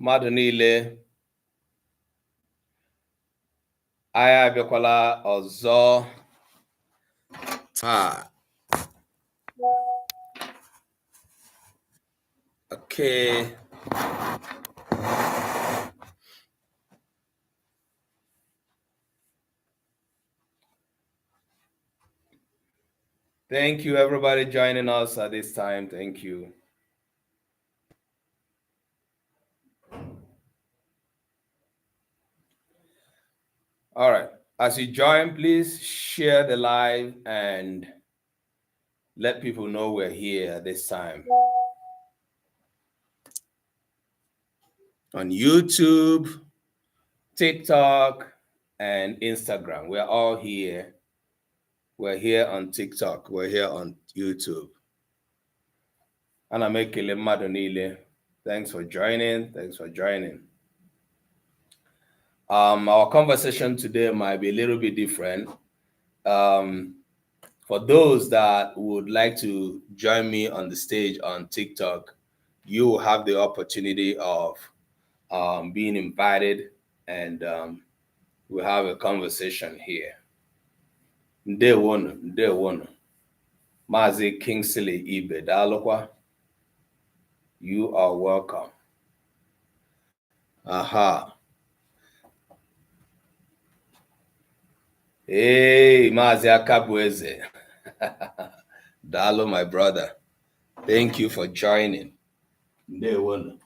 mmadụ niile anyị abịakwala ọzọ taa. Okay. Thank you, everybody joining us at this time. Thank you. All right. As you join, please share the live and let people know we're here at this time. On YouTube, TikTok, and Instagram. We're all here. We're here on TikTok. We're here on YouTube. Ana m ekele mmadụ niile. Thanks for joining. Thanks for joining. Our conversation today might be a little bit different. For those that would like to join me on the stage on TikTok, you will have the opportunity of being invited, and we'll have a conversation here. Ndewono. Mazi Kingsley Ibe Dalokwa. You are welcome. Aha. Hey, Mazi Akabueze. Dalo, my brother. Thank you for joining. Ndewono.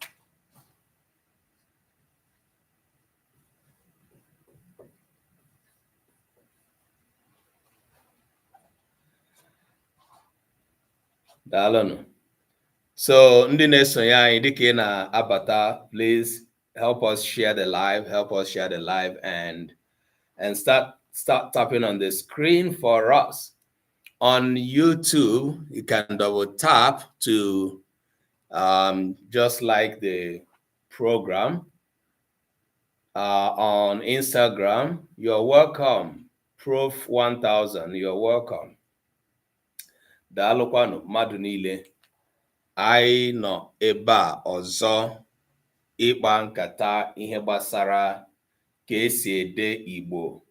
Dalo. So, ndị na-esonye anyị dịka ị na-abata, please help us share the live. Help us share the live and start tapping on the screen for us. On YouTube, you can double tap to just like the program. On Instagram, you're welcome. Proof 1000, you're welcome. Daalụkwanụ mmadụ niile. Anyị nọ ebe a ọzọ ịkpa nkata ihe gbasara ka esi ede Igbo.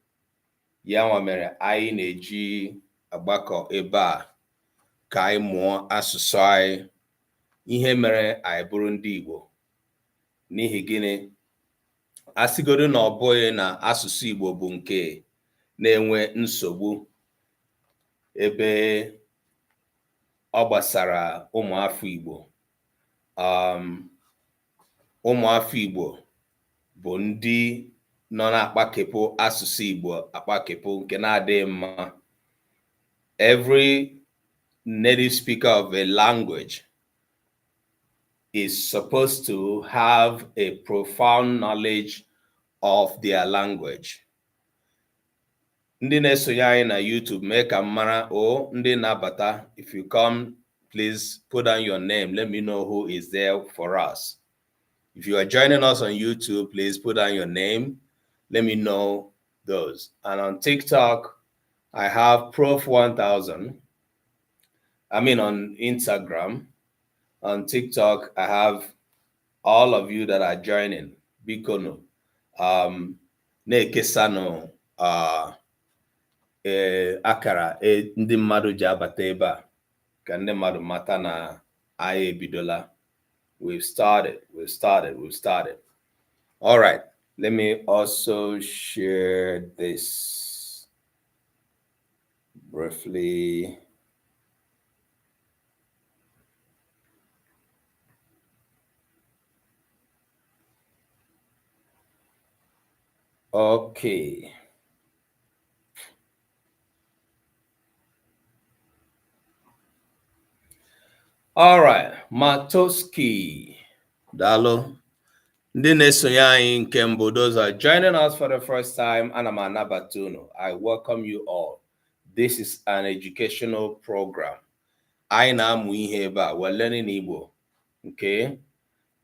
Ya nwa mere anyị na-eji agbakọ ebe a ka anyị mụọ asụsụ anyị. Ihe mere anyị bụrụ ndị Igbo. N'ihi gịnị? Asịgodu na ọ bụghị na asụsụ Igbo bụ nke na-enwe nsogbu ebe ọ gbasara ụmụafọ Igbo. Ụmụafọ Igbo bụ ndị nọ na-akpakepụ asụsụ Igbo akpakepụ nke na-adịghị mma. Every native speaker of a language is supposed to have a profound knowledge of their language. Ndị na-esonye anyị na YouTube, mee ka m mara ndị na-abata. If you come, please put down your name. Let me know who is there for us. If you are joining us on YouTube, please put down your name. Let me know those. And on TikTok, I have Prof 1000. I mean on Instagram. On TikTok, I have all of you that are joining. Bikono. Na-ekesano akara ndị mmadụ ji abata ebe a ka ndị mmadụ mata na anyị ebidola. We've started. All right. Let me also share this briefly. Okay. All right. Matoski. Dalo. Ndị na-esonye anyị nke mbụ, those are joining us for the first time. Ana m anabata unu. I welcome you all. This is an educational program. Anyị na-amụ ihe ebe a. We're learning Igbo. Okay?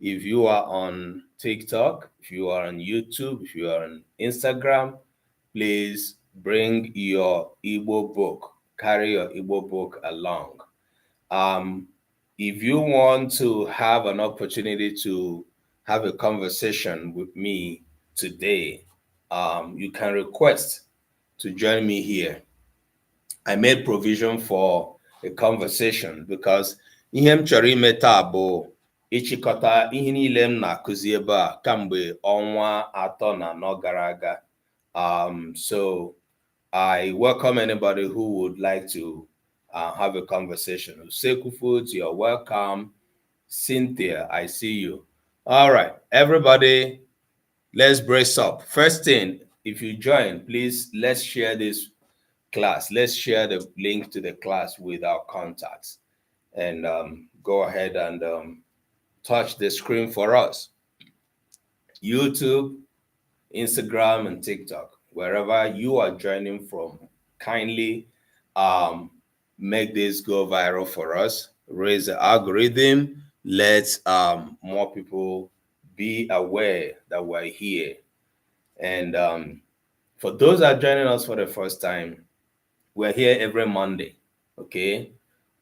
If you are on TikTok, if you are on YouTube, if you are on Instagram, please bring your Igbo book. Carry your Igbo book along. If you want to have an opportunity to have a conversation with me today, you can request to join me here. I made provision for a conversation because ihe m chọrọ ime taa bụ ịchịkọta ihe niile m na-akụzi ebe a kamgbe ọnwa atọ na anọ gara aga. So I welcome anybody who would like to have a conversation. Usekwu Foods, you're welcome. Cynthia, I see you. All right, everybody, let's brace up. First thing, if you join, please, let's share this class. Let's share the link to the class with our contacts, and go ahead and touch the screen for us. YouTube, Instagram, and TikTok, wherever you are joining from, kindly make this go viral for us. Raise the algorithm. Let more people be aware that we're here. And for those that are joining us for the first time, we're here every Monday, okay?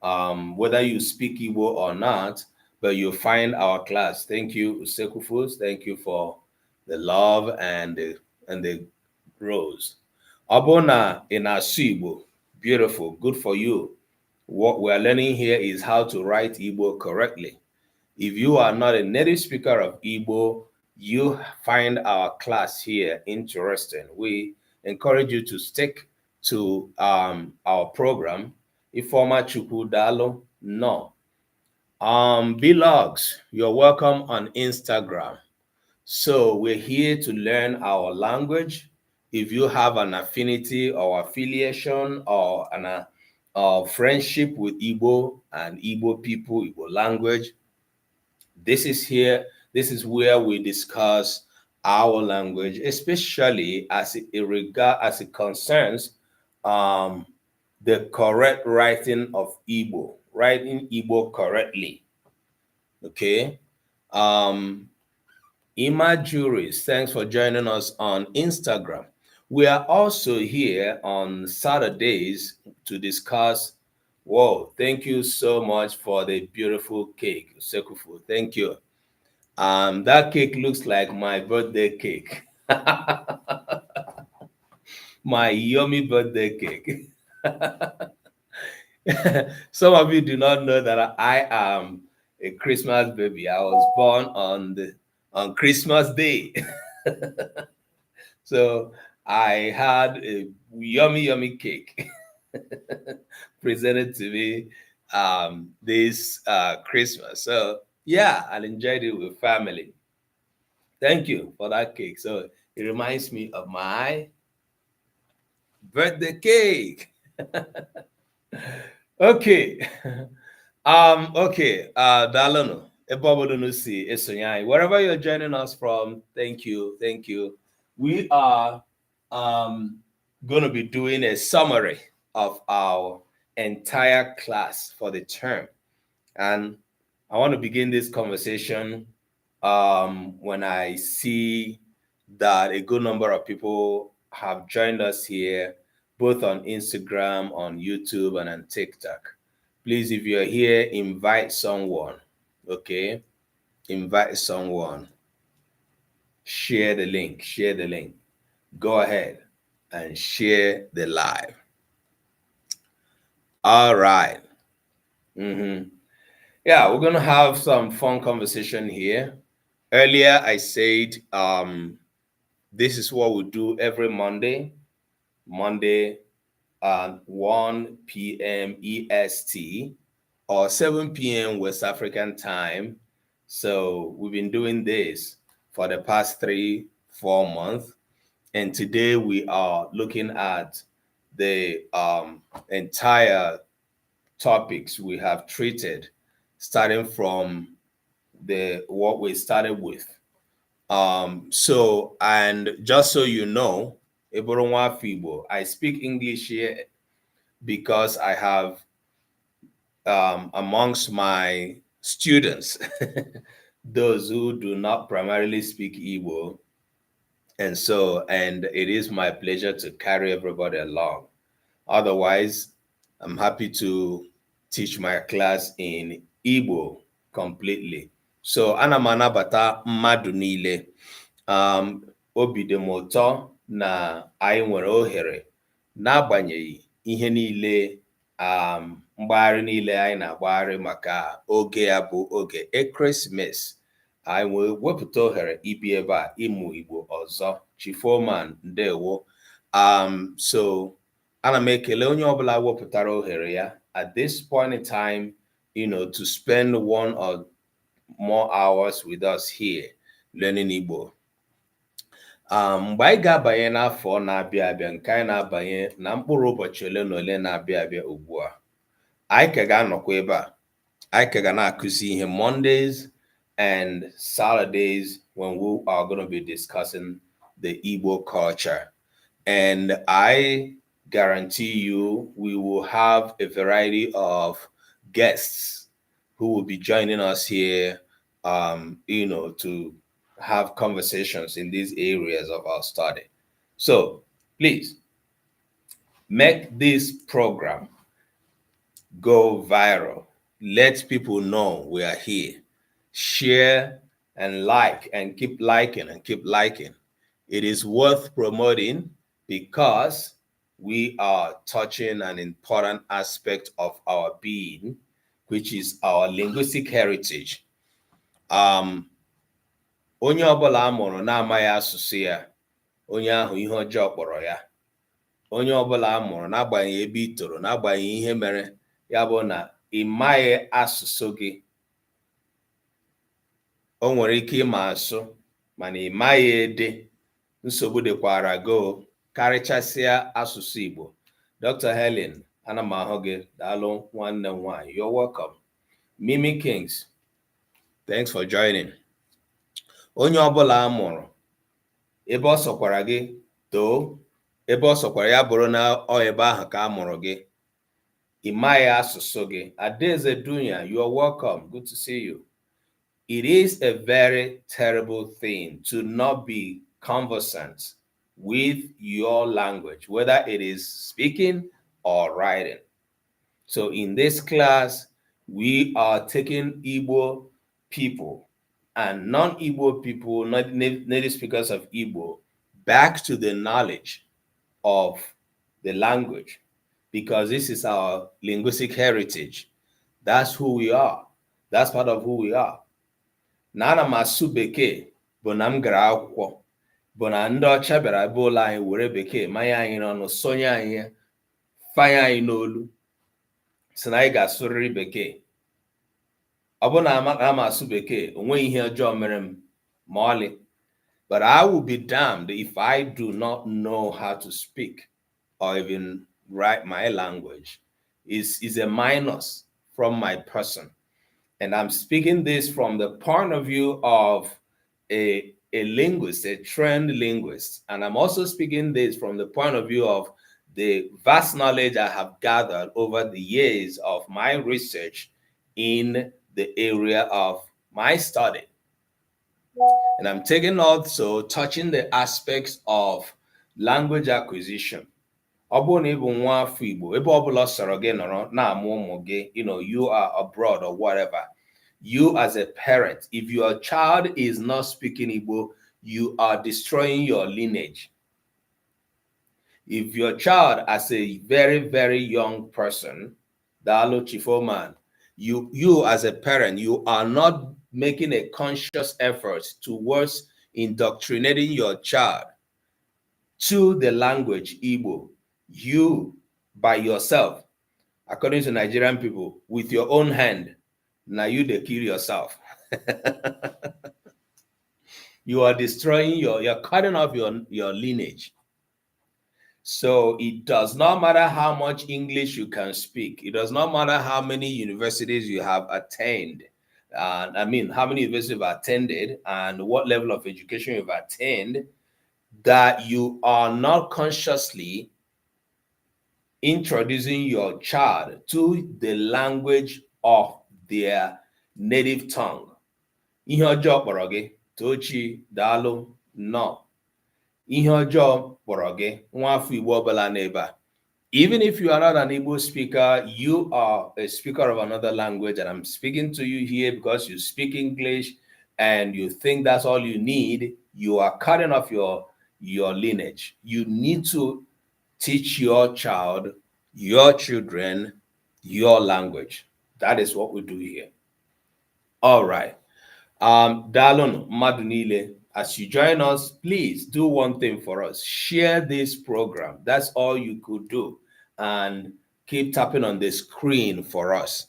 Whether you speak Igbo or not, but you'll find our class. Thank you, Usekwu Foods. Thank you for the love and the rose. Abona in Igbo, beautiful, good for you. What we're learning here is how to write Igbo correctly. If you are not a native speaker of Igbo, you find our class here interesting. We encourage you to stick to our program. Ifeoma Chukwu Dalo, no. Blogs, you're welcome on Instagram. So we're here to learn our language. If you have an affinity or affiliation or a friendship with Igbo and Igbo people, Igbo language, this is where we discuss our language, especially as it concerns the correct writing of Igbo, writing Igbo correctly. Okay. Ima Juris, thanks for joining us on Instagram. We are also here on Saturdays to discuss. Whoa, thank you so much for the beautiful cake, Sekufu. Thank you. That cake looks like my birthday cake. My yummy birthday cake. Some of you do not know that I am a Christmas baby. I was born on Christmas Day. So I had a yummy cake presented to me this Christmas. So yeah, I enjoyed it with family. Thank you for that cake. So it reminds me of my birthday cake. Okay. Okay. Dalono, Ebobodonusi, Esonyai. Wherever you're joining us from, thank you. Thank you. We are going to be doing a summary of our entire class for the term. And I want to begin this conversation when I see that a good number of people have joined us here, both on Instagram, on YouTube, and on TikTok. Please, if you're here, invite someone, okay? Invite someone. Share the link, share the link. Go ahead and share the live. All right. Yeah, we're going to have some fun conversation here. Earlier, I said this is what we do every Monday at 1 p.m. EST or 7 p.m. West African time. So we've been doing this for the past 3-4 months. And today we are looking at the entire topics we have treated, starting from what we started with. So, and just so you know, I speak English here because I have amongst my students those who do not primarily speak Igbo, and it is my pleasure to carry everybody along. Otherwise, I'm happy to teach my class in Igbo completely. So ana m anabata mmadụ niile. Obi dị m ụtọ na anyị nwere ohere n'agbanyeghị ihe niile mgbagharị niile anyị na-agbagharị maka oge ya bụ oge ekeresimesi. Anyị wee wepụta ohere ibi ebe a ịmụ Igbo ọzọ. Chifoman, ndewo. So ana m ekele onye ọbụla wepụtara ohere ya at this point in time, to spend 1 or more hours with us here learning Igbo. Mgbe anyị ga-abanye n'afọ na-abịa abịa, nke anyị na-abanye na mkpụrụ ụbọchị ole na ole na-abịa abịa ugbu a, anyị ka ga-anọkwa ebe a. Anyị ka ga na-akụzi ihe Mondays and Saturdays when we are going to be discussing the Igbo culture. And I guarantee you we will have a variety of guests who will be joining us here, to have conversations in these areas of our study. So please make this program go viral. Let people know we are here. Share and like and keep liking and keep liking. It is worth promoting because we are touching an important aspect of our being, which is our linguistic heritage. Onye ọbụla amụrụ na-amaghị asụsụ ya, onye ahụ ihe ọjọọ kpọrọ ya. Onye ọbụla amụrụ n'agbanyeghị ebe i toro, n'agbanyeghị ihe mere, ya bụ na ị maghị asụsụ gị. O nwere ike ịma asụ mana ị maghị ede, nsogbu dịkwara go karịchasịa asụsụ Igbo. Dr. Helen, ana m ahụ gị. Daalụ nwanne m nwanyị. You're welcome. Mimi Kings, thanks for joining. Onye ọbụla amụrụ ebe ọ sọkwara gị too, ebe ọ sọkwara ya bụrụ na ọ ebe ahụ ka amụrụ gị, ị maghị asụsụ gị. Adaeze Dunya, you are welcome. Good to see you. It is a very terrible thing to not be conversant with your language, whether it is speaking or writing. So in this class, we are taking Igbo people and non-Igbo people, not native speakers of Igbo, back to the knowledge of the language, because this is our linguistic heritage. That's who we are. That's part of who we are. Nana masu bekee bụ na m gara akwụkwọ, bụ na ndị ọcha bịara ebe ụlọ anyị were bekee manye anyị n'ọnụ, sonye anyị, fanye anyị n'olu, si na anyị ga-asụrịrị bekee. Ọ bụ na ama asụ bekee, onweghị ihe ọjọọ mere m ma ọlị. But I will be damned if I do not know how to speak or even write my language. Is a minus from my person. And I'm speaking this from the point of view of a linguist, a trained linguist. And I'm also speaking this from the point of view of the vast knowledge I have gathered over the years of my research in the area of my study. And I'm taking also touching the aspects of language acquisition. Ọ bụrụ na ị bụ nwa afọ Igbo, ebe ọbụla sọrọ gị nọrọ na-amụ ụmụ gị, you are abroad or whatever. You as a parent, if your child is not speaking Igbo, you are destroying your lineage. If your child, as a very, very young person, Dalo Chifoman, you as a parent, you are not making a conscious effort towards indoctrinating your child to the language Igbo, you by yourself, according to Nigerian people, with your own hand, now you they kill yourself. You are destroying you're cutting off your lineage. So it does not matter how much English you can speak. It does not matter how many universities you have attained. How many universities you've attended and what level of education you've attained, that you are not consciously introducing your child to the language of their native tongue. Ihe ọjọọ kpọrọ gị, Tochi, Daalụ, no. Ihe ọjọọ kpọrọ gị, nwa afọ Igbo ọbụla n'ebe a. Even if you are not an Igbo speaker, you are a speaker of another language, and I'm speaking to you here because you speak English and you think that's all you need, you are cutting off your lineage. You need to teach your child, your children, your language. That is what we do here. All right. Dalon Madunile, as you join us, please do one thing for us. Share this program. That's all you could do. And keep tapping on the screen for us.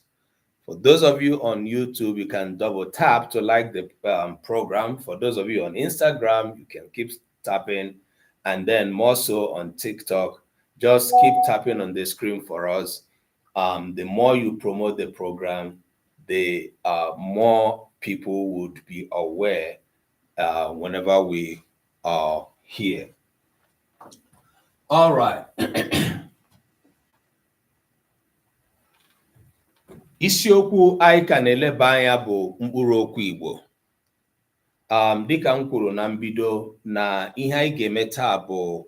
For those of you on YouTube, you can double tap to like the program. For those of you on Instagram, you can keep tapping. And then more so on TikTok, just keep tapping on the screen for us. The more you promote the program, the more people would be aware whenever we are here. All right. Isiokwu anyị ka na-eleba anya bụ mkpụrụ okwu Igbo. Dịka m kwuru na mbido, na ihe anyị ga-eme taa bụ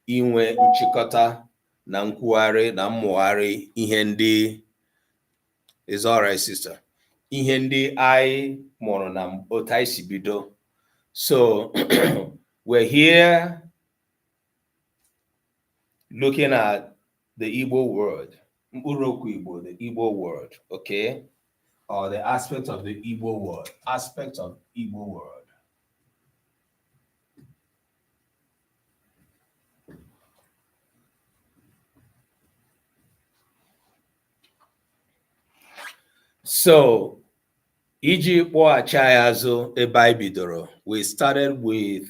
inwe nchịkọta na nkwugharị na mmụgharị ihe ndị is all right, sister. Ihe ndị anyị mụrụ na otu anyị si bido. So we're here looking at the Igbo word, Mkpụrụokwu Igbo, the Igbo word, okay? Or the aspect of the Igbo word, aspect of Igbo word. So, iji kpọghachi anyị azụ ebe anyị bidoro, we started with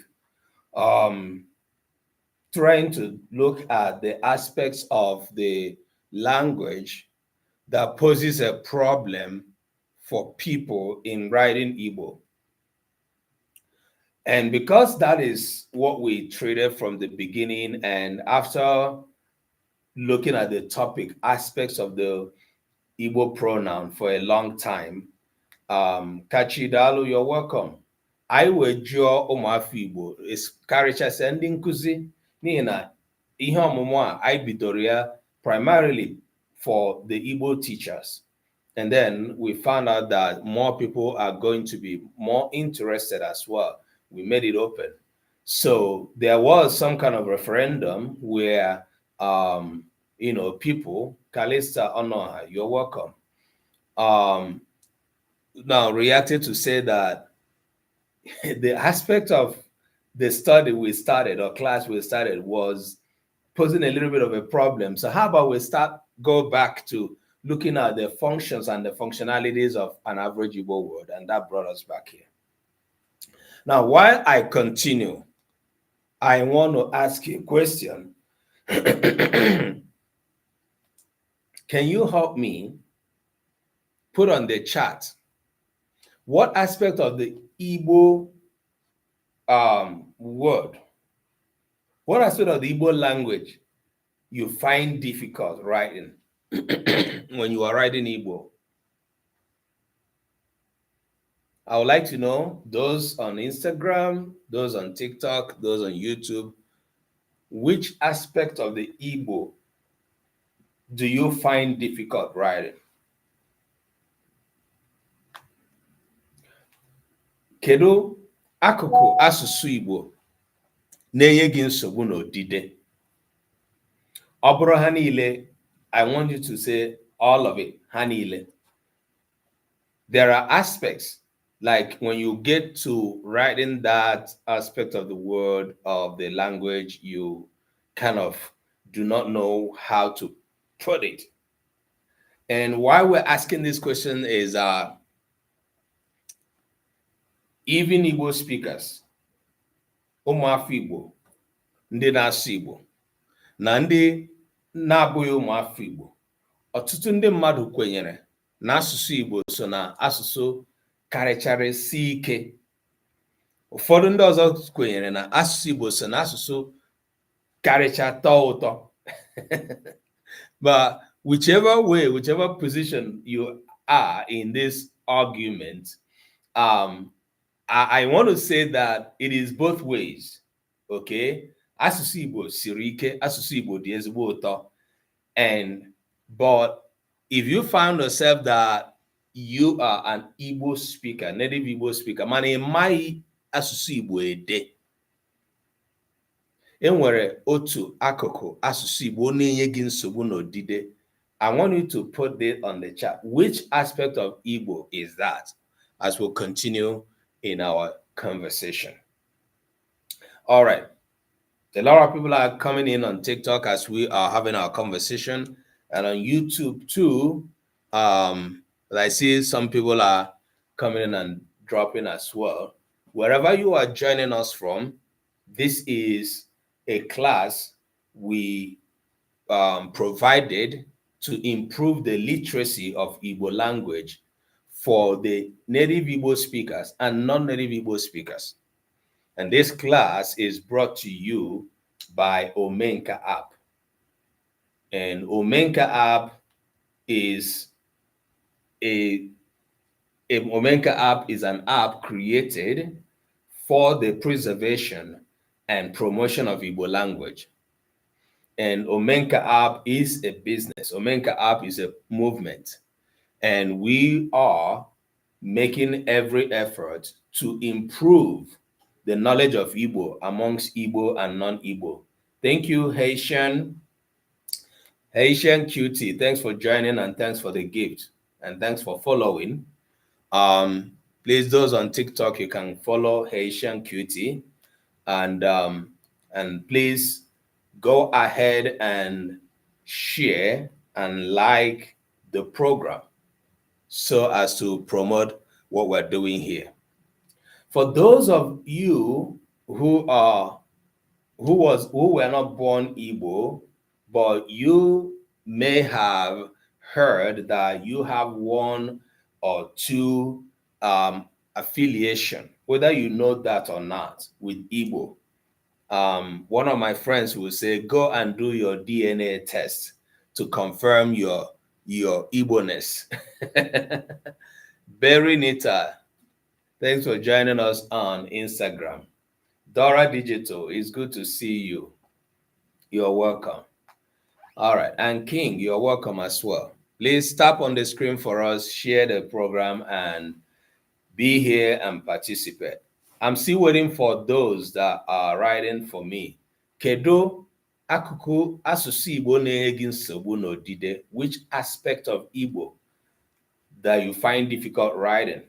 trying to look at the aspects of the language that poses a problem for people in writing Igbo. And because that is what we treated from the beginning, and after looking at the topic aspects of the Igbo pronoun for a long time, Kachidalu, you're welcome. I will draw ụmụafọ Igbo karịchasịa ndị nkụzi n'ihi na ihe ọmụmụ a anyị bidoro ya primarily for the Igbo teachers. And then we found out that more people are going to be more interested as well. We made it open. So there was some kind of referendum where, people, Kalista Onoha, you're welcome, now reacted to say that the aspect of the study we started or class we started was posing a little bit of a problem. So how about we go back to looking at the functions and the functionalities of an average Igbo word, and that brought us back here. Now, while I continue, I want to ask you a question. Can you help me put on the chat what aspect of the Igbo word, what aspect of the Igbo language you find difficult writing when you are writing Igbo? I would like to know, those on Instagram, those on TikTok, those on YouTube, which aspect of the Igbo do you find difficult writing? Kedu akụkụ asụsụ Igbo na-enye gị nsogbu n'odide? Ọ bụrụ ha niile, I want you to say all of it, ha niile. There are aspects, like when you get to writing that aspect of the word of the language, you kind of do not know how to put it. And why we're asking this question is even Igbo speakers, ụmụafọ Igbo, ndị na-asụ Igbo, na ndị na-abụghị ụmụafọ Igbo, ọtụtụ ndị mmadụ kwenyere na asụsụ Igbo so na asụsụ karịchasị ike. Ụfọdụ ndị ọzọ kwenyere na asụsụ Igbo so na asụsụ karịcha tọọ ụtọ. But whichever way, whichever position you are in this argument, I want to say that it is both ways, okay? Asụsụ Igbo siri ike, asụsụ Igbo dị ezigbo ụtọ. But if you found yourself that you are an Igbo speaker, native Igbo speaker, mana ịmaghị asụsụ Igbo ede, enwere otu akụkụ asụsụ Igbo na-enye gị nsogbu n'odide. I want you to put it on the chat. Which aspect of Igbo is that? As we'll continue in our conversation. All right. A lot of people are coming in on TikTok as we are having our conversation, and on YouTube too. I see some people are coming in and dropping as well. Wherever you are joining us from, this is a class we provided to improve the literacy of Igbo language for the native Igbo speakers and non-native Igbo speakers. And this class is brought to you by Omenka app. And Omenka app is Omenka app is an app created for the preservation and promotion of Igbo language. And Omenka app is a business. Omenka app is a movement. And we are making every effort to improve the knowledge of Igbo amongst Igbo and non-Igbo. Thank you, Haitian QT. Thanks for joining and thanks for the gift. And thanks for following. Please, those on TikTok, you can follow Haitian QT. And please go ahead and share and like the program so as to promote what we're doing here. For those of you who were not born Igbo, but you may have heard that you have one or two affiliation, whether you know that or not, with Igbo. One of my friends will say, go and do your DNA test to confirm your Igbo-ness. Berry Nita, thanks for joining us on Instagram. Dora Digital, it's good to see you. You're welcome. All right, and King, you're welcome as well. Please tap on the screen for us, share the program, and be here and participate. I'm still waiting for those that are writing for me. Kedu akụkụ asụsụ Igbo na-enye gị nsogbu n'odide? Which aspect of Igbo that you find difficult writing?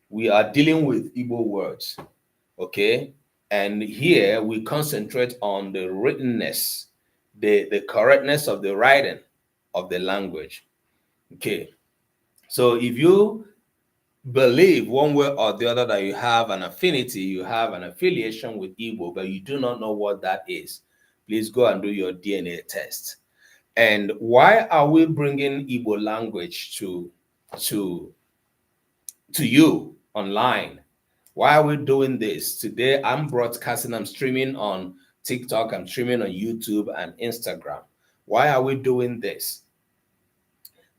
We are dealing with Igbo words, okay? And here we concentrate on the writtenness, the correctness of the writing of the language. Okay, so if you believe one way or the other that you have an affinity, you have an affiliation with Igbo, but you do not know what that is, please go and do your DNA test. And why are we bringing Igbo language to you online? Why are we doing this? Today, I'm broadcasting, I'm streaming on TikTok, I'm streaming on YouTube and Instagram. Why are we doing this?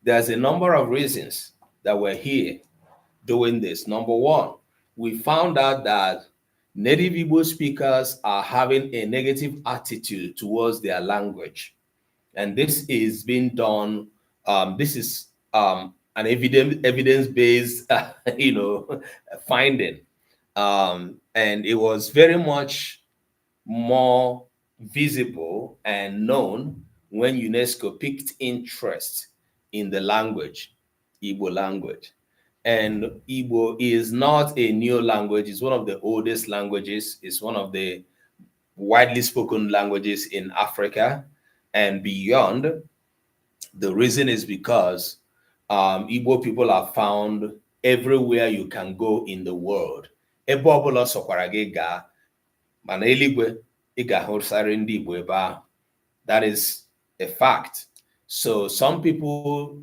There's a number of reasons that we're here doing this. Number one, we found out that native Igbo speakers are having a negative attitude towards their language. And this is being done, this is an evidence-based, finding. And it was very much more visible and known when UNESCO picked interest in the language, Igbo language. And Igbo is not a new language. It's one of the oldest languages. It's one of the widely spoken languages in Africa and beyond. The reason is because Igbo people are found everywhere you can go in the world. Ebe ọbụla sọkwara gị gaa, mana eluigwe ị ga-ahụsarị ndị Igbo ebe ahụ. That is a fact. So some people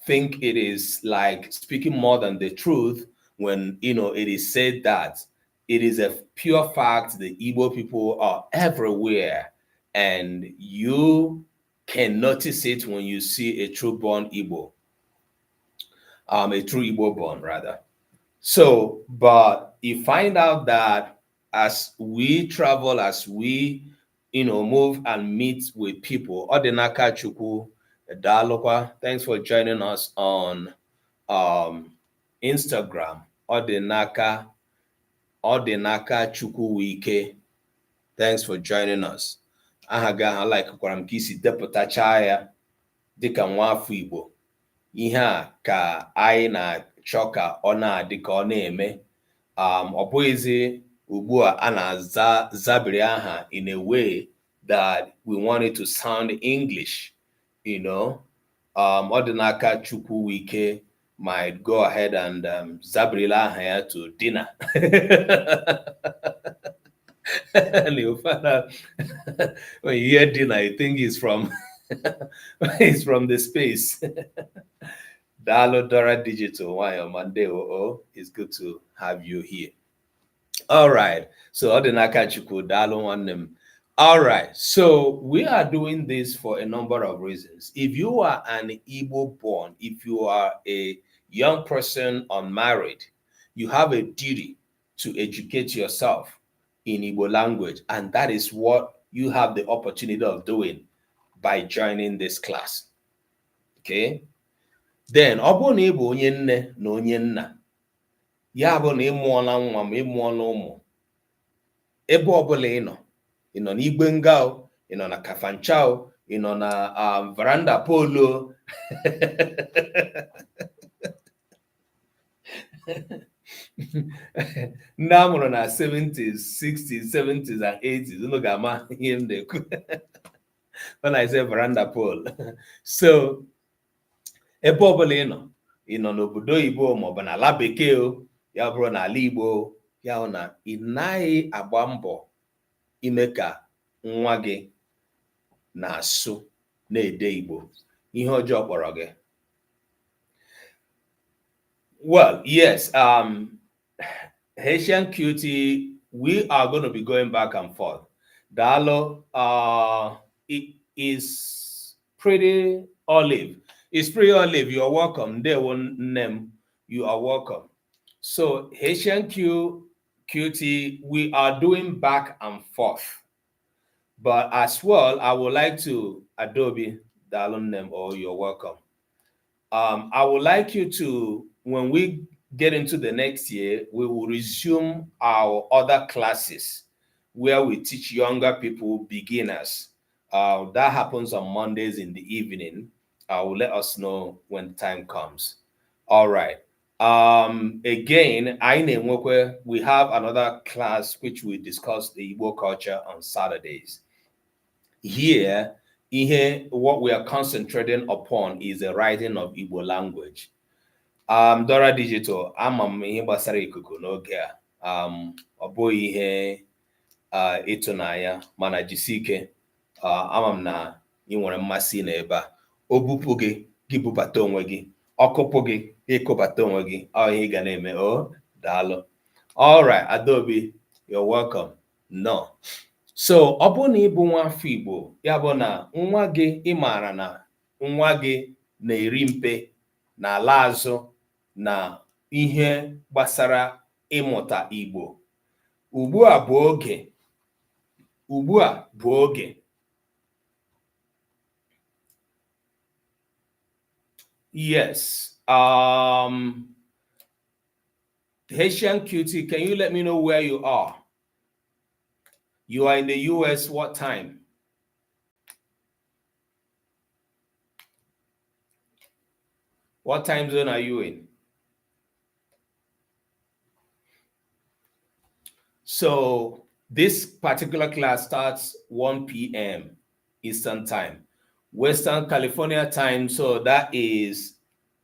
think it is like speaking more than the truth when, it is said that it is a pure fact the Igbo people are everywhere, and you can notice it when you see a true born Igbo, a true Igbo born rather. So, but you find out that as we travel, as we move and meet with people. Odinaka Chukwu Dalokwa, thanks for joining us on Instagram. Odinaka Chukwu Wike, thanks for joining us. Aha gị aha like-kwara m ka isi depụtacha ya dịka nwa afọ Igbo. Ihe a ka anyị na-achọ ka ọ na-adị ka ọ na-eme. Ọ bụghịzi ugbu a na-azabiri aha in a way that we want it to sound English, Odinaka Chukwu Wike might go ahead and zabrila aha ya to dinner. And you find out when you hear dinner, you think it's from it's from the space. Dalo Dora Digital, why on Monday? It's good to have you here. All right. So Odinaka Chukwu Dalo on them. All right. So we are doing this for a number of reasons. If you are an Igbo born, if you are a young person unmarried, you have a duty to educate yourself in Igbo language, and that is what you have the opportunity of doing by joining this class. Okay? Then, ọ bụrụ na ị bụ onye nne na onye nna, ya bụ na ị mụọla nwa ma ị mụọla ụmụ, ebe ọbụla ị nọ n'Igbe Nga, ị nọ na Kafancha, ị nọ na Veranda Polo, ndị a mụrụ na 70s, 60s, 70s, and 80s, unu ga-ama ihe m na-ekwu when I say Veranda Pole. So, ebe ọbụla ị nọ n'obodo Igbo maọbụ n'ala bekee, ya bụrụ n'ala Igbo, ya hụ na ị naghị agba mbọ ime ka nwa gị na-asụ na-ede Igbo, ihe ọjọọ kpọrọ gị. Well, yes, Haitian Cutie, we are going to be going back and forth. Dalo, it is pretty olive. It's pretty olive. You are welcome. They won't name. You are welcome. So Haitian Cutie, we are doing back and forth. But as well, I would like to Adobe Dalo name. Oh, you're welcome. I would like you to, when we get into the next year, we will resume our other classes where we teach younger people, beginners. That happens on Mondays in the evening. Will let us know when the time comes. All right. Again, we have another class which we discuss the Igbo culture on Saturdays. Here, what we are concentrating upon is the writing of Igbo language. Dora Digital, amam ihe gbasara ikuku n'oge a. Ọ bụghị ihe ịtụnanya, mana jisike amam na ị nwere mmasị n'ebe a. O bupụ gị, gị bubata onwe gị. Ọkụpụ gị, ịkụbata onwe gị. Ọ ihe ị ga na-eme. Daalụ. All right, Adobe, you're welcome. No. So, ọ bụ na ị bụ nwa afọ Igbo, ya bụ na nwa gị ị maara na nwa gị na-eri mpe n'ala azụ na ihe gbasara ịmụta Igbo. Ugbu a bụ oge. Yes. Haitian Cutie, can you let me know where you are? You are in the US, what time? What time zone are you in? So this particular class starts 1 p.m. Eastern time, Western California time. So that is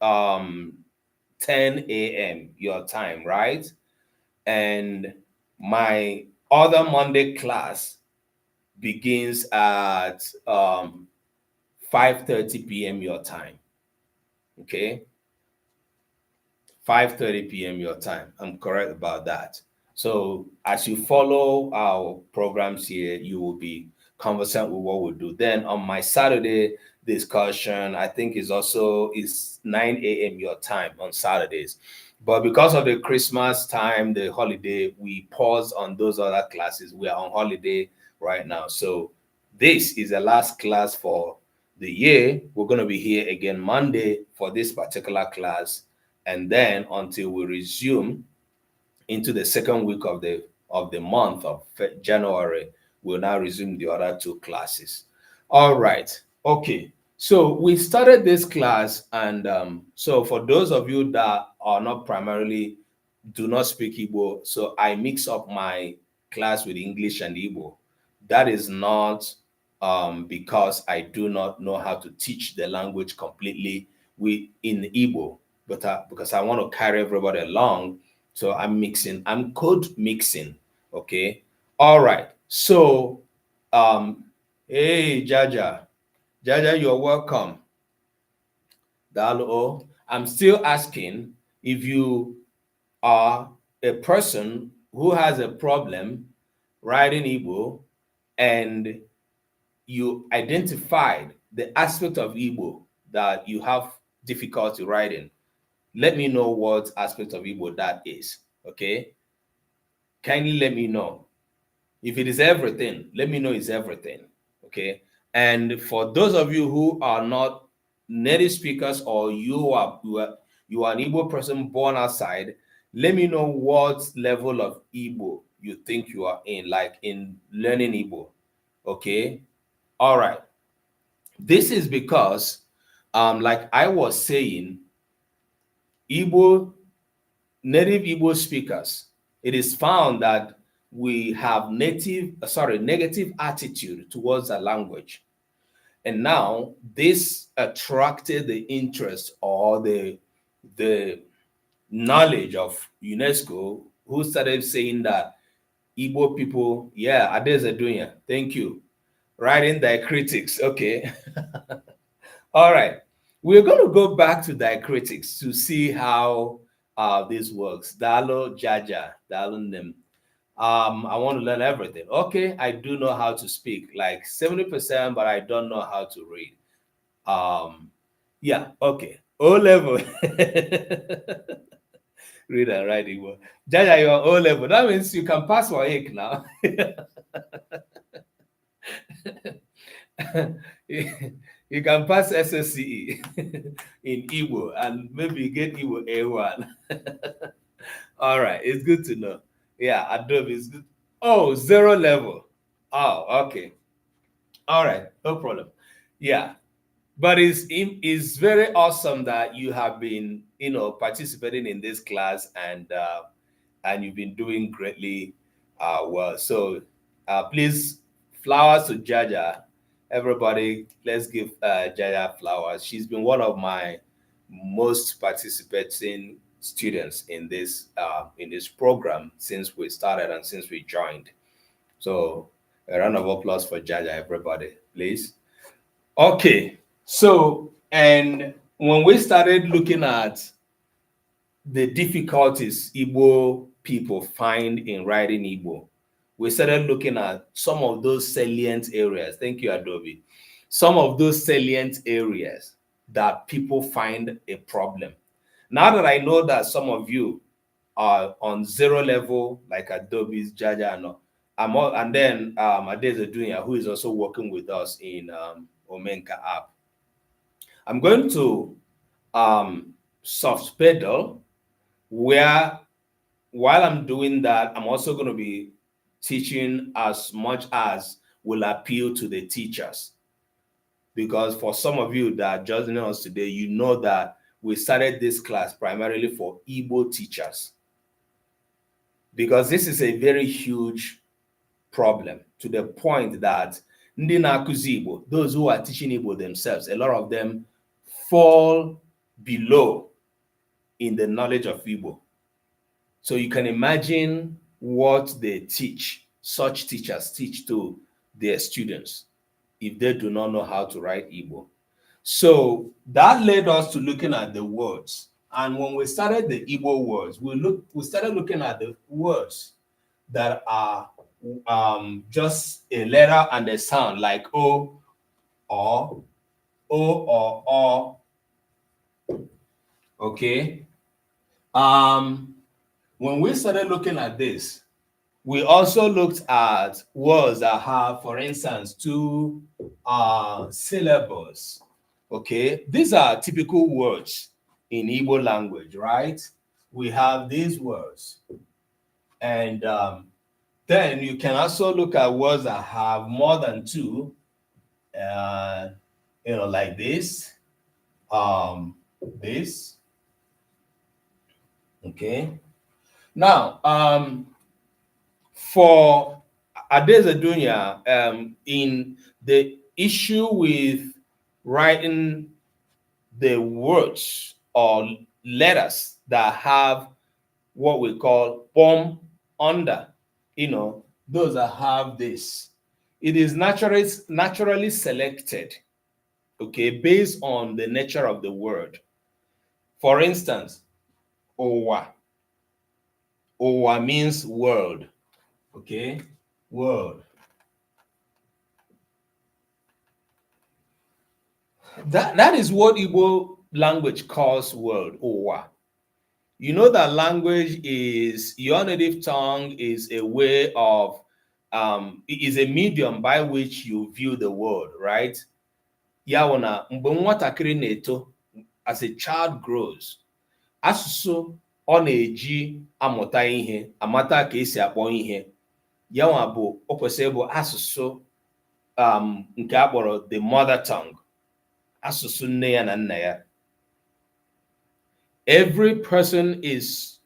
10 a.m. your time, right? And my other Monday class begins at 5:30 p.m. your time. Okay, 5:30 p.m. your time. I'm correct about that. So as you follow our programs here, you will be conversant with what we'll do. Then on my Saturday discussion, I think is 9 a.m. your time on Saturdays. But because of the Christmas time, the holiday, we pause on those other classes. We are on holiday right now. So This is the last class for the year. We're going to be here again Monday for this particular class, and then until we resume into the second week of the month of January, we'll now resume the other two classes. All right. Okay. So we started this class, and so for those of you that are not primarily do not speak Igbo, so I mix up my class with English and Igbo. That is not because I do not know how to teach the language completely in Igbo, but because I want to carry everybody along. So I'm code mixing. Okay. All right. So, hey, Jaja, you're welcome. Dalo, I'm still asking if you are a person who has a problem writing Igbo and you identified the aspect of Igbo that you have difficulty writing. Let me know what aspect of Igbo that is. Okay. Kindly let me know. If it is everything, let me know it's everything. Okay. And for those of you who are not native speakers, or you are an Igbo person born outside, let me know what level of Igbo you think you are in, like in learning Igbo. Okay. All right. This is because, like I was saying, native Igbo speakers, it is found that we have negative attitude towards a language. And now this attracted the interest or the knowledge of UNESCO, who started saying that Igbo people, yeah, Adez are doing it. Thank you. Writing diacritics. Okay. All right. We're going to go back to diacritics to see how this works. Dalo Jaja, Dalo Nim. I want to learn everything. Okay, I do know how to speak, like 70%, but I don't know how to read. Yeah, okay. O level. Read and write Igbo. Jaja, you're on O level. That means you can pass for IC now. You can pass SSCE in Igbo and maybe get Igbo A1. All right, it's good to know. Yeah, Adobe is good. Oh, 0 level. Oh, okay. All right, no problem. Yeah, but it's very awesome that you have been, participating in this class, and you've been doing greatly well. So please, flowers to Jaja. Everybody, let's give Jaja flowers. She's been one of my most participating students in this program since we started and since we joined. So a round of applause for Jaja, everybody, please. Okay, so, and when we started looking at the difficulties Igbo people find in writing Igbo, we started looking at some of those salient areas. Thank you, Adobe. Some of those salient areas that people find a problem. Now that I know that some of you are on 0 level, like Adobe's Jaja, and then Adeza Dunya, who is also working with us in Omenka app. I'm going to soft pedal, where while I'm doing that, I'm also going to be teaching as much as will appeal to the teachers. Because for some of you that are joining us today, you know that we started this class primarily for Igbo teachers. Because this is a very huge problem, to the point that ndị na-akụzi Igbo, those who are teaching Igbo themselves, a lot of them fall below in the knowledge of Igbo. So you can imagine what they teach, such teachers teach to their students if they do not know how to write Igbo. So that led us to looking at the words. And when we started the Igbo words, we started looking at the words that are just a letter and a sound, like O, or O. Okay. When we started looking at this, We also looked at words that have, for instance, two syllables. Okay, these are typical words in Igbo language, right? We have these words. And then you can also look at words that have more than two, like this, this. Okay. Now, for Adezadunya, in the issue with writing the words or letters that have what we call bomb under, those that have this, it is naturally selected, okay, based on the nature of the word. For instance, owa. Owa means world, okay, world. That is what Igbo language calls world, owa. You know that language is, your native tongue is a way of, is a medium by which you view the world, right? Ya mgbe nwatakịrị na-eto, as a child grows, asụsụ ọ na-eji amụta ihe, amata ka esi akpọ ihe, yanwa bụ o kwesịrị bụ asụsụ nke a kpọrọ the mother tongue, asụsụ nne ya na nna ya. Every person is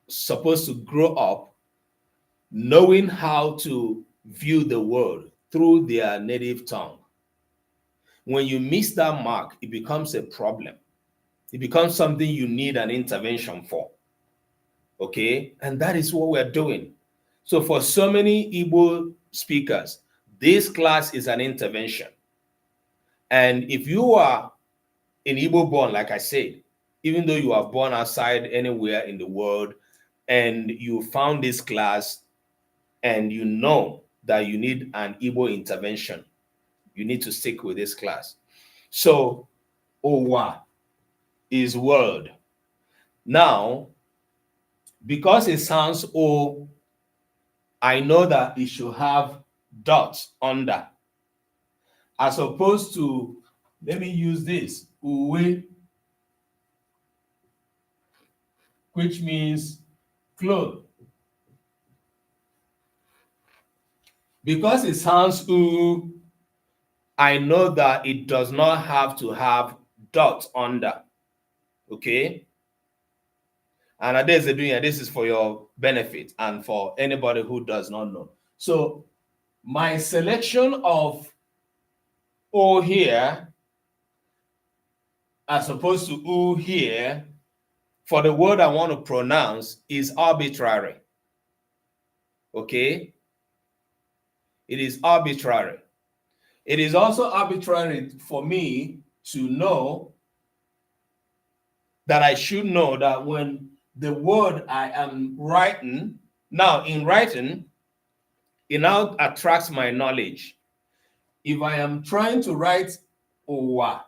supposed to grow up knowing how to view the world through their native tongue. When you miss that mark, it becomes a problem. It becomes something you need an intervention for. Okay? And that is what we're doing. So for so many Igbo speakers, this class is an intervention. And if you are an Igbo born, like I said, even though you are born outside anywhere in the world, and you found this class and you know that you need an Igbo intervention, you need to stick with this class. So, Owa is world. Now, because it sounds O, I know that it should have dots under. As opposed to, let me use this, Uwe, which means clothes. Because it sounds U, I know that it does not have to have dots under. Okay? And Adezadunya, this is for your benefit and for anybody who does not know. So my selection of O here, as opposed to U here, for the word I want to pronounce is arbitrary. Okay? It is arbitrary. It is also arbitrary for me to know that I should know that when the word I am writing, now in writing, it now attracts my knowledge. If I am trying to write Owa,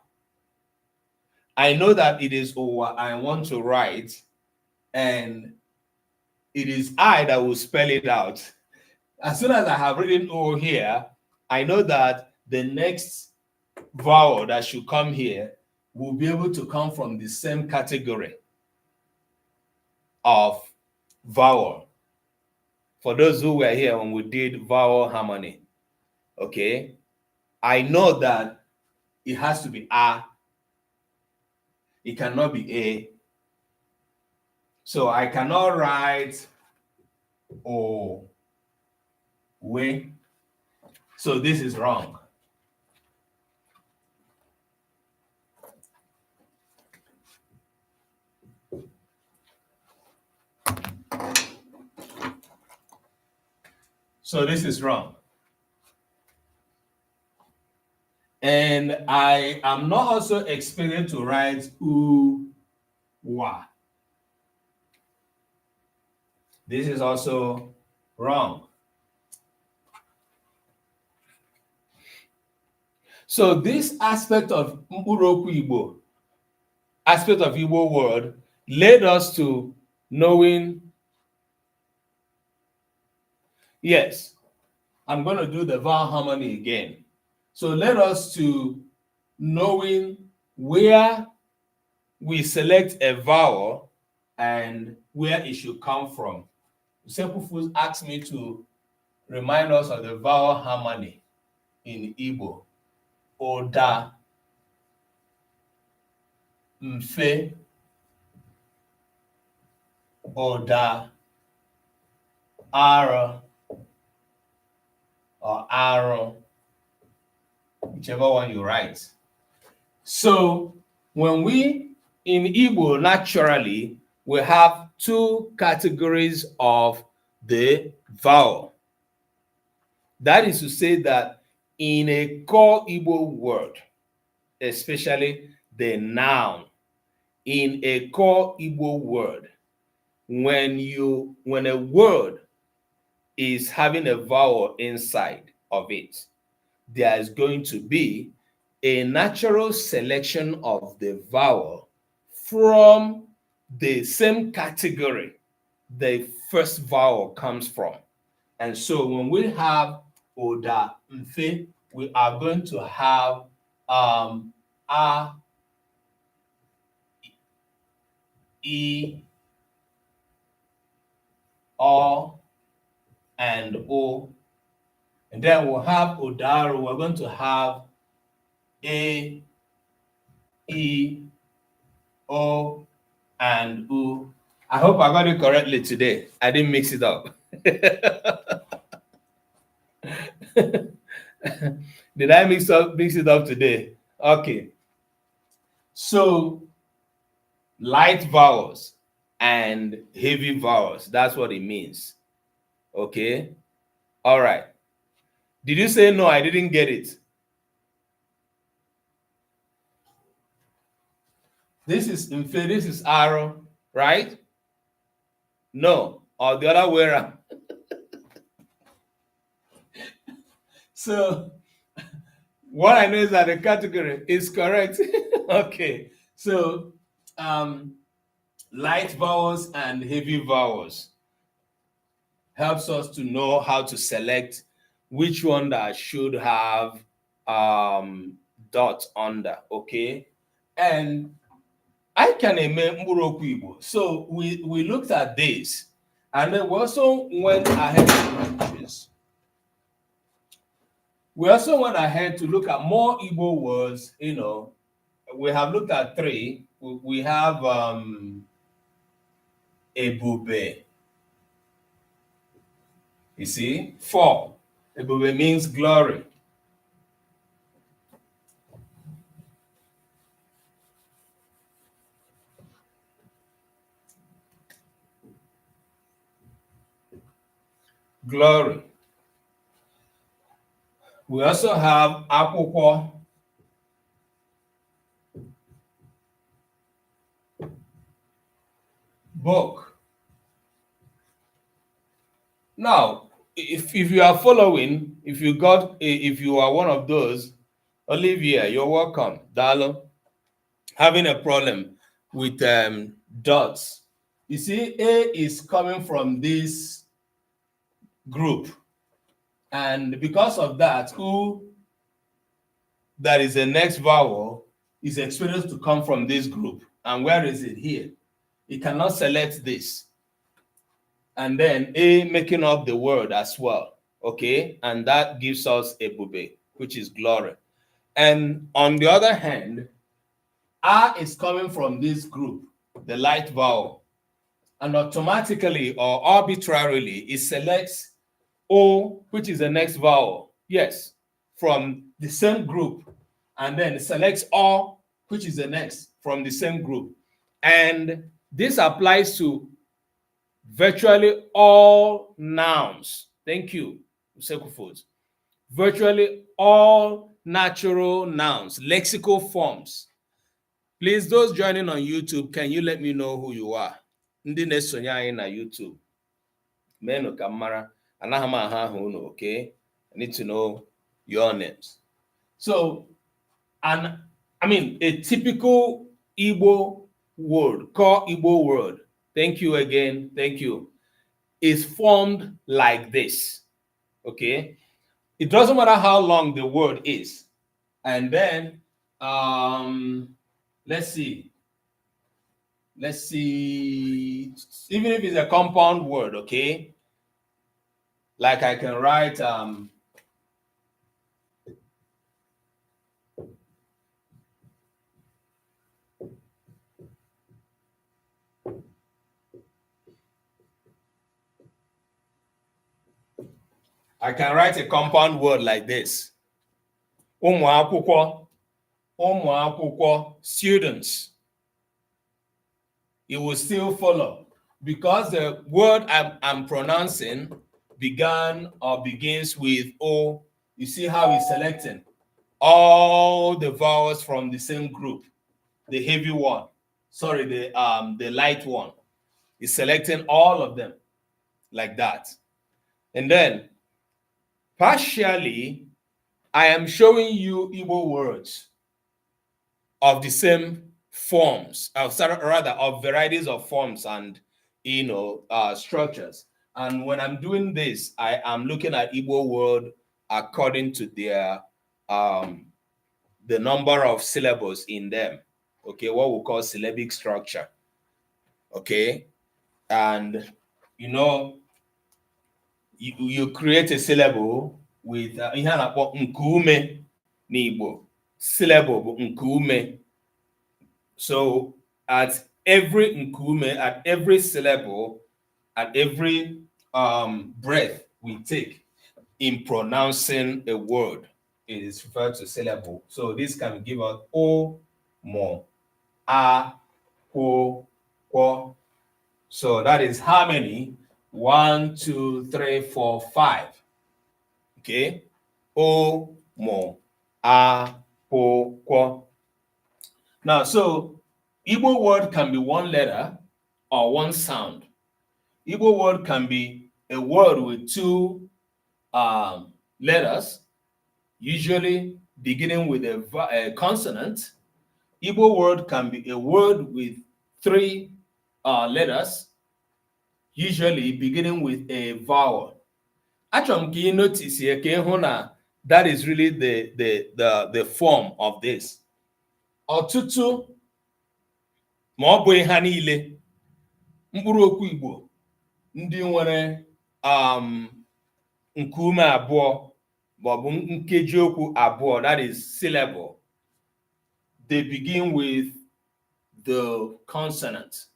I know that it is Owa I want to write, and it is I that will spell it out. As soon as I have written O here, I know that the next vowel that should come here will be able to come from the same category of vowel. For those who were here when we did vowel harmony, okay, I know that it has to be A. It cannot be A. So I cannot write O, we. So this is wrong. So this is wrong. And I am not also expected to write U, wa. This is also wrong. So this aspect of Mkpụrụokwu Igbo, aspect of Igbo word, led us to knowing Yes, I'm going to do the vowel harmony again. So let us to knowing where we select a vowel and where it should come from. Simple Foods asked me to remind us of the vowel harmony in Igbo. Oda, mfe, oda, ara, or aro, whichever one you write. So when we, in Igbo, naturally, we have two categories of the vowel. That is to say that in a core Igbo word, especially the noun, in a core Igbo word, when a word is having a vowel inside of it, there is going to be a natural selection of the vowel from the same category the first vowel comes from. And so when we have Oda, Mfe, we are going to have A, E, O, and O. And then we'll have Odaru. We're going to have A, E, O, and U. I hope I got it correctly today. I didn't mix it up. Did I mix it up today? Okay. So light vowels and heavy vowels. That's what it means. Okay. All right. Did you say no? I didn't get it. This is Mfe, this is Aro, right? No, or the other way around. So what I know is that the category is correct. Okay. So light vowels and heavy vowels helps us to know how to select which one that should have dot under. Okay. And I can name Mkpụrụokwu Igbo. So we looked at this, and then we also went ahead. We also went ahead to look at more Igbo words. You know, we have looked at three. We have ebube. You see, 4. Ebube means glory. Glory. We also have akwụkwọ. Book. Now, if you are following, if you are one of those, Olivia, you're welcome. Dalo, having a problem with dots. You see, A is coming from this group. And because of that, U, that is the next vowel, is expected to come from this group. And where is it? Here. It cannot select this. And then A making up the word as well. Okay? And that gives us ebube, which is glory. And on the other hand, A is coming from this group, the light vowel. And automatically or arbitrarily, it selects O, which is the next vowel. Yes, from the same group. And then it selects O, which is the next from the same group. And this applies to virtually all nouns. Thank you, Useku Foods. Virtually all natural nouns, lexical forms. Please, those joining on YouTube, can you let me know who you are? Ndị na-esonye anyị na YouTube. Menu kamara, anaghị m aha ahụ unu, okay? I need to know your names. So, a typical Igbo word, core Igbo word, thank you again, thank you, is formed like this. Okay, it doesn't matter how long the word is. And then let's see, even if it's a compound word, okay, like I can write a compound word like this. Ụmụ akwụkwọ, students. It will still follow because the word I'm pronouncing began or begins with O. You see how he's selecting all the vowels from the same group. The heavy one, sorry, the light one. He's selecting all of them like that. And then partially, I am showing you Igbo words of the same forms, rather of varieties of forms and structures. And when I'm doing this, I am looking at Igbo word according to their the number of syllables in them. Okay, what we call syllabic structure. Okay, and you create a syllable with ihe a na-akpọ nkuume n'Igbo. Syllable bụ nkuume. So at every nkuume, at every syllable, at every breath we take in pronouncing a word, it is referred to syllable. So this can give us O, Mo, A, Ho, Ko. So that is how many? 1, 2, 3, 4, 5. Okay. O, Mo, A, Ho, Ko. Now, so Igbo word can be one letter or one sound. Igbo word can be a word with two letters, usually beginning with a consonant. Igbo word can be a word with 3 letters, usually beginning with a vowel. Achọrọ m ka ị notice here ka ị hụ na that is really the form of this. Ọtụtụ ma ọ bụghị ha niile mkpụrụokwu Igbo ndị nwere nkuume abụọ maọbụ nkeji okwu abụọ, that is syllable, they begin with the consonant.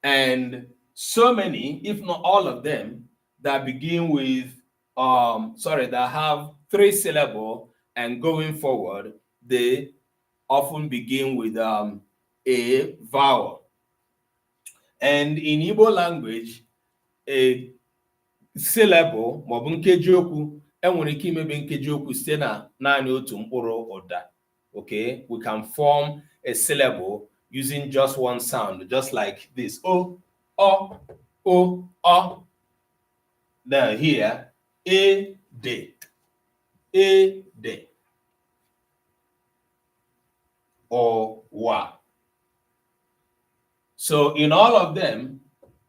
And so many, if not all of them, that begin with that have 3 syllables and going forward, they often begin with a vowel. And in Igbo language, a syllable maọbụ nkeji okwu enwere ike imebe nkeji okwu site na naanị otu mkpụrụ ụda. Okay, we can form a syllable using just one sound, just like this. O, O, O, O. Now here, A, D, A, D, or Wa. So in all of them,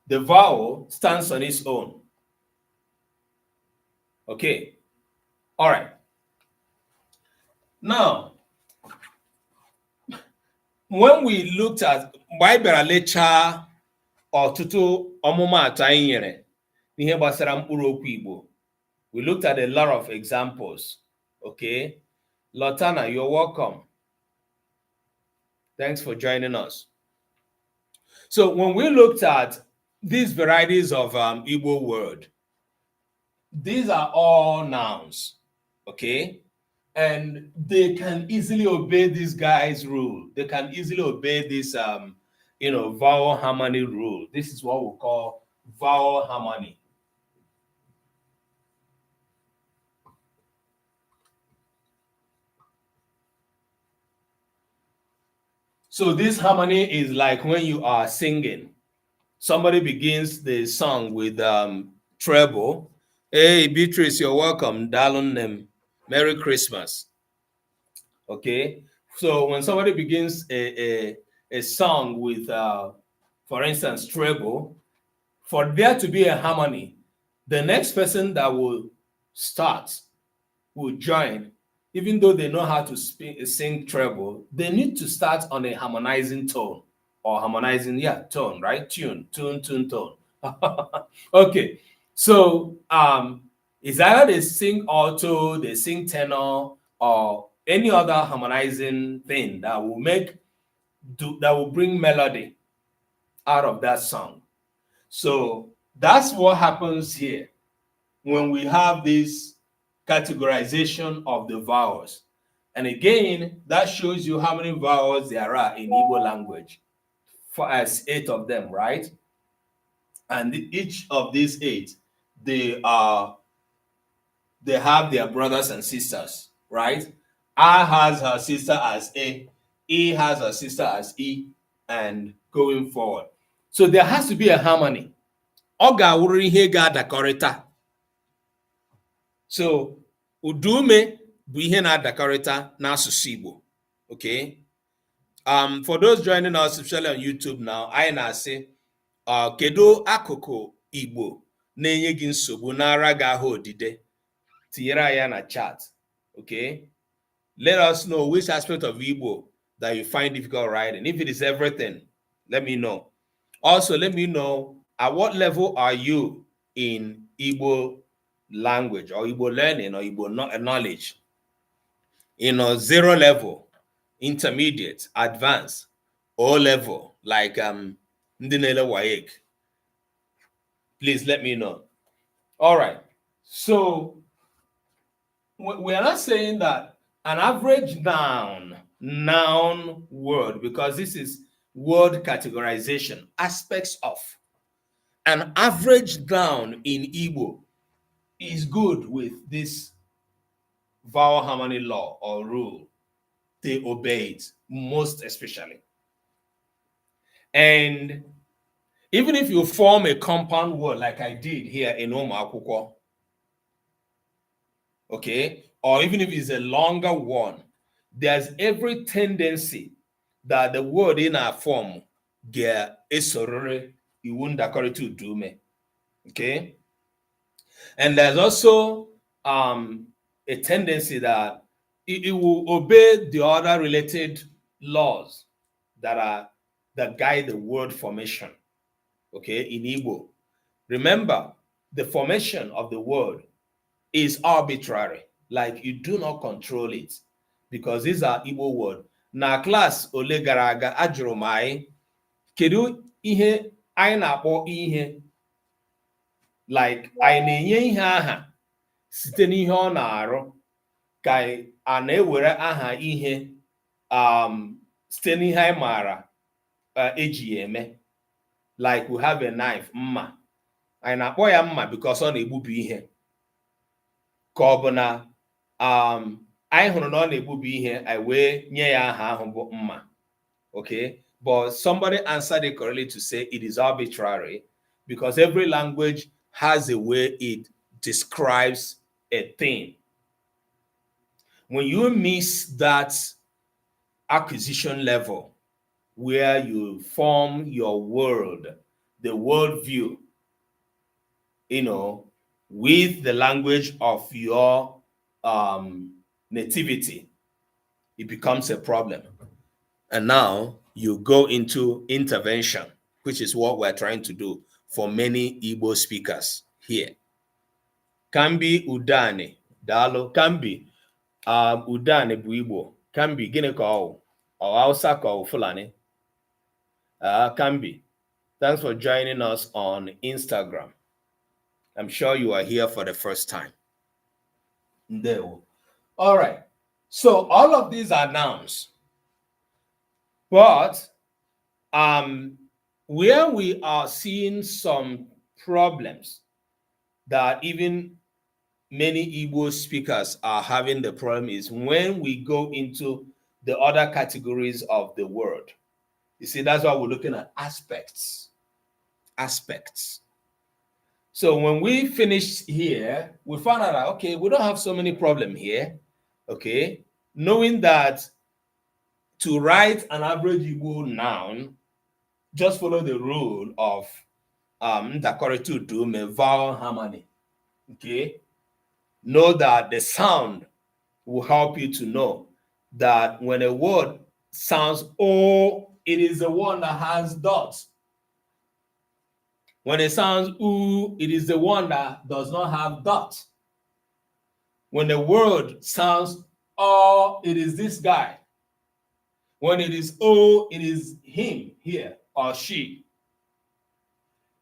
the vowel stands on its own. Okay, all right. Now, when we looked at Bible lecture ọtụtụ ọmụmaatụ anyị nyere n'ihe gbasara mkpụrụokwu Igbo, we looked at a lot of examples. Okay, Lotana, you're welcome. Thanks for joining us. So when we looked at these varieties of Igbo word, these are all nouns, okay? And they can easily obey this guy's rule. They can easily obey this, vowel harmony rule. This is what we call vowel harmony. So this harmony is like when you are singing. Somebody begins the song with treble. Hey, Beatrice, you're welcome. Darling, Merry Christmas. Okay. So when somebody begins a song with, for instance, treble, for there to be a harmony, the next person that will start will join, even though they know how to sing treble, they need to start on a harmonizing tone or harmonizing, tone, right? Tune, tone. Okay, so it's either they sing alto, they sing tenor, or any other harmonizing thing that will that will bring melody out of that song. So that's what happens here when we have this categorization of the vowels. And again, that shows you how many vowels there are in Igbo language. As 8 of them, right? And each of these 8, they have their brothers and sisters, right? A has her sister as A, E has her sister as E, and going forward. So there has to be a harmony. Ọ ga-awụrụ ihe ga-adakọrịta. So udume bụ ihe na-adakọrịta n'asụsụ Igbo. Okay? For those joining us especially on YouTube now, anyị na-asị kedu akụkụ Igbo na-enye gị nsogbu n'ara gị ahụ odide? Tinyere ya na chat. Okay? Let us know which aspect of Igbo that you find difficult writing. If it is everything, let me know. Also, let me know at what level are you in Igbo language or Igbo learning or Igbo knowledge. 0 level, intermediate, advanced, O level, like Ndinele Wayek. Please let me know. All right. So we are not saying that an average noun word, because this is word categorization, aspects of. An average noun in Igbo is good with this vowel harmony law or rule. They obey it, most especially. And even if you form a compound word like I did here in Omakuko, okay, or even if it's a longer one, there's every tendency that the word in our form get esorore iwunda to do me. Okay. And there's also a tendency that it will obey the other related laws that guide the word formation. Okay, in Igbo. Remember, the formation of the word is arbitrary. Like you do not control it because these are Igbo words. Na class ole gara aga ajụrụ m anyị kedu ihe anyị na-akpọ ihe, like anyị na-enye ihe aha site n'ihe ọ na-arụ ka a na-ewere aha ihe site n'ihe anyị maara eji ya eme. Like we have a knife, mma. Anyị na-akpọ ya mma because ọ na-egbubi ihe. Ka ọ bụ na anyị hụrụ na ọ na-egbubi ihe, anyị wee nye ya aha ahụ bụ mma. Okay? But somebody answered it correctly to say it is arbitrary because every language has a way it describes a thing. When you miss that acquisition level where you form your world, the worldview, with the language of your nativity, it becomes a problem. And now you go into intervention, which is what we're trying to do for many Igbo speakers here. Kambi Udane, Dalo, Kambi Udane bụ Igbo. Kambi gịnị ka ọ Hausa ka ọ Fulani? Kambi, thanks for joining us on Instagram. I'm sure you are here for the first time. All right. So all of these are nouns. But where we are seeing some problems that even many Igbo speakers are having the problem is when we go into the other categories of the word. You see, that's why we're looking at aspects. Aspects. So when we finished here, we found out that, okay, we don't have so many problems here. Okay. Knowing that to write an average Igbo noun, just follow the rule of vowel harmony. Okay? Know that the sound will help you to know that when a word sounds O, it is the one that has dots. When it sounds U, it is the one that does not have dots. When the word sounds O, it is this guy. When it is O, it is him here or she.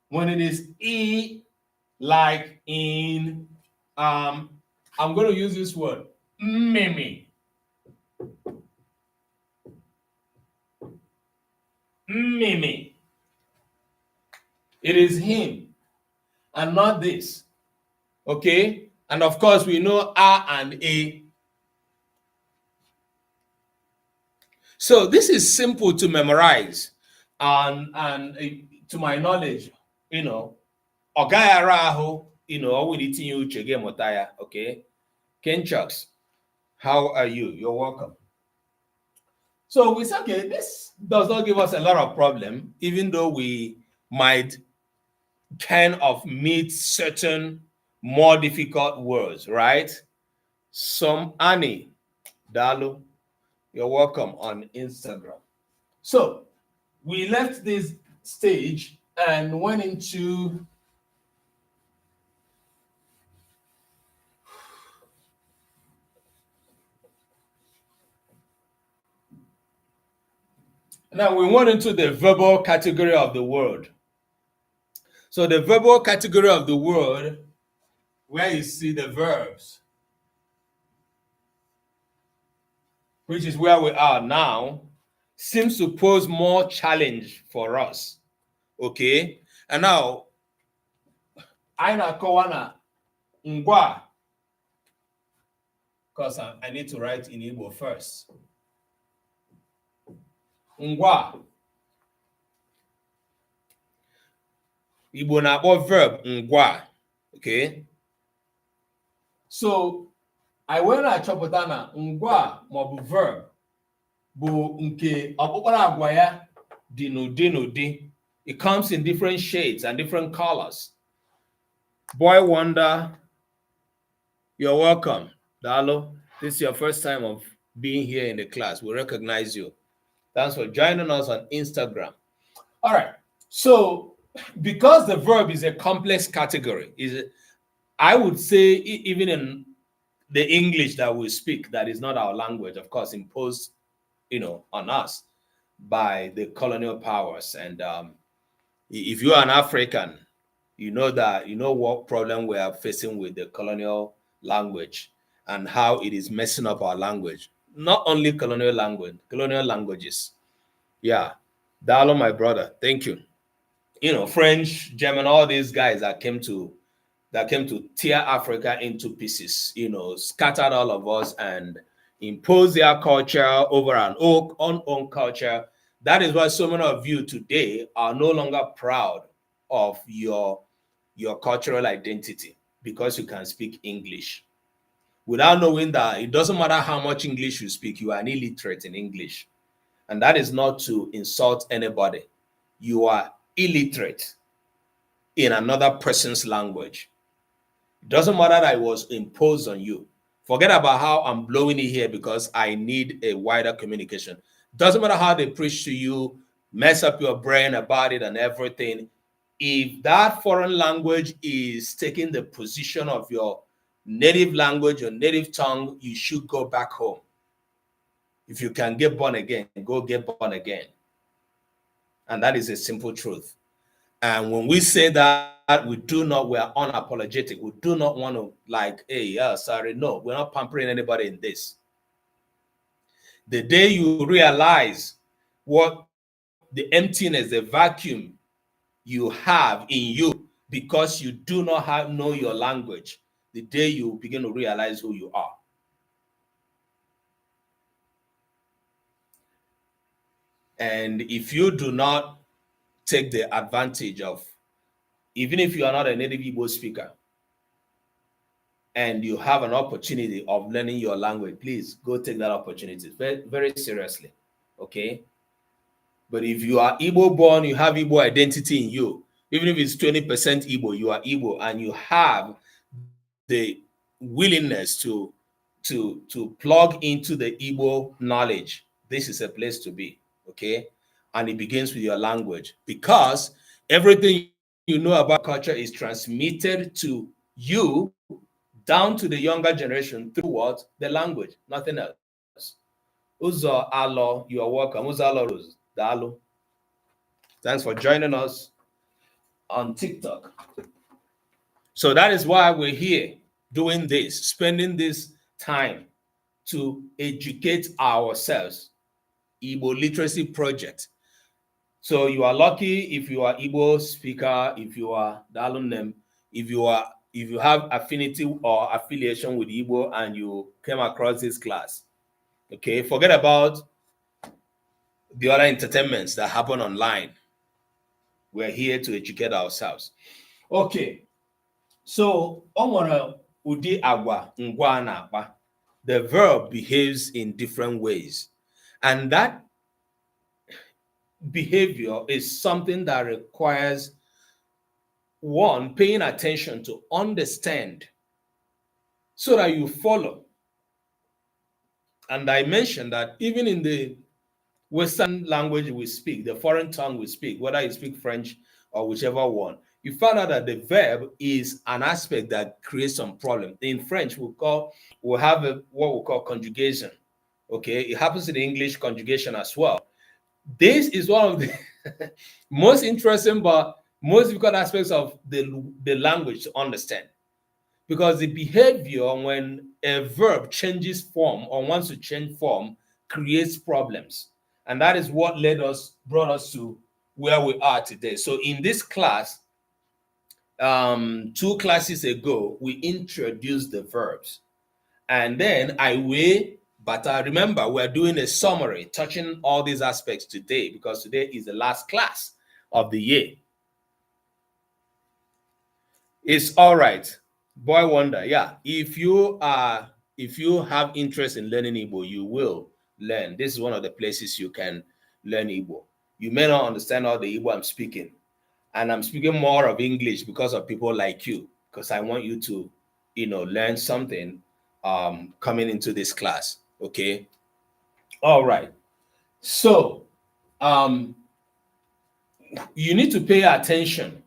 When it is E, like in, I'm going to use this word, mimi. Mimi. It is him and not this. Okay? And of course, we know A and A. So this is simple to memorize. And to my knowledge, you know, Ogayaraho, you know, we need to uche motaya. Okay? Ken Chucks, how are you? You're welcome. So we say, okay, this does not give us a lot of problem, even though we might kind of meet certain more difficult words, right? Some Annie, Dalu, you're welcome on Instagram. So we left this stage and went into now we went into the verbal category of the word. So the verbal category of the word, where you see the verbs, which is where we are now, seems to pose more challenge for us. Okay? And now, Aina Kowana Ngwa, because I need to write in Igbo first. Ngwa. Igbo na-akpọ verb ngwa. Okay? So, I went to achọpụta na ngwa maọbụ verb bụ nke ọkpụkpara agwa ya dị n'ụdị n'ụdị. It comes in different shades and different colors. Boy Wonder, you're welcome. Dalo, this is your first time of being here in the class. We recognize you. Thanks for joining us on Instagram. All right. So, because the verb is a complex category, I would say even in the English that we speak, that is not our language, of course, imposed, you know, on us by the colonial powers. And if you are an African, you know that, you know what problem we are facing with the colonial language and how it is messing up our language. Not only colonial language, colonial languages. Yeah. Dalo, my brother, thank you. You know, French, German, all these guys that came to tear Africa into pieces, you know, scattered all of us and impose their culture over our own culture. That is why so many of you today are no longer proud of your cultural identity, because you can speak English. Without knowing that it doesn't matter how much English you speak, you are an illiterate in English. And that is not to insult anybody. You are illiterate in another person's language. It doesn't matter that it was imposed on you. Forget about how I'm blowing it here because I need a wider communication. Doesn't matter how they preach to you, mess up your brain about it and everything. If that foreign language is taking the position of your native language or native tongue, you should go back home. If you can get born again, go get born again. And that is a simple truth. And when we say that, we are unapologetic. We do not want to like, hey, yeah, sorry. No, we're not pampering anybody in this. The day you realize what the emptiness, the vacuum you have in you because you do not know your language, the day you begin to realize who you are. And if you do not take the advantage of, even if you are not a native Igbo speaker, and you have an opportunity of learning your language, please go take that opportunity very, very seriously, okay? But if you are Igbo born, you have Igbo identity in you, even if it's 20% Igbo, you are Igbo, and you have the willingness to plug into the Igbo knowledge, this is a place to be, okay? And it begins with your language, because everything you know about culture is transmitted to you down to the younger generation through what? The language, nothing else. Uzo Alo, you are welcome. Uzo Alo Rose, Dalo. Thanks for joining us on TikTok. So that is why we're here doing this, spending this time to educate ourselves. Igbo Literacy Project. So you are lucky if you are Igbo speaker, if you are Dalunem, if you have affinity or affiliation with Igbo and you came across this class. Okay, forget about the other entertainments that happen online. We're here to educate ourselves. Okay, so udi agwa ngwa na-akpa. The verb behaves in different ways, and that behavior is something that requires one, paying attention to understand so that you follow. And I mentioned that even in the Western language we speak, the foreign tongue we speak, whether you speak French or whichever one, you find out that the verb is an aspect that creates some problem. In French, we'll have what we call conjugation. Okay, it happens in the English conjugation as well. This is one of the most interesting but most difficult aspects of the language to understand, because the behavior when a verb changes form or wants to change form creates problems. And that is what brought us to where we are today. So in this class, 2 classes ago, we introduced the verbs. And then but remember, we're doing a summary touching all these aspects today, because today is the last class of the year. It's all right. Boy wonder, yeah. If you have interest in learning Igbo, you will learn. This is one of the places you can learn Igbo. You may not understand all the Igbo I'm speaking, and I'm speaking more of English because of people like you, because I want you to, learn something coming into this class. Okay. All right. So you need to pay attention.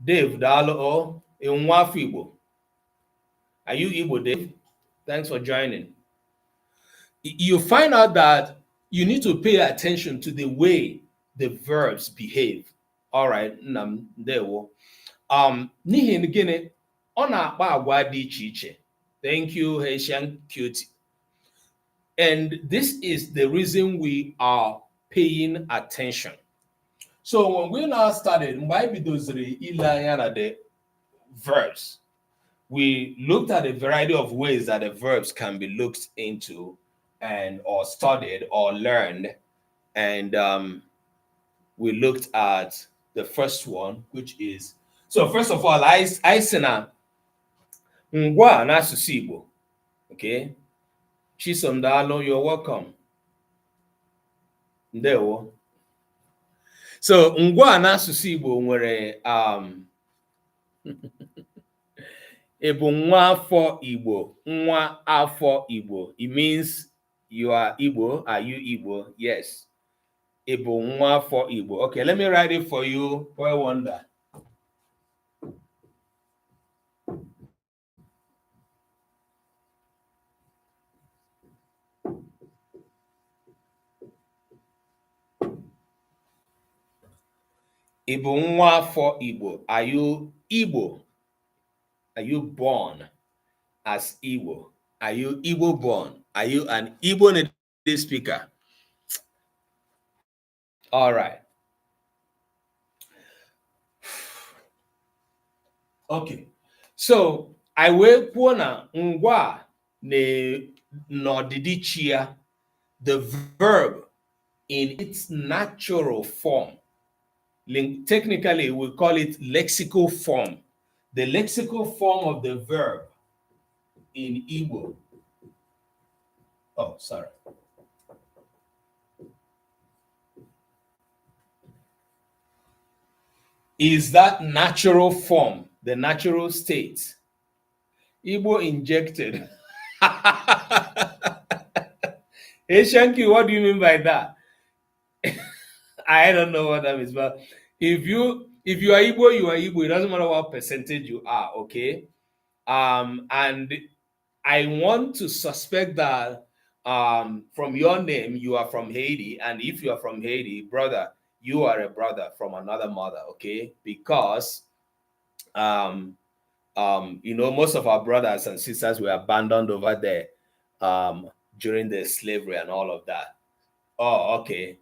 Dave Dalo in Igbo. Are you Igbo, Dave? Thanks for joining. You find out that you need to pay attention to the way the verbs behave. All right, ndewo. N'ihi gịnị, ọ na-akpa agwa dị iche iche. Thank you, Haitian Cutie. And this is the reason we are paying attention. So when we now started, the verbs, we looked at a variety of ways that the verbs can be looked into and or studied or learned. And we looked at the first one, which is, so first of all, I sena ngwa n'asụsụ Igbo. Okay. Chisom Dalo, you're welcome. Ndewo. So ngwa n'asụsụ Igbo nwere Ebu nwa afọ Igbo, nwa afọ Igbo. It means you are Igbo. Are you Igbo? Yes. Ebu nwa afọ Igbo. Okay, let me write it for you. Boy wonder. Ebu nwa afọ Igbo. Are you Igbo? Are you born as Igbo? Are you Igbo born? Are you an Igbo native speaker? All right. Okay. So I will puna ngwa ne nodidichia, the verb in its natural form. Technically, we call it lexical form. The lexical form of the verb in Igbo. Oh, sorry. Is that natural form, the natural state. Igbo injected. Hey, Shanky, what do you mean by that? I don't know what that means, but if you are Igbo, you are Igbo. It doesn't matter what percentage you are, okay? And I want to suspect that from your name, you are from Haiti. And if you are from Haiti, brother, you are a brother from another mother, okay? Because, most of our brothers and sisters were abandoned over there during the slavery and all of that. Oh, okay.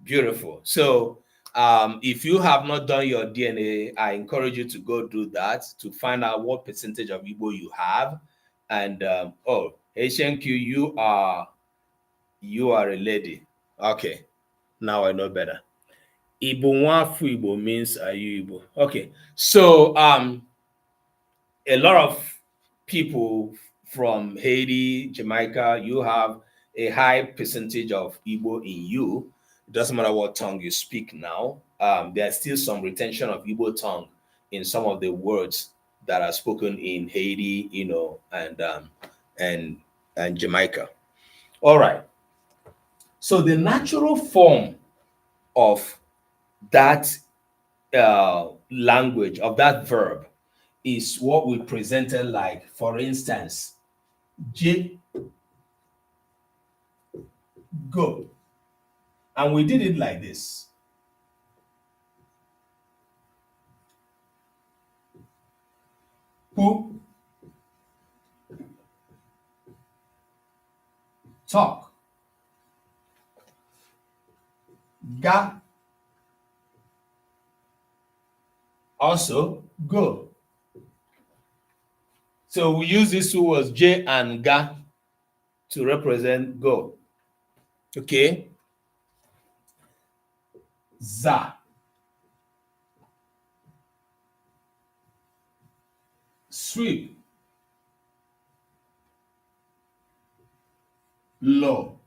Beautiful. So, if you have not done your DNA, I encourage you to go do that to find out what percentage of Igbo you have. And HNQ, you are a lady. Okay, now I know better. Igbo nwafu Igbo means are you Igbo? Okay, so a lot of people from Haiti, Jamaica, you have a high percentage of Igbo in you. It doesn't matter what tongue you speak now. There's still some retention of Igbo tongue in some of the words that are spoken in Haiti, and Jamaica. All right. So the natural form of that language, of that verb, is what we presented, like, for instance, J, go. And we did it like this. Who, talk. Ga, also go. So we use these two words, J and Ga, to represent go. Okay. Za, sweep. Lo,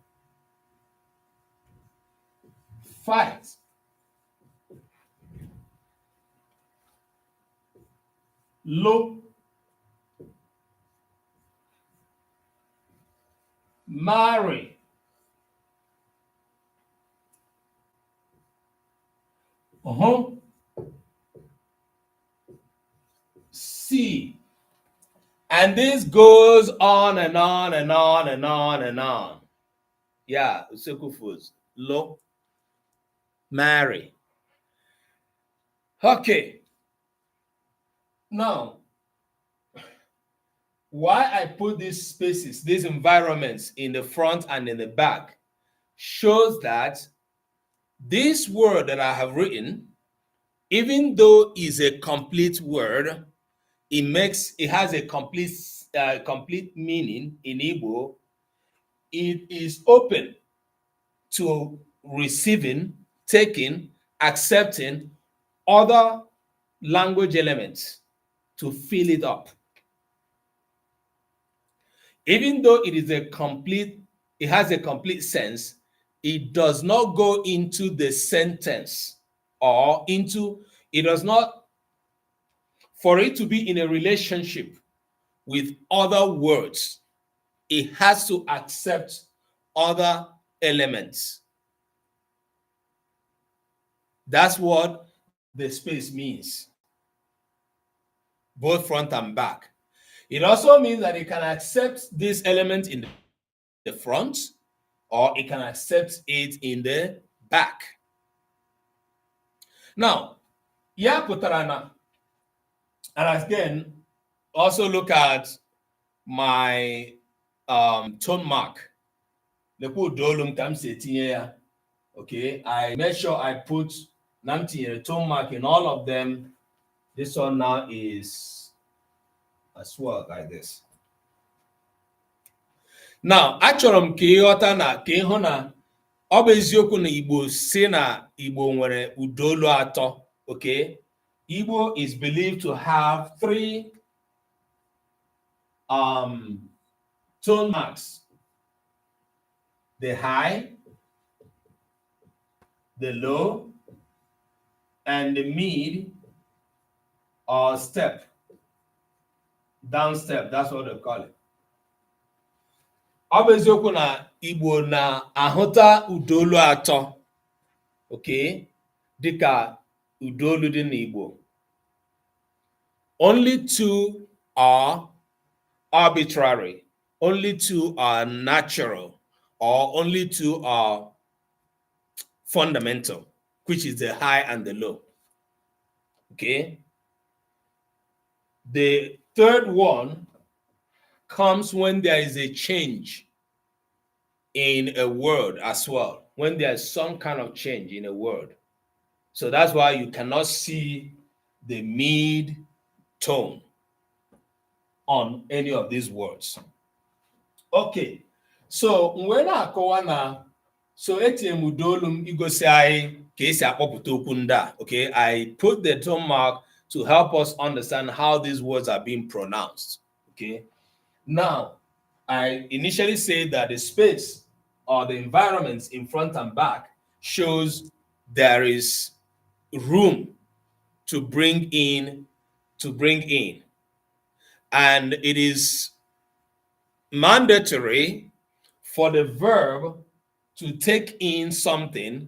fight. Lo, marry. See. And this goes on and on and on and on and on. Yeah, Usekufus. Lo, marry. Okay. Now, why I put these spaces, these environments in the front and in the back, shows that this word that I have written, even though is a complete word, it has a complete meaning in Igbo. It is open to receiving, taking, accepting other language elements to fill it up. Even though it has a complete sense, it does not go into the sentence, or it does not, for it to be in a relationship with other words, it has to accept other elements. That's what the space means, both front and back. It also means that it can accept this element in the front, or it can accept it in the back. Now, ya putarana, and again, also look at my tone mark. Okay, I make sure I put a tone mark in all of them. This one now is as well like this. Now, achọrọ m ka ịghọta na ka ịhụ na ọ bụ eziokwu na Igbo si na Igbo nwere ụdaolu atọ. Okay, Igbo is believed to have 3 tone marks: the high, the low, and the mid or step. Down step, that's what they call it. Ọ bụ eziokwu na Igbo na-ahụta ụdaolu atọ, okay, dịka ụdaolu dị n'Igbo. Only two are arbitrary, only two are natural, or only two are fundamental, which is the high and the low. Okay. The third one comes when there is a change in a word as well, when there's some kind of change in a word. So that's why you cannot see the mid tone on any of these words. Okay, so when I akọwa na so etinye m ụdaolu m igosi anyị ka esi akpọpụta okwu ndị a. Okay, I put the tone mark to help us understand how these words are being pronounced. Okay, now I initially said that the space or the environments in front and back shows there is room to bring in, and it is mandatory for the verb to take in something,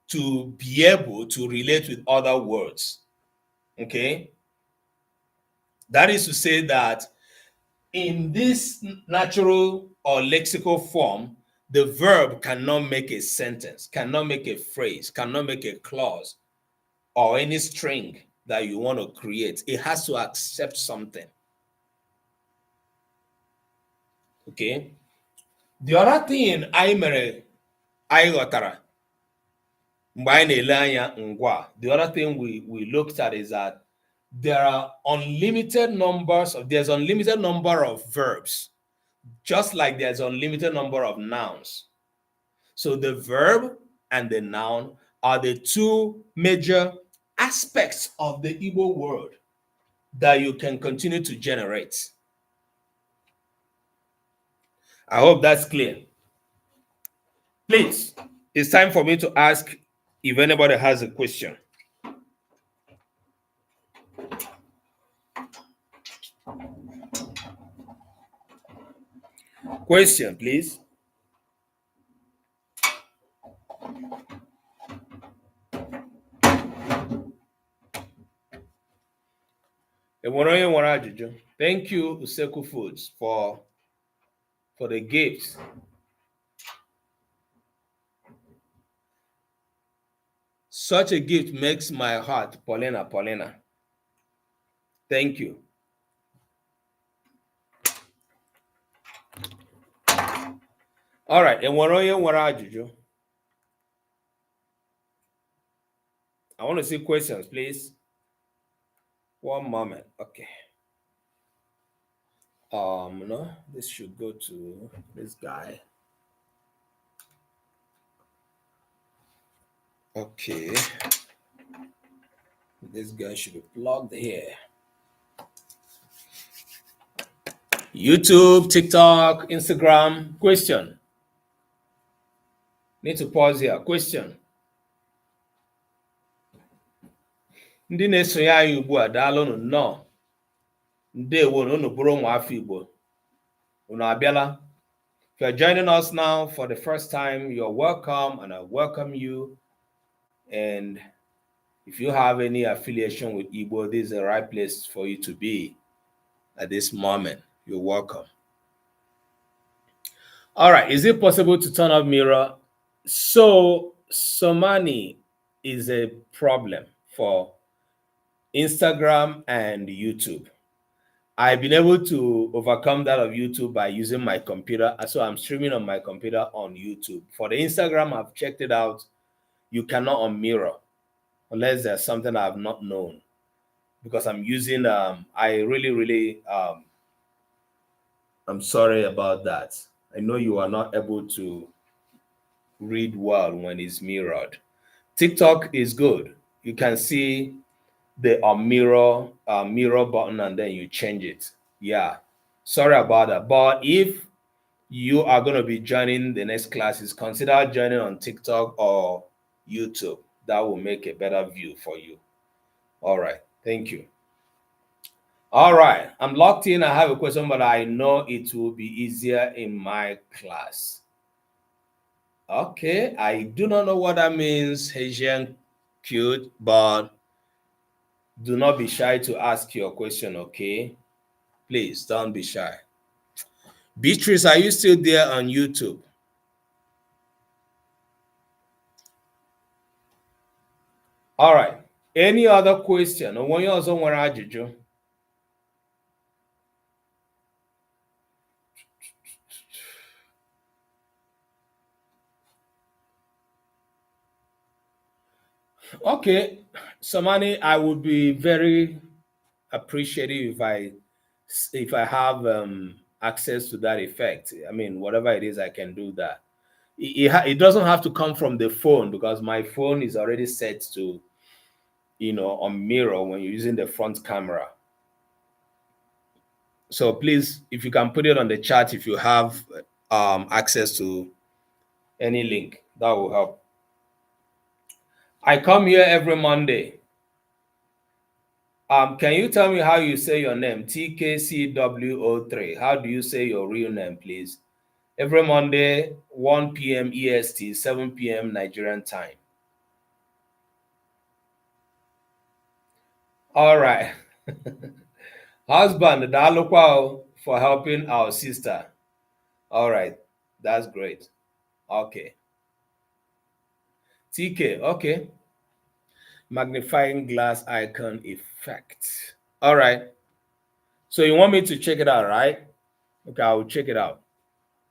to be able to relate with other words. Okay, that is to say that in this natural or lexical form, the verb cannot make a sentence, cannot make a phrase, cannot make a clause, or any string that you want to create. It has to accept something. Okay. The other thing the other thing we looked at is that there's unlimited number of verbs, just like there's unlimited number of nouns. So the verb and the noun are the two major aspects of the Igbo word that you can continue to generate. I hope that's clear. Please, it's time for me to ask if anybody has a question. Question, please. Thank you, Useku Foods, for the gifts. Such a gift makes my heart, Paulina. Thank you. All right, I want to see questions, please. One moment. Okay. No, this should go to this guy. Okay. This guy should be plugged here. YouTube, TikTok, Instagram. Question. Need to pause here. Question. Ndị na-esonye anyị ugbu a daalụnụ nnọọ. Ndewo unu bụrụ ụmụ afọ Igbo. Unu abịala. If you're joining us now for the first time, you're welcome, and I welcome you. And if you have any affiliation with Igbo, this is the right place for you to be at this moment. You're welcome. All right, is it possible to turn off mirror? So Somani is a problem for Instagram and YouTube. I've been able to overcome that of YouTube by using my computer. So I'm streaming on my computer on YouTube. For the Instagram, I've checked it out. You cannot unmirror unless there's something I've not known, because I'm using I'm sorry about that. I know you are not able to read well when it's mirrored. TikTok is good. You can see the mirror button and then you change it. Yeah, sorry about that. But if you are going to be joining the next classes, consider joining on TikTok or YouTube. That will make a better view for you. All right, thank you. All right, I'm locked in. I have a question, but I know it will be easier in my class. Okay, I do not know what that means, Haitian cute, but do not be shy to ask your question, okay? Please don't be shy. Beatrice, are you still there on YouTube? All right. Any other question? Onye ọzọ nwere ajụjụ? Okay, Samani, I would be very appreciative if I have access to that effect. I mean, whatever it is, I can do that. It doesn't have to come from the phone because my phone is already set to, on mirror when you're using the front camera. So please, if you can put it on the chat, if you have access to any link, that will help. I come here every Monday. Can you tell me how you say your name? TKCWO3. How do you say your real name, please? Every Monday, 1 p.m. EST, 7 p.m. Nigerian time. All right. Husband, Dalukwa for helping our sister. All right. That's great. Okay. TK, okay. Magnifying glass icon effect. All right. So you want me to check it out, right? Okay, I will check it out.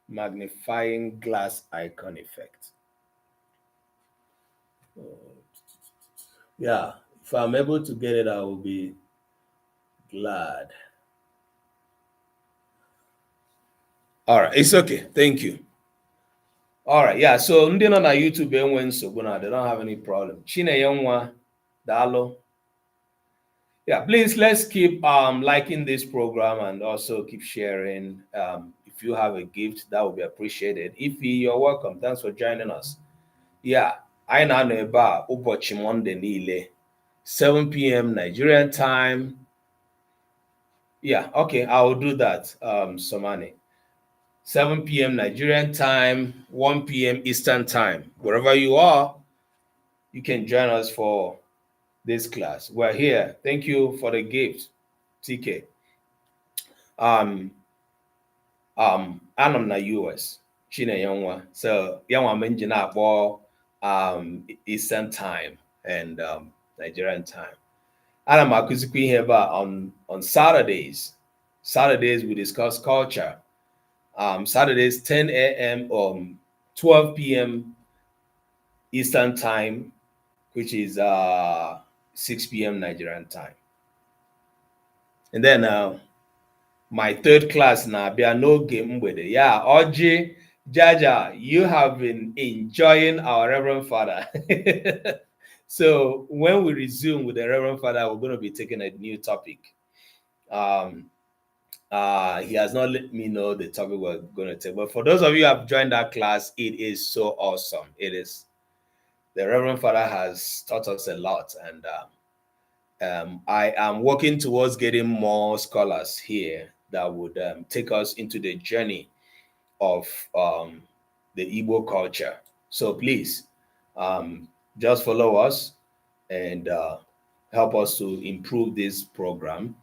Magnifying glass icon effect. Yeah, if I'm able to get it, I will be glad. All right, it's okay. Thank you. All right, yeah. So ndị nọ na YouTube enwe nsogbu na they don't have any problem. Chinenye nwa, daalụ. Yeah, please let's keep liking this program and also keep sharing. If you have a gift, that would be appreciated. If you're welcome, thanks for joining us. Yeah, anyị na-anọ ebe a ụbọchị Monday niile, 7 p.m. Nigerian time. Yeah, okay, I will do that, Somani. 7 p.m. Nigerian time, 1 p.m. Eastern time. Wherever you are, you can join us for this class. We're here. Thank you for the gift, TK. I'm na US, Chinenye nwa. So yanwa menji na akpọ Eastern time and Nigerian time. Ana m akụzikwa ihe ebe a on Saturdays. Saturdays we discuss culture. Saturdays 10 a.m. 12 p.m. Eastern time, which is 6 p.m. Nigerian time. And then my third class na bịa n'oge mgbede. Yeah, Oji, Jaja, you have been enjoying our Reverend Father. So when we resume with the Reverend Father, we're going to be taking a new topic. He has not let me know the topic we're going to take. But for those of you who have joined that class, it is so awesome. It is. The Reverend Father has taught us a lot. And I am working towards getting more scholars here that would take us into the journey of the Igbo culture. So please, just follow us and help us to improve this program.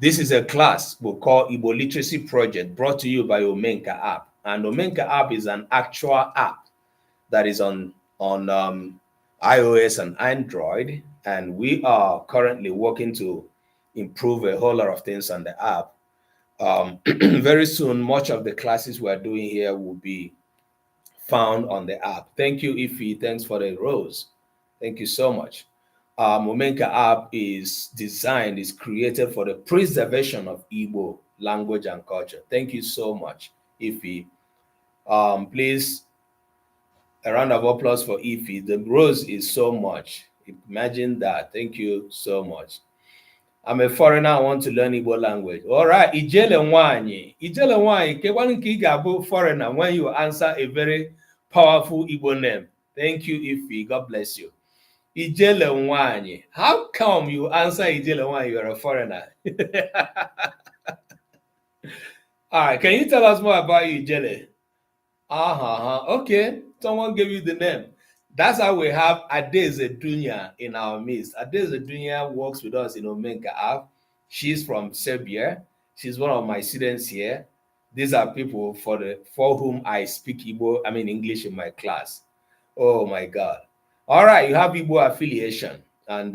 This is a class we call Igbo Literacy Project, brought to you by Omenka app. And Omenka app is an actual app that is on iOS and Android. And we are currently working to improve a whole lot of things on the app. Very soon, much of the classes we're doing here will be found on the app. Thank you, Ify. Thanks for the rose. Thank you so much. Omenka app is created for the preservation of Igbo language and culture. Thank you so much, Ify. Please, a round of applause for Ify. The rose is so much. Imagine that. Thank you so much. I'm a foreigner. I want to learn Igbo language. All right. Ijele nwanyi. Ijele nwanyi. Kekwanụ nke ị ga-abụ foreigner when you answer a very powerful Igbo name. Thank you, Ify. God bless you. Ijele Nwanyi. How come you answer Ijele Nwanyi? You're a foreigner. All right, can you tell us more about Ijele? Okay, someone gave you the name. That's how we have Adeze Dunya in our midst. Adeze Dunya works with us in Omenka app. She's from Serbia. She's one of my students here. These are people for whom I speak English in my class. Oh my God. All right, you have Igbo affiliation, and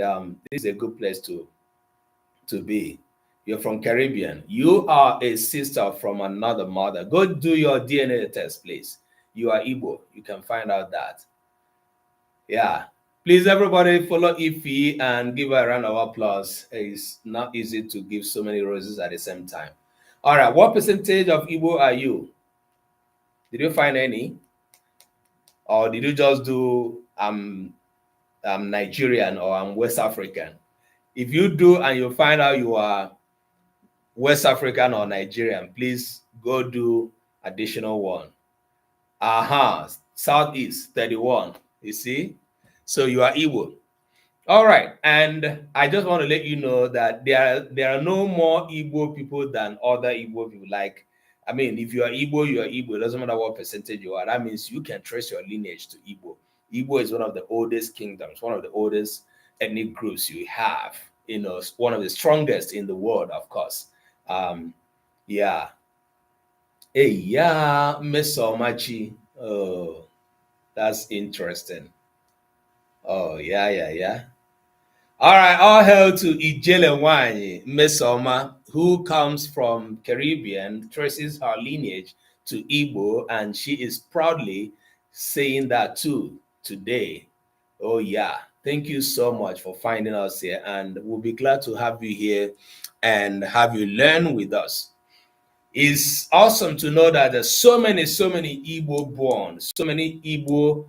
this is a good place to be. You're from Caribbean. You are a sister from another mother. Go do your DNA test, please. You are Igbo. You can find out that. Yeah. Please, everybody, follow Ify and give her a round of applause. It's not easy to give so many roses at the same time. All right. What percentage of Igbo are you? Did you find any? Or did you just do I'm Nigerian or I'm West African? If you do and you find out you are West African or Nigerian, please go do additional one. Southeast 31. You see? So you are Igbo. All right. And I just want to let you know that there are no more Igbo people than other Igbo people. Like, if you are Igbo, you are Igbo. It doesn't matter what percentage you are. That means you can trace your lineage to Igbo. Igbo is one of the oldest kingdoms, one of the oldest ethnic groups you have. One of the strongest in the world, of course. Yeah. Hey, yeah, Miss Omachi. Oh, that's interesting. Oh, yeah. All right, all hail to Ijele Nwanyi, Miss Oma, who comes from Caribbean, traces her lineage to Igbo, and she is proudly saying that too today. Oh, yeah. Thank you so much for finding us here, and we'll be glad to have you here and have you learn with us. It's awesome to know that there's so many Igbo born, so many Igbo,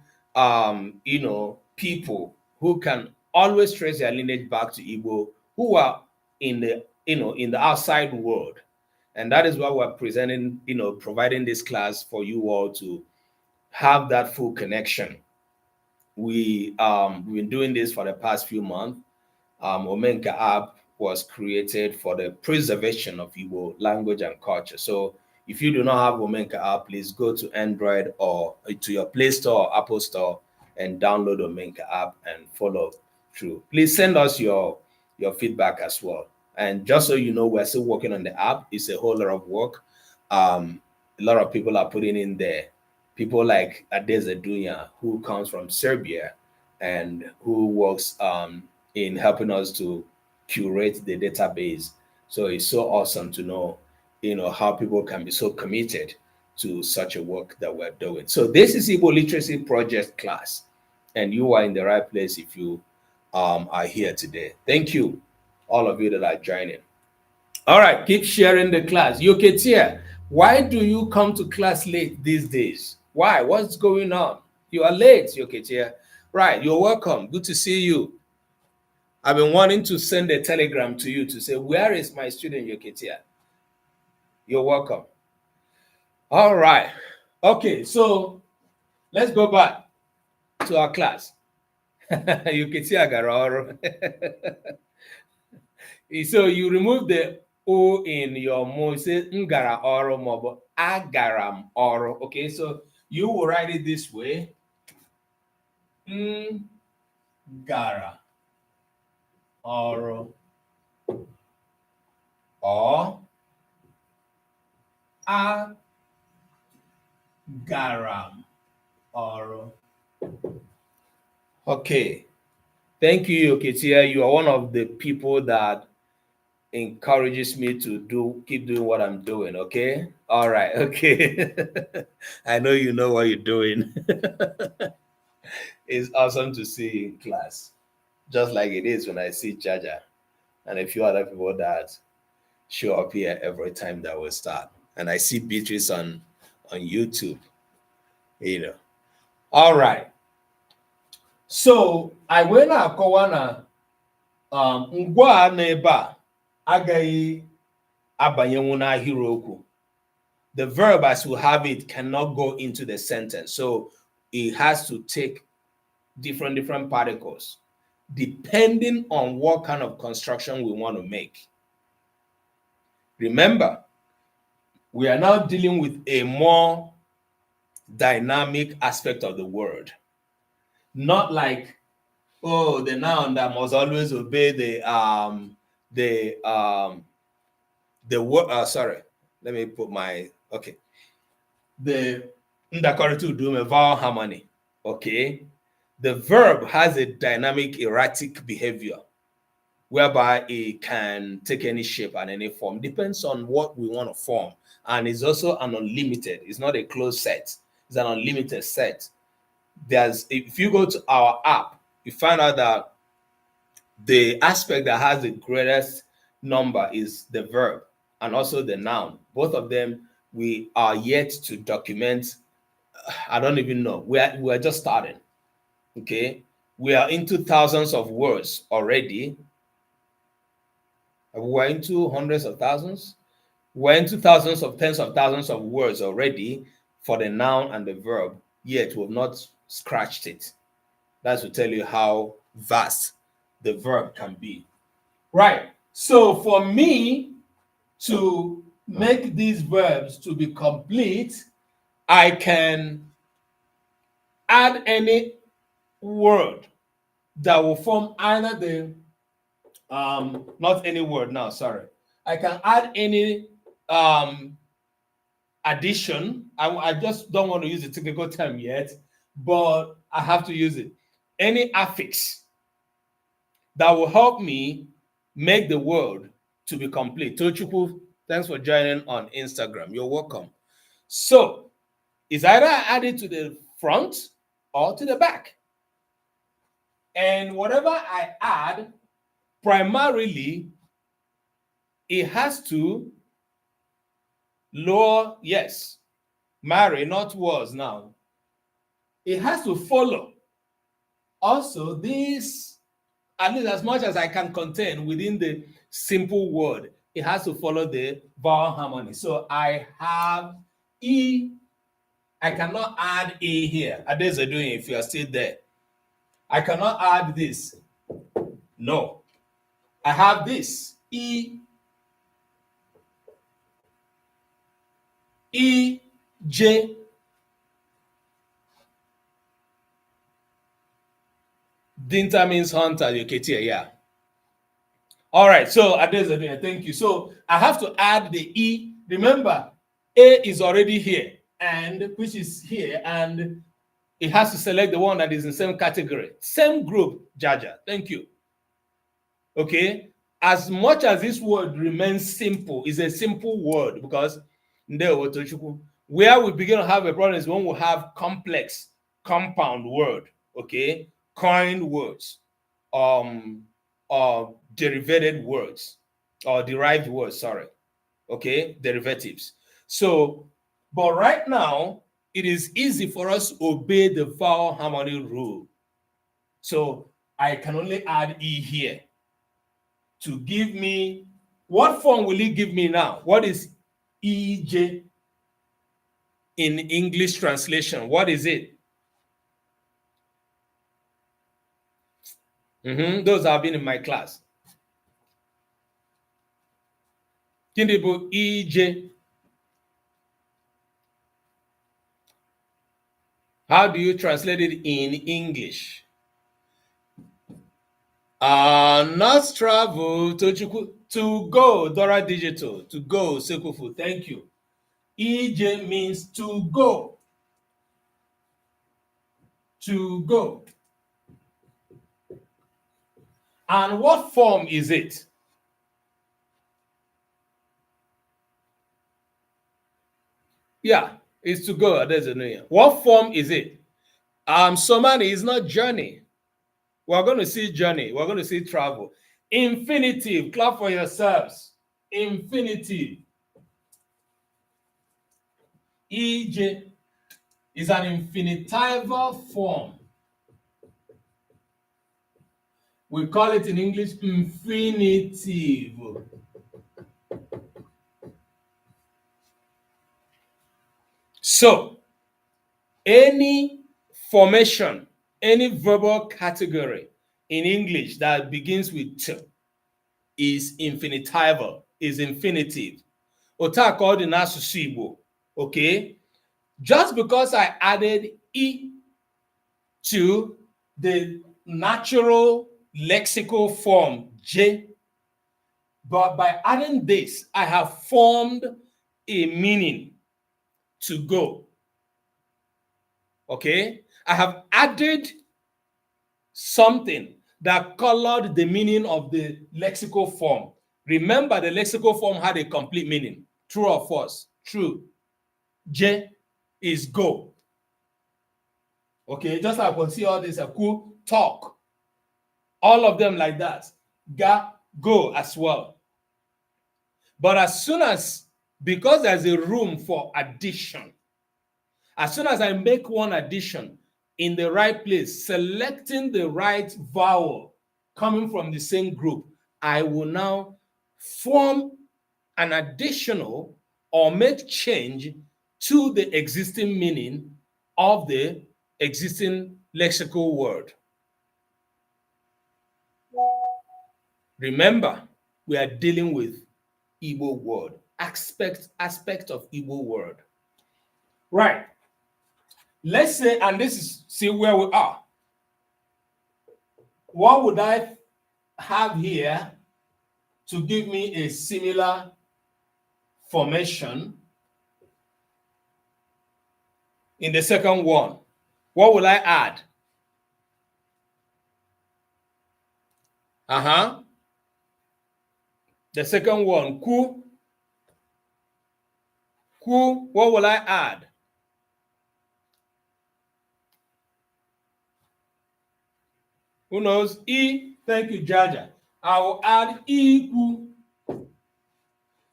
people who can always trace their lineage back to Igbo, who are in the outside world. And that is why we're presenting, providing this class for you all to have that full connection. We've been doing this for the past few months. Omenka app was created for the preservation of Igbo language and culture. So if you do not have Omenka app, please go to Android or to your Play Store or Apple Store and download Omenka app and follow through. Please send us your feedback as well. And just so you know, we're still working on the app. It's a whole lot of work. A lot of people are putting in there. People like Adeze Dunya, who comes from Serbia and who works in helping us to curate the database. So it's so awesome to know, how people can be so committed to such a work that we're doing. So this is Igbo Literacy Project class, and you are in the right place if you are here today. Thank you, all of you that are joining. All right, keep sharing the class. Yoketia, why do you come to class late these days? Why? What's going on? You are late, Yoketia. Right, you're welcome. Good to see you. I've been wanting to send a telegram to you to say, where is my student, Yoketia? You're welcome. All right. Okay, so let's go back to our class. Yoketia Garoro. So you remove the O in your mo, say ngara oro mobo agaram oro. Okay, so you will write it this way. Ngara oro or agaram oro. Okay. Thank you, Yoketia. You are one of the people that encourages me to keep doing what I'm doing. Okay. All right. Okay. I know you know what you're doing. It's awesome to see you in class, just like it is when I see Jaja and a few other people that show up here every time that we start. And I see Beatrice on YouTube. All right. So I went to Kowana ngwa n'ebe a agaghị abanyenwu n'ahịrịokwu. The verb as we have it cannot go into the sentence. So it has to take different particles. depending on what kind of construction we want to make. Remember, we are now dealing with a more dynamic aspect of the word. Not like, oh, the noun that must always obey the word. Sorry, let me put my the ndakọrịta udume vowel harmony. Okay, the verb has a dynamic erratic behavior whereby it can take any shape and any form, depends on what we want to form, and it's also an unlimited. It's not a closed set. It's an unlimited set. If you go to our app, you find out that the aspect that has the greatest number is the verb and also the noun. Both of them we are yet to document. I don't even know. We are just starting. Okay, we are into thousands of words already. We're into hundreds of thousands. We're into thousands of tens of thousands of words already for the noun and the verb. Yet we've not scratched it. That's to tell you how vast the verb can be. Right. So for me to make these verbs to be complete, I can add any word that will form either the not any word now, sorry. I can add any addition. I just don't want to use the technical term yet, but I have to use it. Any affix that will help me make the word to be complete. Tochukwu, thanks for joining on Instagram. You're welcome. So it's either added to the front or to the back. And whatever I add, primarily, it has to lower, yes, marry, not was now. It has to follow. Also, this, at least as much as I can contain within the simple word, it has to follow the vowel harmony. So I have E. I cannot add A here. Adesa doing if you are still there. I cannot add this. No. I have this. E. E. J. Dinta means hunter, Yoketia, yeah. All right, so Adesa, thank you. So I have to add the E. Remember, A is already here, and which is here, and it has to select the one that is in the same category, same group, Jaja. Thank you. Okay, as much as this word remains simple, it's a simple word because where we begin to have a problem is when we have complex, compound word, okay, coined words, or derivated words, or derived words, sorry, okay, derivatives. So, but right now, it is easy for us to obey the vowel harmony rule. So I can only add E here to give me, what form will it give me now? What is EJ in English translation? What is it? Those have been in my class. Kindibu EJ. How do you translate it in English? Not travel, to go, Dora Digital, to go, Sekufu, thank you. EJ means to go. To go. And what form is it? Yeah, it's to go. There's a new. What form is it? Somani is not journey. We're going to see journey. We're going to see travel. Infinitive. Clap for yourselves. Infinitive. EJ is an infinitival form. We call it in English infinitive. So, any formation, any verbal category in English that begins with t is infinitival, is infinitive. Ota ka ọ dị n'asụsụ Igbo, okay? Just because I added e to the natural lexical form J, but by adding this, I have formed a meaning to go. Okay? I have added something that colored the meaning of the lexical form. Remember, the lexical form had a complete meaning. True or false? True. J is go. Okay, just like we see all this, a cool talk. All of them like that. Ga, go as well. But as soon as, because there's a room for addition, as soon as I make one addition in the right place, selecting the right vowel coming from the same group, I will now form an additional or make change to the existing meaning of the existing lexical word. Remember, we are dealing with Igbo word, aspect of Igbo word. Right. Let's say, and this is, see where we are. What would I have here to give me a similar formation in the second one? What will I add? The second one, ku. Ku, what will I add? Who knows? E, thank you, Jaja. I will add iku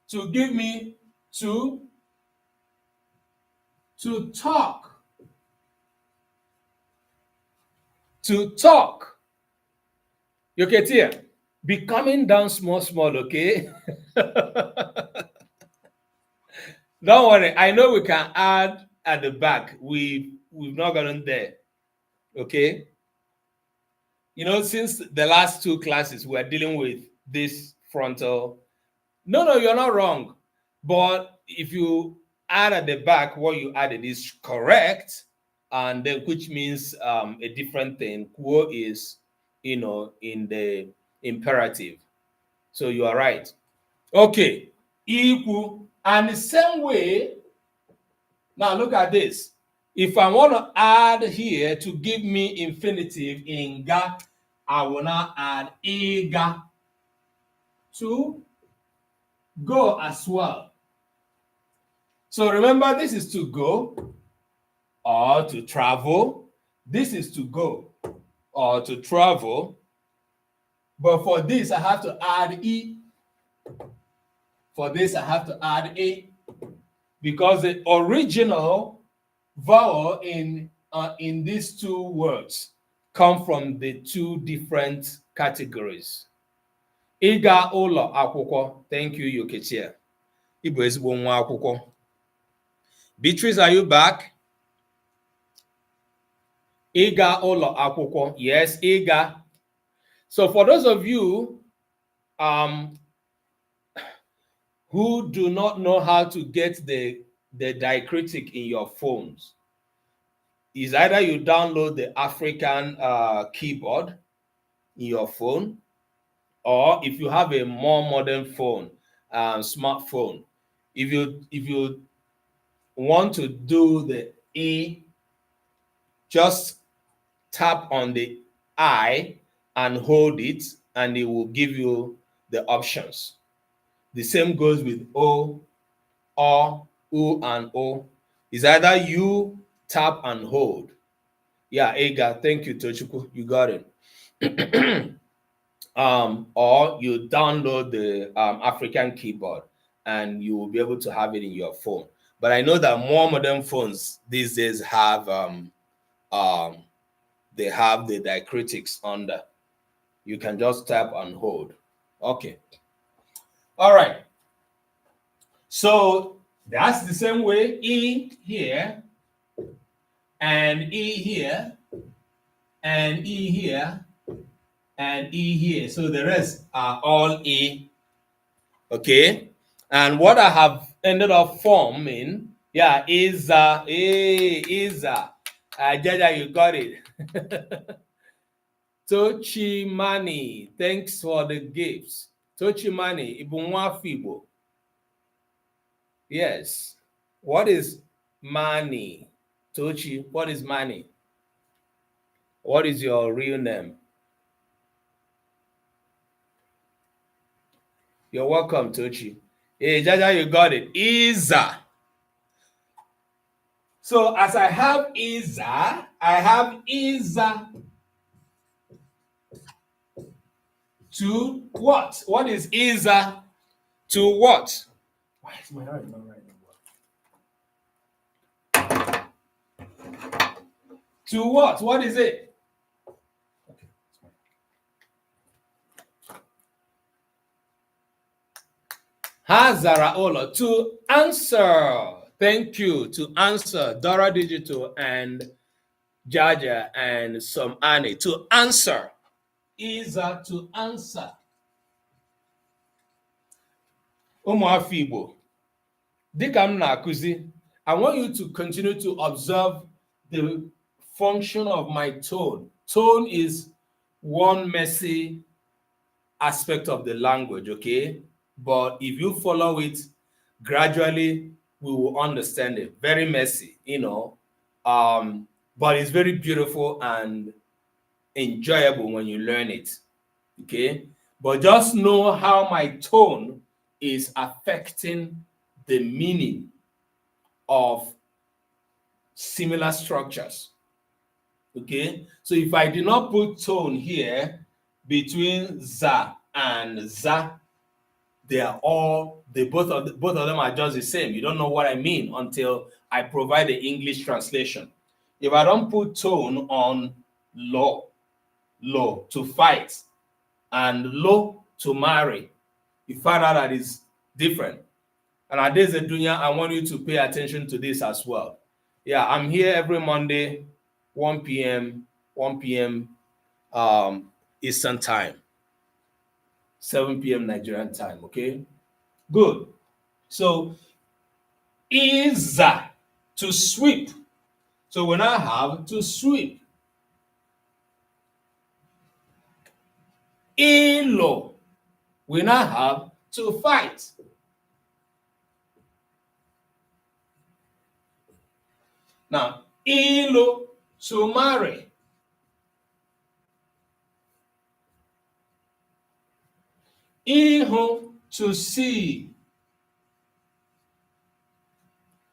to give me to talk. To talk. You get here? Be coming down small, okay? Don't worry. I know we can add at the back. We've not gotten there. Okay? You know, since the last two classes, we're dealing with this frontal. No, you're not wrong. But if you add at the back, what you added is correct, and then which means a different thing. Quo is, you know, in the imperative. So you are right. Okay. Equal. And the same way, now look at this. If I want to add here to give me infinitive in ga, I will now add ega to go as well. So remember, this is to go or to travel. This is to go or to travel. But for this, I have to add e. For this, I have to add a, because the original vowel in these two words come from the two different categories. Ịga ụlọ akwụkwọ. Thank you, Yokechia. Igbo ezigbo nwa akwụkwọ. Beatrice, are you back? Ịga ụlọ akwụkwọ. Yes, ịga. So for those of you who do not know how to get the diacritic in your phones, is either you download the African keyboard in your phone, or if you have a more modern phone, smartphone, if you want to do the E, just tap on the I and hold it, and it will give you the options. The same goes with O, U, and O. It's either you tap and hold. Yeah, Ega, thank you, Tochukwu. You got it. Or you download the African keyboard and you will be able to have it in your phone. But I know that more modern phones these days have they have the diacritics under. You can just tap and hold. Okay. All right. So that's the same way. E here, and E here, and E here, and E here. So the rest are all E. Okay. And what I have ended up forming, yeah, is Jaja, you got it. Tochimani, thanks for the gifts. Tochimani, Ibunwa Fibo. Yes. What is money? Tochi, what is money? What is your real name? You're welcome, Tochi. Hey, Jaja, you got it. Iza. So as I have Iza, I have Iza to what? What is Iza to what? Why is my hand not right? To what? What is it? Hazaraola, to answer. Thank you. To answer. Dora Digital and Jaja and some Annie. To answer. Iza to answer. Ụmụafọ Igbo, dịka m na-akụzi, I want you to continue to observe the function of my tone. Tone is one messy aspect of the language, okay? But if you follow it gradually, we will understand it. Very messy, but it's very beautiful and enjoyable when you learn it, okay? But just know how my tone is affecting the meaning of similar structures, okay? So if I do not put tone here between za and za, both of them are just the same. You don't know what I mean until I provide the English translation. If I don't put tone on lo to fight and lo to marry, you find out that it's different. And at this Dunya, I want you to pay attention to this as well. Yeah, I'm here every Monday, 1 p.m. Eastern time, 7 p.m. Nigerian time, okay? Good. So, Iza, to sweep. So when I have to sweep. Ilo, when I have to fight. Now, Ilo, to marry. Ihu, to see.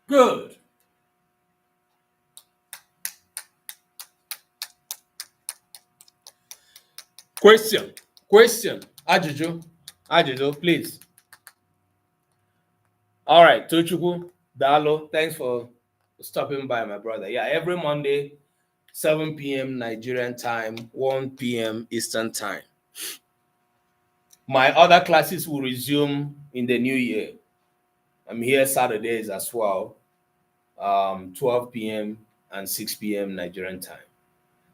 Good. Question. Ajụjụ, please. All right, Tochukwu, Dalo, thanks for stopping by, my brother. Yeah, every Monday, 7 p.m. Nigerian time, 1 p.m. Eastern time. My other classes will resume in the new year. I'm here Saturdays as well, 12 p.m. and 6 p.m. Nigerian time.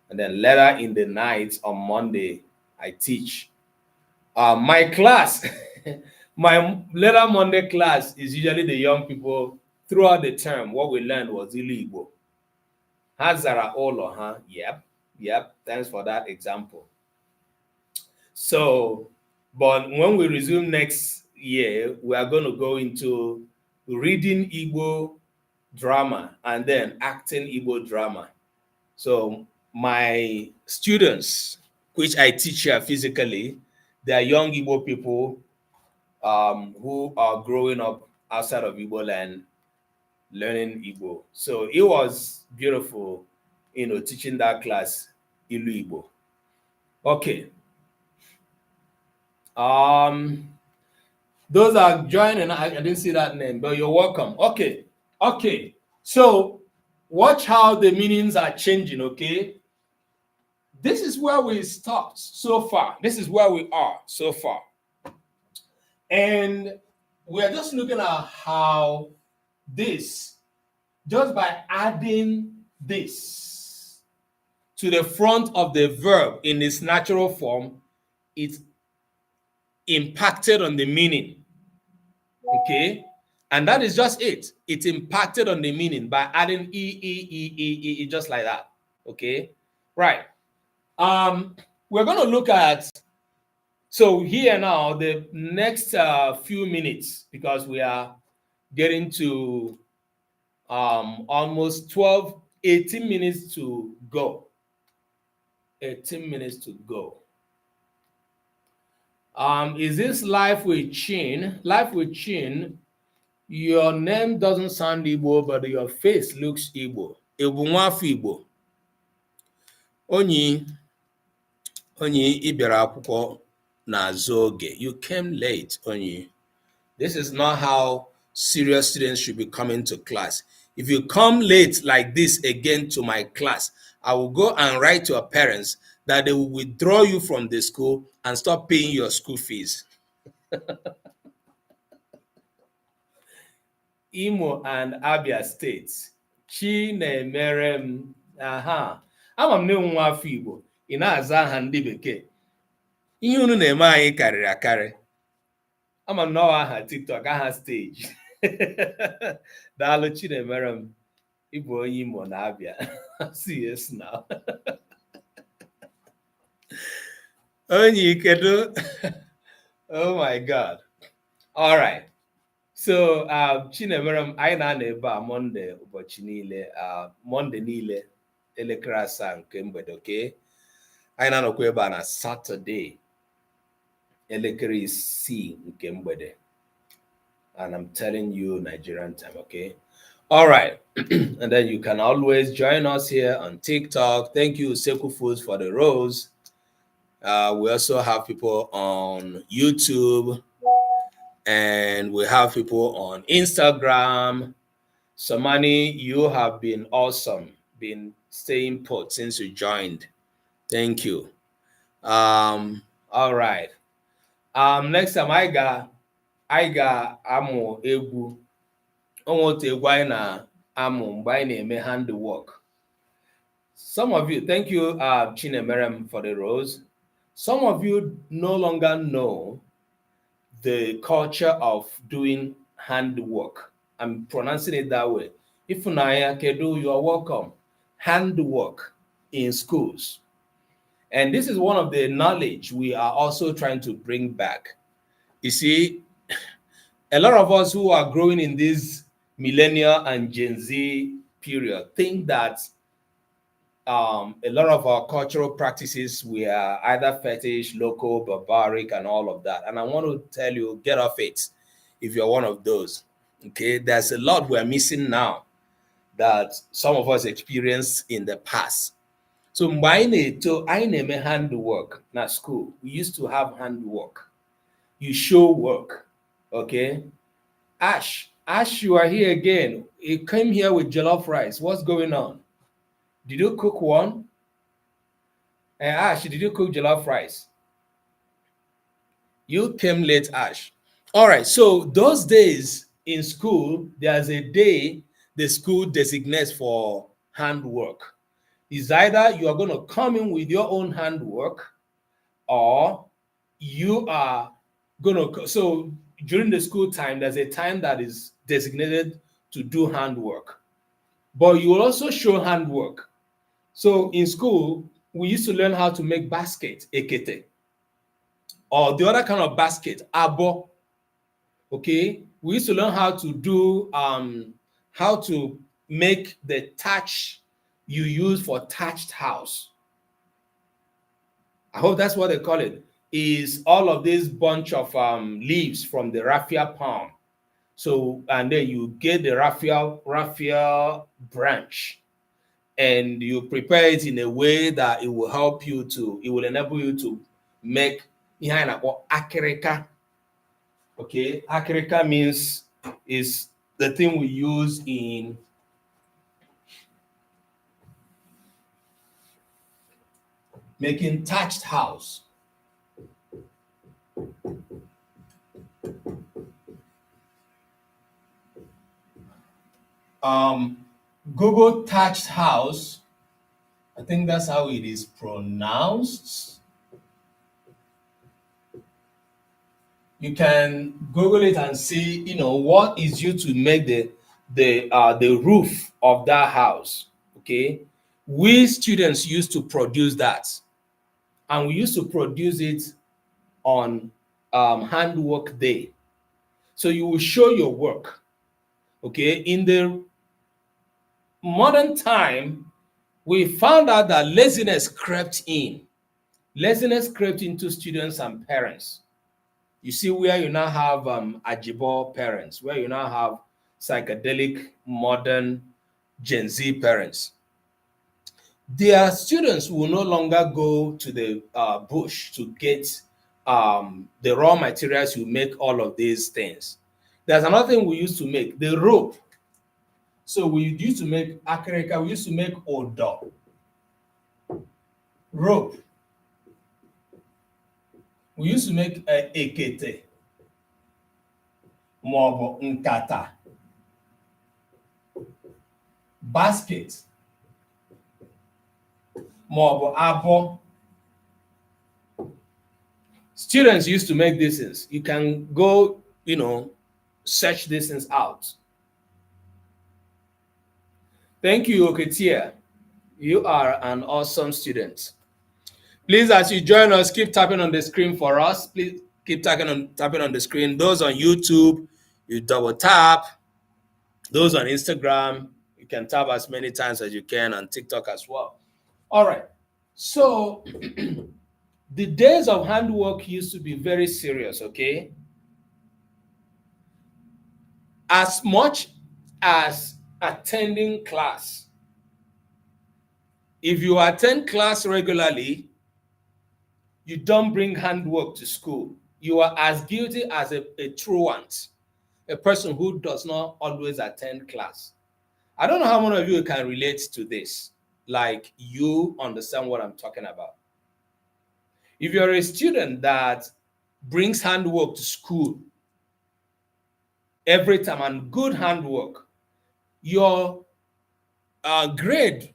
And then later in the night on Monday, I teach. My class, my later Monday class is usually the young people throughout the term. What we learned was Ilu Igbo. Hazara Olo, huh? Yep. Thanks for that example. So, but when we resume next year, we are going to go into reading Igbo drama and then acting Igbo drama. So my students, which I teach here physically, they are young Igbo people who are growing up outside of Igbo land, learning Igbo. So it was beautiful, teaching that class, Ilu Igbo. Okay. Those are joining. I didn't see that name, but you're welcome. Okay. So watch how the meanings are changing, okay? This is where we stopped so far. This is where we are so far. And we're just looking at how this, just by adding this to the front of the verb in its natural form, it impacted on the meaning. Okay? And that is just it. It impacted on the meaning by adding e, just like that. Okay? Right. We're going to look at, so here now, the next few minutes, because we are getting to almost 18 minutes to go. 18 minutes to go. Is this Life with Chin? Life with Chin, your name doesn't sound Igbo, but your face looks Igbo. Igbo nwafọ Igbo. Onyi ịbịara akwụkwọ n'azụ oge. You came late, Onyi. This is not how serious students should be coming to class. If you come late like this again to my class, I will go and write to your parents that they will withdraw you from the school and stop paying your school fees. Imo and Abia states. Chinemerem. Aha. Ama m na nwa afọ Igbo. Ị na-aza aha ndị bekee. Ihe unu na-eme anyị karịrị akarị. Ama m na aha TikTok, aha stage. Daalụ Chinemerem. Ịbụ onye Imo na Abia. See yes now. Onye kedu. Oh my God. All right. So Chinemerem, anyị na-anọ ebe a Monday ụbọchị niile, Monday niile elekere 7 nke mgbede, okay? Anyị na-anọkwa ebe a na Saturday elekere 6 nke mgbede. And I'm telling you Nigerian time, okay? All right. And then you can always join us here on TikTok. Thank you, Seku Foods, for the rose. We also have people on YouTube. And we have people on Instagram. Samani, you have been awesome, been staying put since you joined. Thank you. All right. Next time I got amụ egwu. Otu egwu anyị na amụ mgbe anyị na-eme handwork. Some of you, thank you, Chinemerem, for the rose. Some of you no longer know the culture of doing handwork. I'm pronouncing it that way. If Ifunanya Kedu, you are welcome. Handwork in schools. And this is one of the knowledge we are also trying to bring back. You see, a lot of us who are growing in this millennial and Gen Z period think that a lot of our cultural practices were either fetish, local, barbaric, and all of that. And I want to tell you, get off it if you're one of those. Okay, there's a lot we're missing now that some of us experienced in the past. So I name handwork na school. We used to have handwork. You show work. Okay. Ash, you are here again. You came here with jollof rice. What's going on? Did you cook one? And Ash, did you cook jollof rice? You came late, Ash. All right, so those days in school, there's a day the school designates for handwork. It's either you are going to come in with your own handwork or you are going to, so during the school time, there's a time that is designated to do handwork. But you will also show handwork. So in school, we used to learn how to make basket, ekete, or the other kind of basket, abo. Okay, we used to learn how to do how to make the thatch you use for thatched house. I hope that's what they call it. Is all of this bunch of leaves from the raffia palm. So and then you get the raffia branch. And you prepare it in a way that it will help you to, it will enable you to make akirika. Okay, akirika means is the thing we use in making thatched house. Google thatched house I think that's how it is pronounced. You can Google it and see, what is used to make the roof of that house. Okay, we students used to produce that, and we used to produce it on handwork day. So you will show your work. Okay, in the modern time, we found out that laziness crept in. Laziness crept into students and parents. You see where you now have Ajibo parents, where you now have psychedelic, modern Gen Z parents. Their students will no longer go to the bush to get the raw materials to make all of these things. There's another thing we used to make, the rope. So we used to make akereka, we used to make odo, rope. We used to make ekete, maọbụ nkata, basket, maọbụ abo. Students used to make these things. You can go, search these things out. Thank you, Oketia. You are an awesome student. Please, as you join us, keep tapping on the screen for us. Please keep tapping on the screen. Those on YouTube, you double tap. Those on Instagram, you can tap as many times as you can, on TikTok as well. All right. So the days of handwork used to be very serious, okay? As much as attending class. If you attend class regularly, you don't bring handwork to school, you are as guilty as a truant, a person who does not always attend class. I don't know how many of you can relate to this, like you understand what I'm talking about. If you're a student that brings handwork to school every time, and good handwork, your grade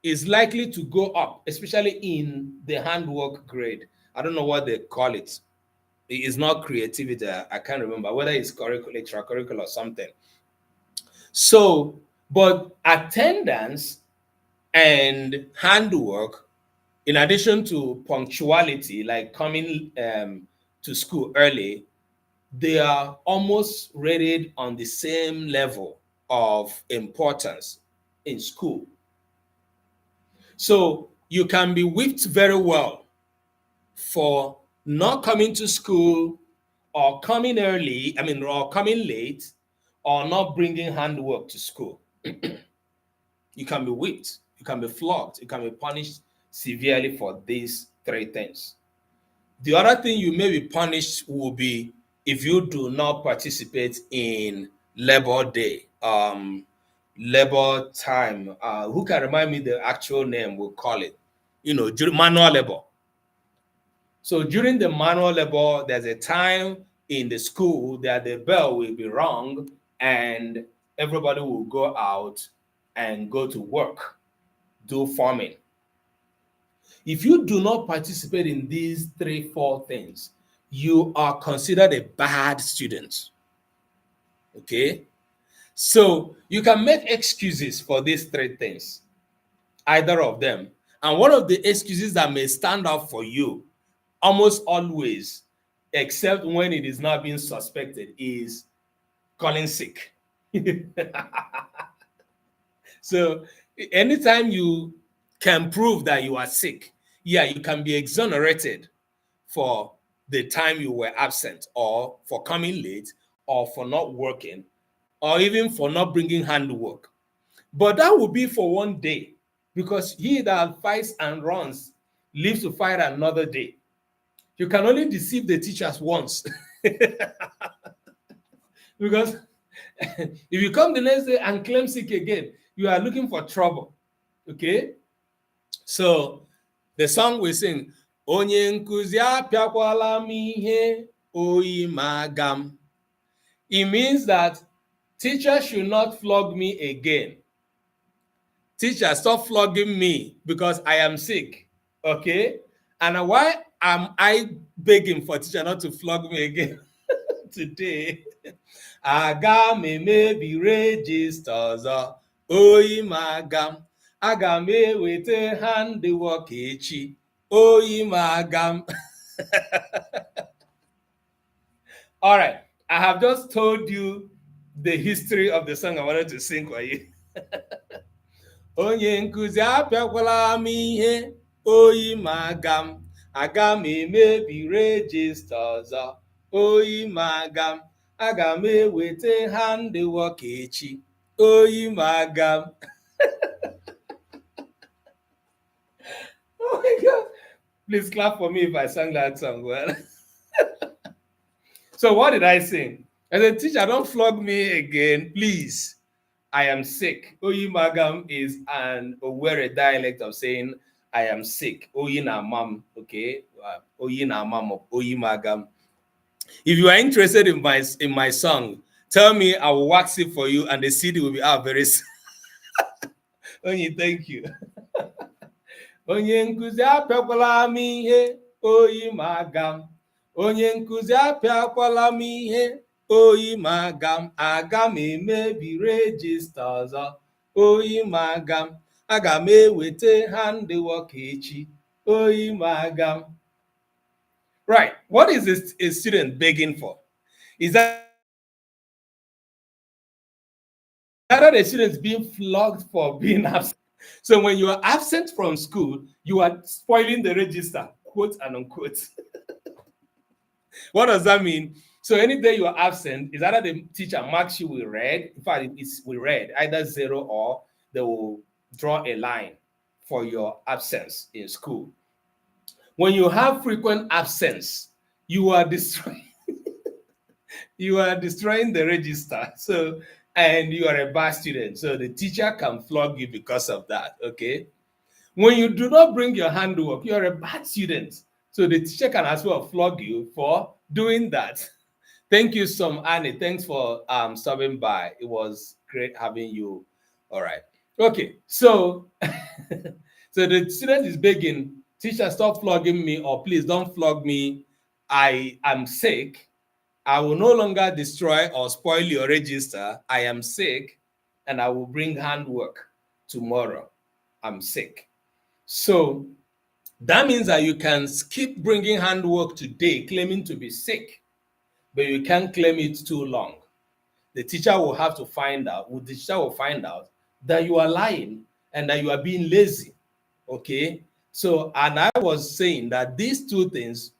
is likely to go up, especially in the handwork grade. I don't know what they call it. It is not creativity. I can't remember whether it's extracurricular or something. So, but attendance and handwork, in addition to punctuality, like coming to school early, they are almost rated on the same level of importance in school. So you can be whipped very well for not coming to school, or coming early, or coming late, or not bringing handwork to school. You can be whipped, you can be flogged, you can be punished severely for these three things. The other thing you may be punished will be if you do not participate in Labor Day, labor time. Who can remind me the actual name? We'll call it, manual labor. So during the manual labor, there's a time in the school that the bell will be rung and everybody will go out and go to work, do farming. If you do not participate in these 3-4 things, you are considered a bad student. Okay? So you can make excuses for these 3 things, either of them. And one of the excuses that may stand out for you almost always, except when it is not being suspected, is calling sick. So anytime you can prove that you are sick, yeah, you can be exonerated for the time you were absent, or for coming late, or for not working, or even for not bringing handwork. But that will be for one day, because he that fights and runs lives to fight another day. You can only deceive the teachers once. Because if you come the next day and claim sick again, you are looking for trouble. Okay? So the song we sing, Onye nkuzi apịakwala m ihe oyi magam. It means that teachers should not flog me again. teacher, stop flogging me because I am sick. Okay? And why am I begging for teacher not to flog me again today? Aga m emebi regista ọzọ, oyi m aga m eweta handwork echi, oyi m aga m. All right, I have just told you the history of the song I wanted to sing for you. Onye nkuzi apịakwala m ihe, oyi m aga m emebi regista ọzọ, oyi m aga m eweta handwork echi, oyi m Oh my God. Please clap for me if I sang that song well. So what did I sing? I said, teacher, don't flog me again, please. I am sick. Oyi magam is an Owerri dialect of saying I am sick. Oyi na mam, okay? Oyi na mam of Oyi magam. If you are interested in my song, tell me, I will wax it for you, and the CD will be out very soon. Onye, thank you. Onye nkuzi apịakwala m ihe, oyi magam. Onye nkuzi apịakwala m ihe, oyi magam. Aga m emebi regista ọzọ, oyi magam. Aga m eweta handwork echi, oyi magam. Right. What is a student begging for? Is that the students being flogged for being absent? So when you are absent from school, you are spoiling the register, quote and unquote. What does that mean? So any day you are absent, is either the teacher marks you with red. In fact, it's with red, either 0, or they will draw a line for your absence in school. When you have frequent absence, you are destroying the register. So, and you are a bad student, so the teacher can flog you because of that. Okay. When you do not bring your handwork, you are a bad student, so the teacher can as well flog you for doing that. Thank you, Annie. Thanks for stopping by. It was great having you. All right. Okay. So, so the student is begging, teacher, stop flogging me, or please don't flog me. I am sick. I will no longer destroy or spoil your register. I am sick, and I will bring handwork tomorrow. I'm sick. So that means that you can keep bringing handwork today, claiming to be sick, but you can't claim it too long. The teacher will have to find out, the teacher will find out that you are lying and that you are being lazy. Okay? So, and I was saying that these 2 things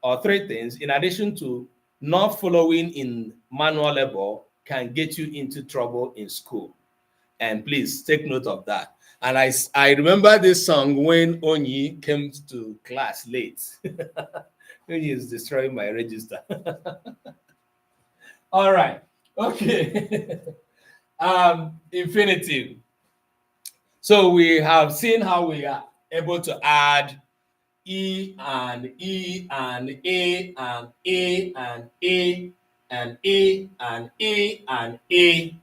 or 3 things, in addition to not following in manual labor, can get you into trouble in school. And please take note of that. And I remember this song when Onyi came to class late. Onyi is destroying my register. All right. Okay. Infinitive. So we have seen how we are able to add E and E and A and A and A and A and A and A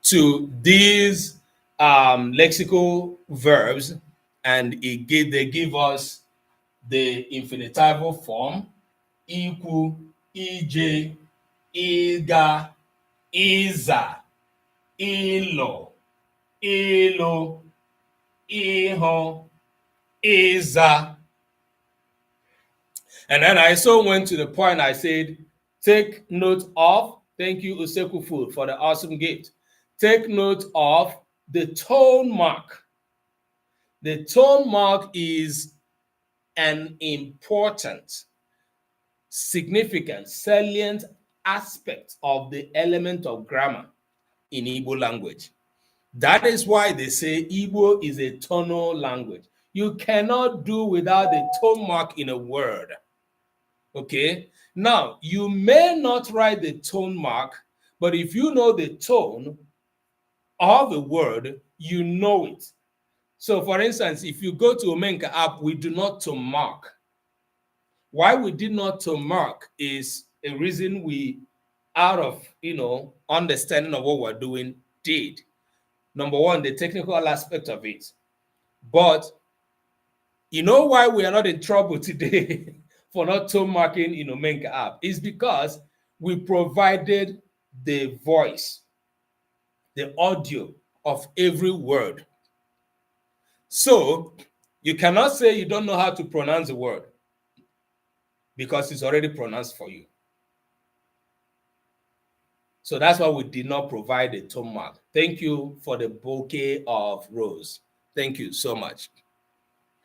to these lexical verbs, and they give us the infinitival form: ikwu, ije, ịga, ịza, ịlọ, ịlụ, ịhụ, ịza. And then I so went to the point I said, take note of, thank you, Useku Food, for the awesome gift. Take note of the tone mark. The tone mark is an important, significant, salient aspect of the element of grammar in Igbo language. That is why they say Igbo is a tonal language. You cannot do without the tone mark in a word. Okay? Now, you may not write the tone mark, but if you know the tone of a word, you know it. So, for instance, if you go to Omenka app, we do not tone mark. Why we did not tone mark is a reason we, out of understanding of what we're doing, did. Number one, the technical aspect of it. But you know why we are not in trouble today for not tone marking in Omenka app? Is because we provided the voice, the audio of every word. So you cannot say you don't know how to pronounce a word because it's already pronounced for you. So that's why we did not provide a tone mark. Thank you for the bouquet of rose. Thank you so much.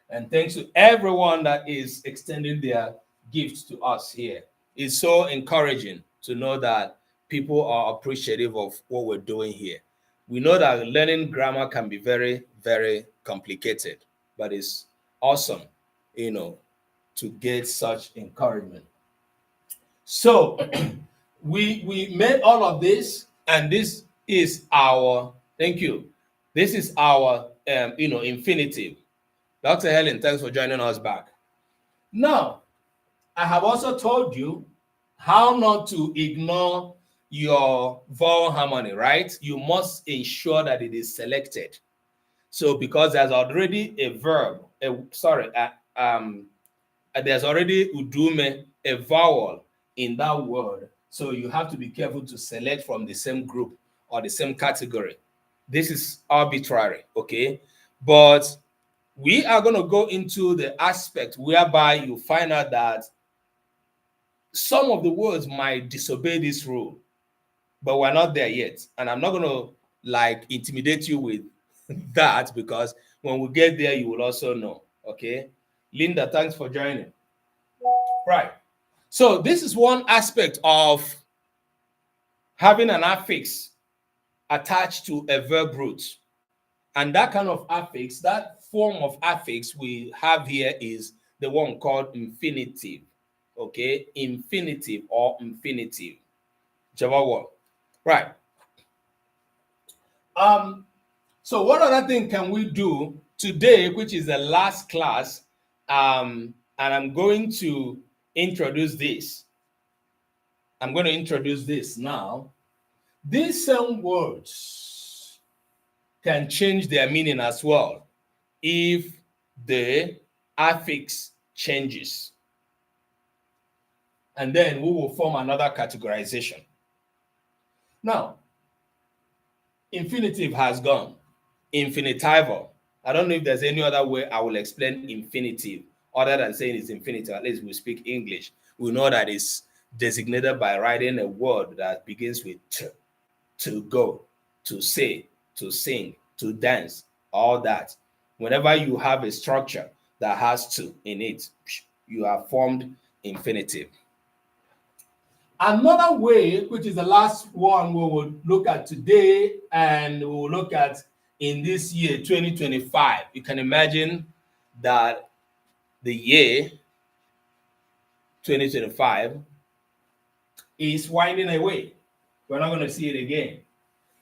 And thanks to everyone that is extending their gifts to us here. It's so encouraging to know that people are appreciative of what we're doing here. We know that learning grammar can be very, very complicated, but it's awesome, to get such encouragement. So we made all of this, and this is our, thank you. This is our, infinitive. Dr. Helen, thanks for joining us back. Now, I have also told you how not to ignore your vowel harmony, right? You must ensure that it is selected. So because there's already a verb, there's already udume, a vowel in that word. So you have to be careful to select from the same group or the same category. This is arbitrary, okay? But we are going to go into the aspect whereby you find out that some of the words might disobey this rule, but we're not there yet. And I'm not going to intimidate you with that, because when we get there, you will also know. Okay. Linda, thanks for joining. Right. So this is one aspect of having an affix attached to a verb root. And that kind of affix, that form of affix we have here is the one called infinitive. Okay, infinitive or infinitive, whichever one. Right. So what other thing can we do today, which is the last class? And I'm going to introduce this. I'm going to introduce this now. These same words can change their meaning as well if the affix changes. And then we will form another categorization. Now, infinitive has gone. Infinitival. I don't know if there's any other way I will explain infinitive other than saying it's infinitive. At least we speak English. We know that it's designated by writing a word that begins with t, to go, to say, to sing, to dance, all that. Whenever you have a structure that has to in it, you have formed infinitive. Another way, which is the last one we will look at today, and we will look at in this year, 2025. You can imagine that the year 2025 is winding away. We're not going to see it again.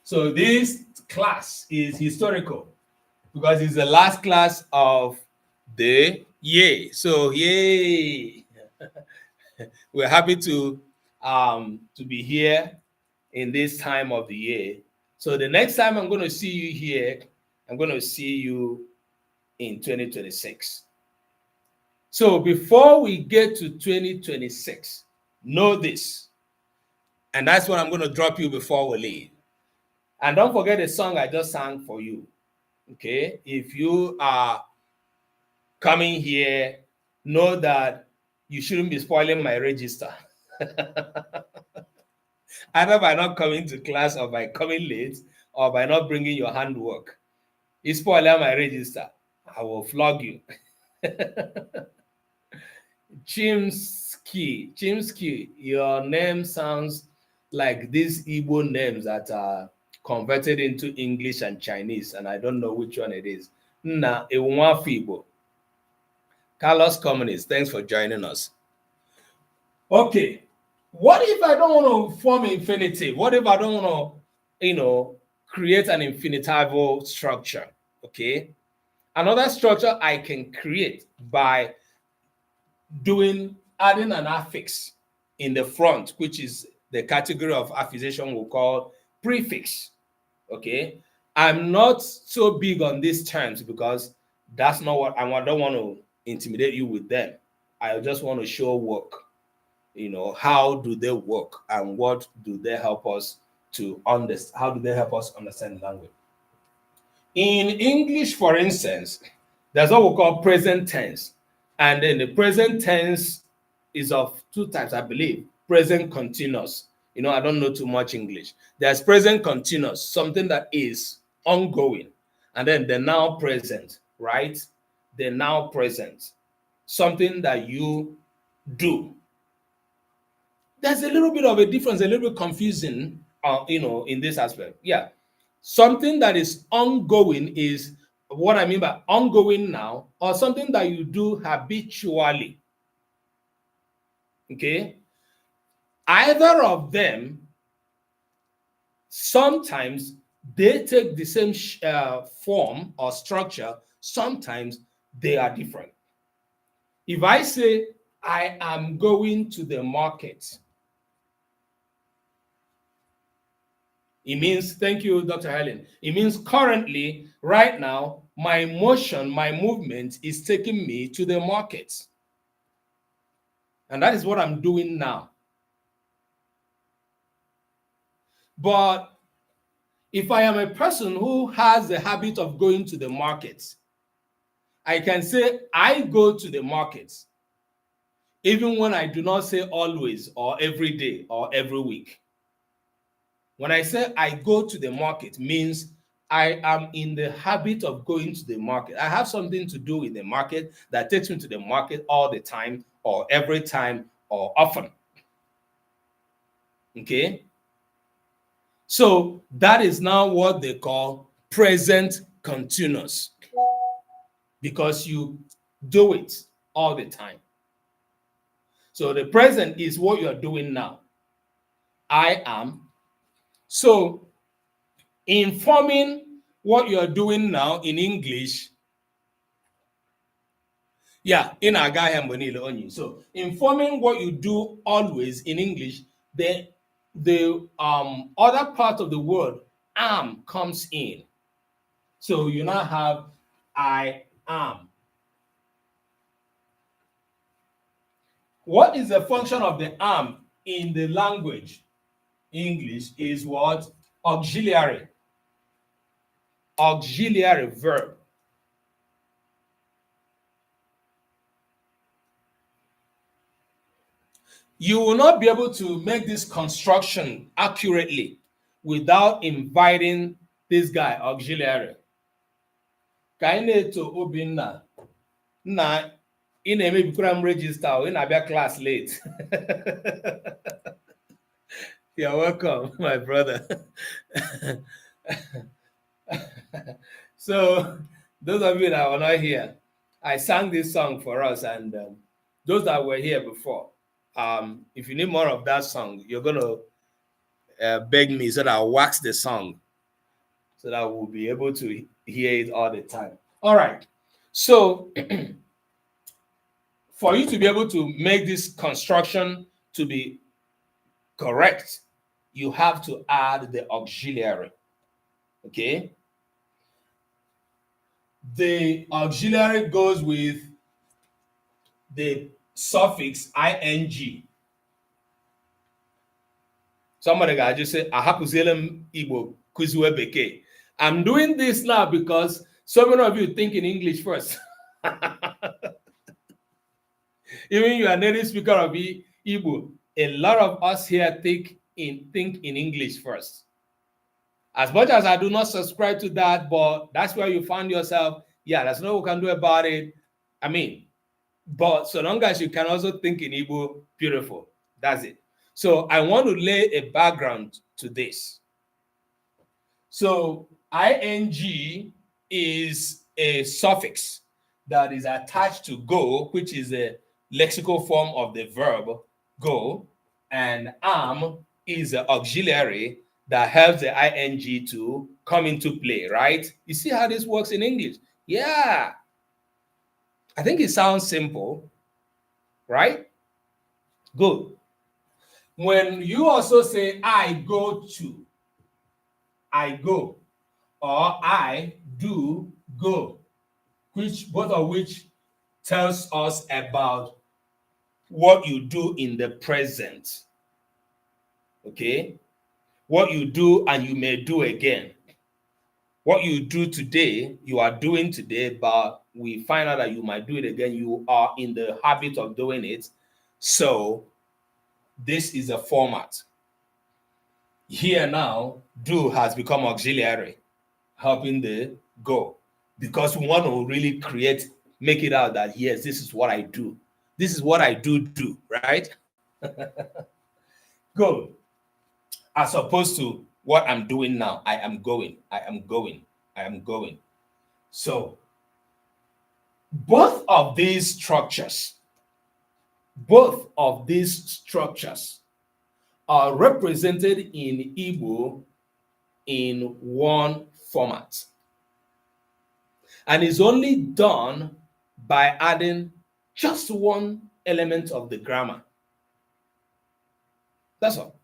So this class is historical because it's the last class of the year. So yay! We're happy to be here in this time of the year. So the next time I'm going to see you here, I'm going to see you in 2026. So before we get to 2026, know this. And that's what I'm going to drop you before we leave. And don't forget the song I just sang for you. Okay? If you are coming here, know that you shouldn't be spoiling my register. Either by not coming to class or by coming late or by not bringing your handwork. You spoil my register, I will flog you. Chimsky, your name sounds like these Igbo names that are converted into English and Chinese, and I don't know which one it is. Nna Igbo. Carlos Communist, thanks for joining us. Okay. What if I don't want to form infinitive? What if I don't want to, create an infinitival structure? Okay. Another structure I can create by adding an affix in the front, which is the category of affixation we'll call prefix. Okay. I'm not so big on these terms because that's not what I don't want to intimidate you with them. I just want to show work. How do they work and what do they help us to understand? How do they help us understand language? In English, for instance, there's what we call present tense. And then the present tense is of two types, I believe. Present continuous. I don't know too much English. There's present continuous, something that is ongoing. And then the now present, right? The now present, something that you do. There's a little bit of a difference, a little bit confusing, in this aspect. Yeah. Something that is ongoing is what I mean by ongoing now, or something that you do habitually. Okay. Either of them, sometimes they take the same form or structure, sometimes they are different. If I say, I am going to the market, it means, thank you, Dr. Helen. It means currently, right now, my motion, my movement is taking me to the market. And that is what I'm doing now. But if I am a person who has the habit of going to the market, I can say, I go to the market, even when I do not say always or every day or every week. When I say I go to the market, means I am in the habit of going to the market. I have something to do in the market that takes me to the market all the time or every time or often. Okay? So that is now what they call present continuous, because you do it all the time. So the present is what you're doing now. I am. So informing what you're doing now in English, yeah, in Agahem. So informing what you do always in English, the other part of the word am comes in. So you now have I am. What is the function of the am in the language? English is what? Auxiliary. Auxiliary verb. You will not be able to make this construction accurately without inviting this guy, auxiliary. Ka anyị na-eto Obinna, nna ị na-emebikwara m register, ị na-abịa class late. You're welcome, my brother. So, those of you that were not here, I sang this song for us, and those that were here before, if you need more of that song, you're going to beg me so that I'll wax the song so that we'll be able to hear it all the time. All right. So, for you to be able to make this construction to be correct, you have to add the auxiliary. Okay? The auxiliary goes with the suffix ing. Somebody got just say, "Ahapuzilem Igbo kuzwe beke." I'm doing this now because so many of you think in English first. Even you are native speaker of Igbo, a lot of us here think in English first. As much as I do not subscribe to that, but that's where you find yourself. Yeah, there's no we can do about it. I mean, but so long as you can also think in Igbo, beautiful. That's it. So I want to lay a background to this. So ing is a suffix that is attached to go, which is a lexical form of the verb go, and am is an auxiliary that helps the ing to come into play, right? You see how this works in English? Yeah. I think it sounds simple, right? Good. When you also say, I go to, I go, or I do go, both of which tells us about what you do in the present. Okay? What you do and you may do again. What you do today, you are doing today, but we find out that you might do it again. You are in the habit of doing it. So this is a format. Here now, do has become auxiliary, helping the go. Because we want to really make it out that, yes, this is what I do. This is what I do, right? Go. As opposed to what I'm doing now. I am going, I am going, I am going. So both of these structures are represented in Igbo in one format. And is only done by adding just one element of the grammar. That's all.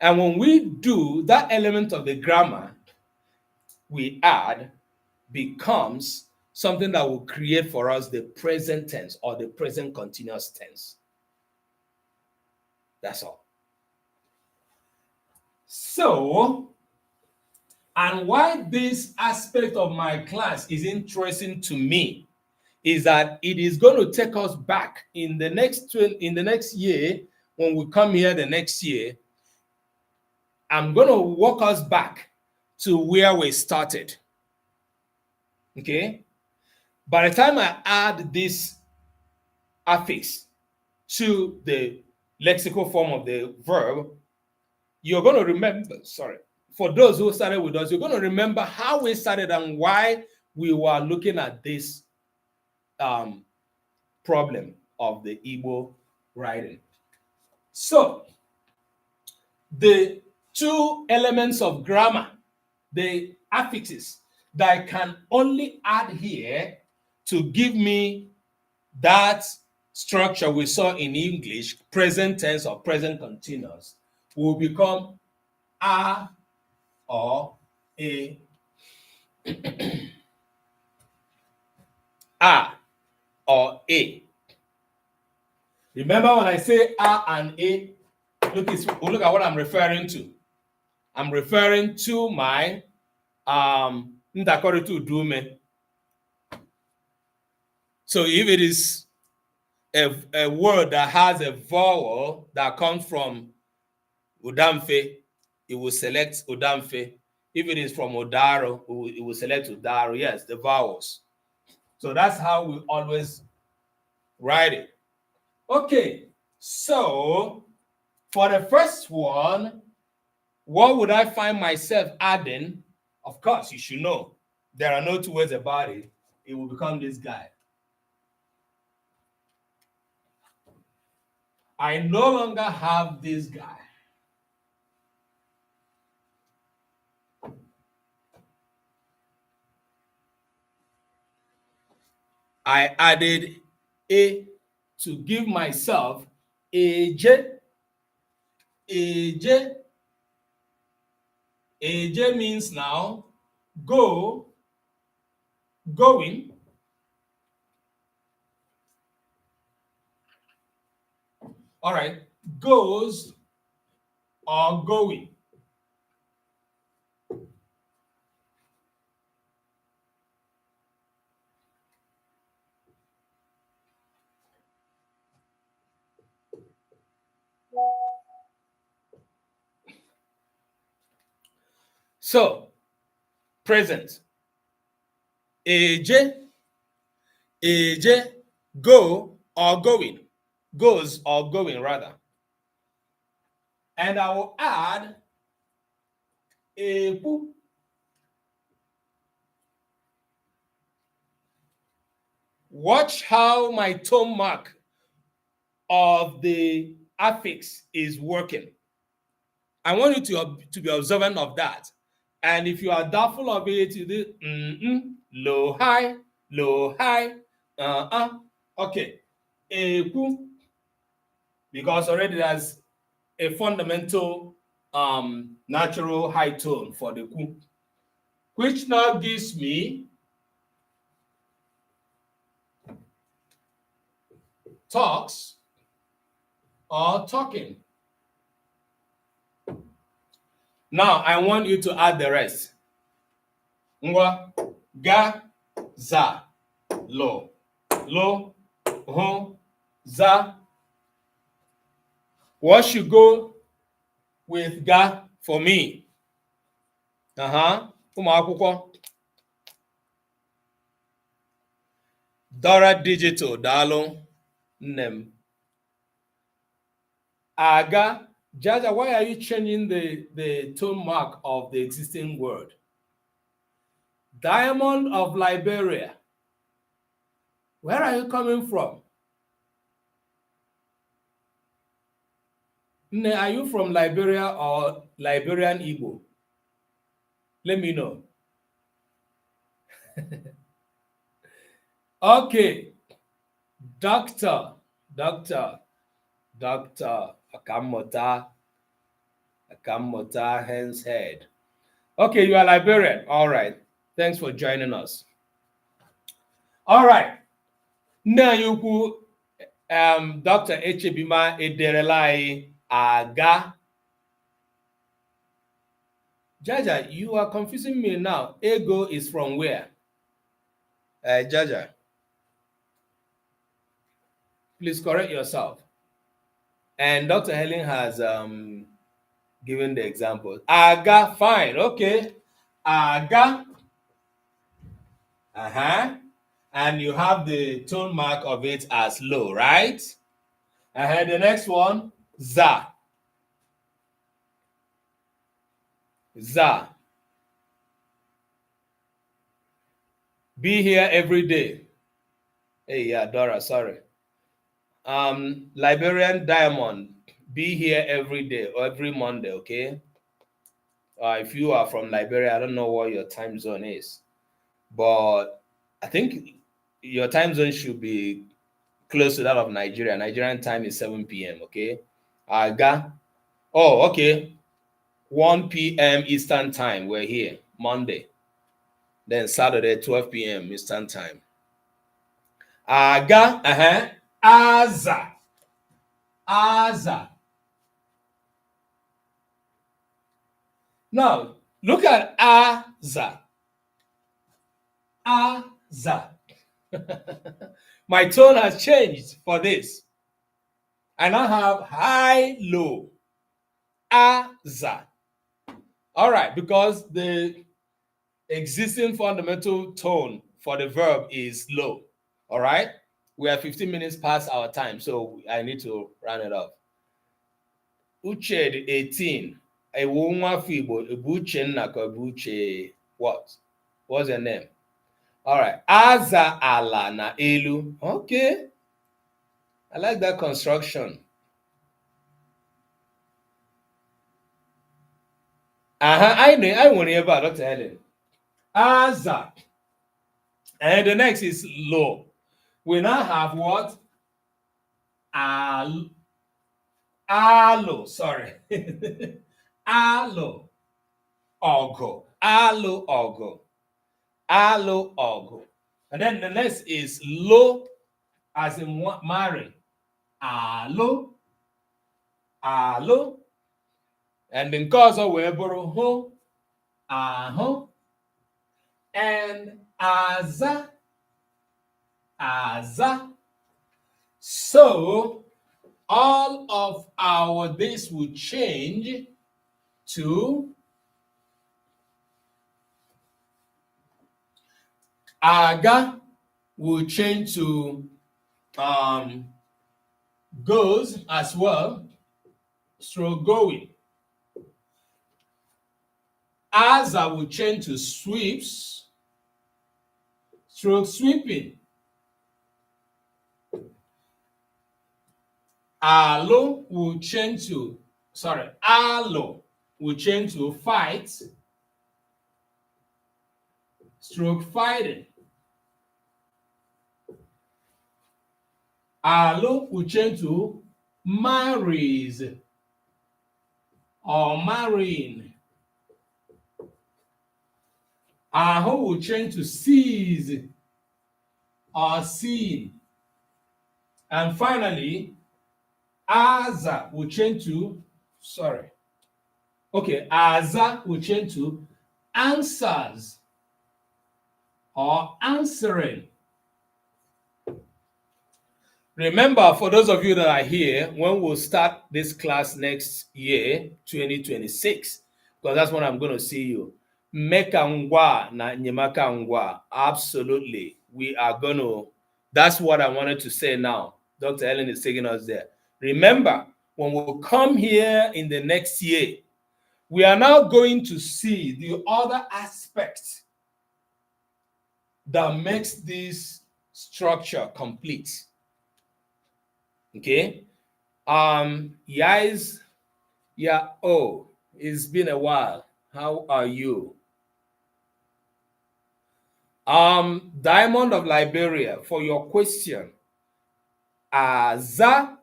And when we do, that element of the grammar we add becomes something that will create for us the present tense or the present continuous tense. That's all. So, and why this aspect of my class is interesting to me is that it is going to take us back in the next year. When we come here the next year, I'm going to walk us back to where we started. Okay? By the time I add this affix to the lexical form of the verb, you're going to remember, for those who started with us, you're going to remember how we started and why we were looking at this problem of the Igbo writing. So, the two elements of grammar, the affixes that I can only add here to give me that structure we saw in English, present tense or present continuous, will become a or a. A or a. Remember when I say a and a, look at what I'm referring to. I'm referring to my ndakọrịta udume. So if it is a word that has a vowel that comes from Udamfe, it will select Udamfe. If it is from Odaro, it will select Odaro. Yes, the vowels. So that's how we always write it. Okay, so for the first one, what would I find myself adding? Of course, you should know. There are no two ways about it. It will become this guy. I no longer have this guy. I added a to give myself a j. A j. A j means now go, going. All right, goes or going. So, present. Eje, go or going. Goes or going, rather. And I will add epu. Watch how my tone mark of the affix is working. I want you to be observant of that. And if you are doubtful of it, you do low, high, low, high, okay. Epu, because already there's a fundamental natural high tone for the ku. which now gives me talks or talking. Now I want you to add the rest. Ngwa, ga, za, lo, hu, za. What should go with ga for me? Ụmụ akwụkwọ. Dora Digital, daalụ nne m. Aga, Jaja, why are you changing the tone mark of the existing word? Diamond of Liberia. Where are you coming from? Nne, are you from Liberia or Liberian Igbo? Let me know. Okay. Doctor. Akamota, hen's head. Okay, you are Liberian. All right. Thanks for joining us. All right. Now you Dr. Echebima Ederelai Aga. Jaja, you are confusing me now. Ego is from where? Jaja, please correct yourself. And Dr. Helen has given the example. Aga, fine, okay. Aga. And you have the tone mark of it as low, right? The next one, za. Za. Be here every day. Hey, yeah, Dora, sorry. Liberian Diamond, be here every day or every Monday, okay? If you are from Liberia, I don't know what your time zone is, but I think your time zone should be close to that of Nigeria. Nigerian time is 7 p.m., okay? Aga. Oh, okay. 1 p.m. Eastern time, we're here, Monday. Then Saturday, 12 p.m. Eastern time. Aga, Aza. Aza. Now, look at Aza. Aza. My tone has changed for this. I now have high, low. Aza. All right, because the existing fundamental tone for the verb is low. All right, we are 15 minutes past our time, so I need to round it off. Uche 18. Uche what? What's your name? All right. Aza ala na elu. Okay. I like that construction. I know. I want to hear about Dr. Helen. Aza. And the next is low. We now have what? Alo. Sorry. Alo. Ogo. Alo. Ogo. Alo. Ogo. And then the next is low, as in marry. Alo. Alo. And then cause of weboro ho. Aho. And aza. Aza. So all of our this will change to aga will change to goes as well, stroke going. Aza will change to sweeps, stroke sweeping. Alo will change to, alo will change to fight, stroke fighting. Alo will change to marries or marrying. Ahụ will change to sees or seen. And finally, aza will change to, aza will change to answers or answering. Remember, for those of you that are here, when we'll start this class next year, 2026, because that's when I'm going to see you. Meka ngwa na nyemaka ngwa. Absolutely. We are going to, that's what I wanted to say now. Dr. Ellen is taking us there. Remember, when we come here in the next year, we are now going to see the other aspects that makes this structure complete. Okay. Guys, yeah, oh, it's been a while. How are you? Diamond of Liberia, for your question. Aza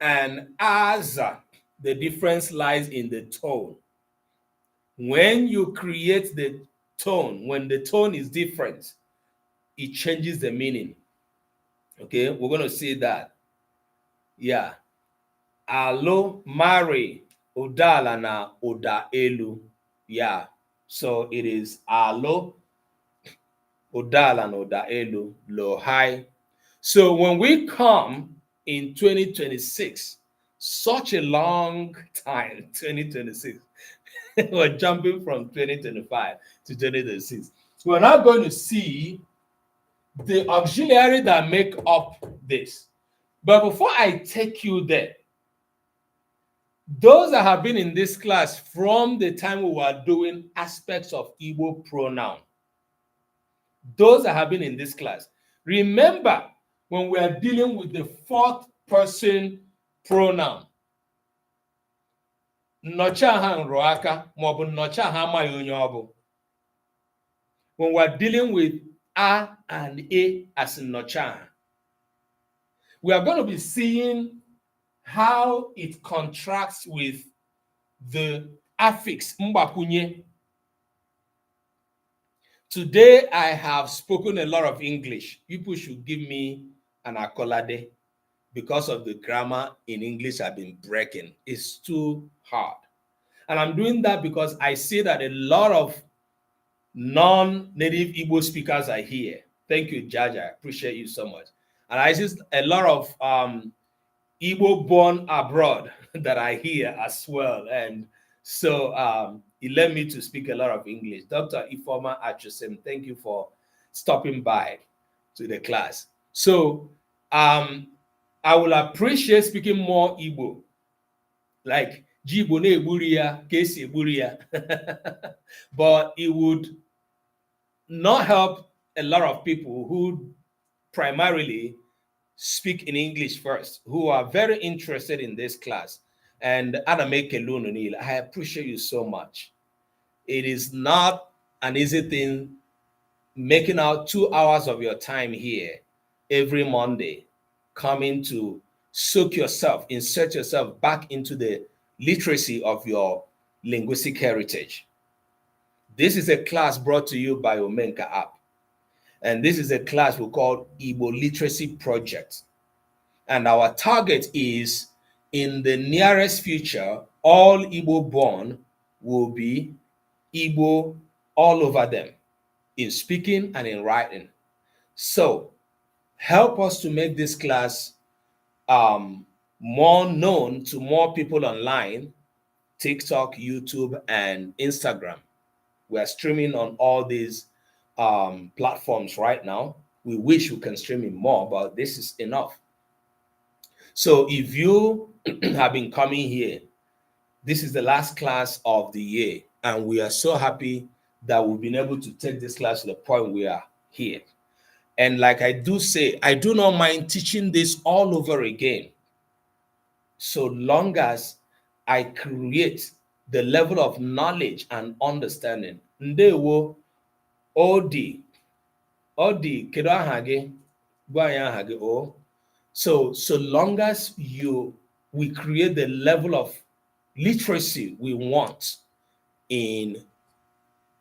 and aza, the difference lies in the tone. When you create the tone, when the tone is different, it changes the meaning. Okay, we're going to see that. Yeah. Alo, Mari, Odala na Oda Elu. Yeah. So it is Alo, Odala na Oda Elu, Lo High. So when we come in 2026, such a long time, 2026, we're jumping from 2025 to 2026. We're now going to see the auxiliary that make up this. But before I take you there, those that have been in this class from the time we were doing aspects of Igbo pronoun, those that have been in this class, remember when we are dealing with the fourth person pronoun, when we are dealing with a and a as in nocha, we are going to be seeing how it contrasts with the affix mbakunye. Today I have spoken a lot of English. People should give me an accolade because of the grammar in English I've been breaking. It's too hard. And I'm doing that because I see that a lot of non-native Igbo speakers are here. Thank you, Jaja. I appreciate you so much. And I see a lot of Igbo born abroad that I hear as well. And so it led me to speak a lot of English. Dr. Ifoma Achosem, thank you for stopping by to the class. So I will appreciate speaking more Igbo, like Jibo ne Eburia, Kesi Eburia. But it would not help a lot of people who primarily speak in English first, who are very interested in this class. And Adameke Lununil, I appreciate you so much. It is not an easy thing making out 2 hours of your time here every Monday, coming to soak yourself, insert yourself back into the literacy of your linguistic heritage. This is a class brought to you by Omenka app. And this is a class we call Igbo Literacy Project. And our target is, in the nearest future, all Igbo born will be Igbo all over them, in speaking and in writing. So help us to make this class more known to more people online, TikTok, YouTube, and Instagram. We are streaming on all these platforms right now. We wish we can stream it more, but this is enough. So if you have been coming here, this is the last class of the year, and we are so happy that we've been able to take this class to the point we are here. And like I do say, I do not mind teaching this all over again, so long as I create the level of knowledge and understanding. Ndewo Odi kedu aha gị? Gwa anyị aha gị o. So long as we create the level of literacy we want in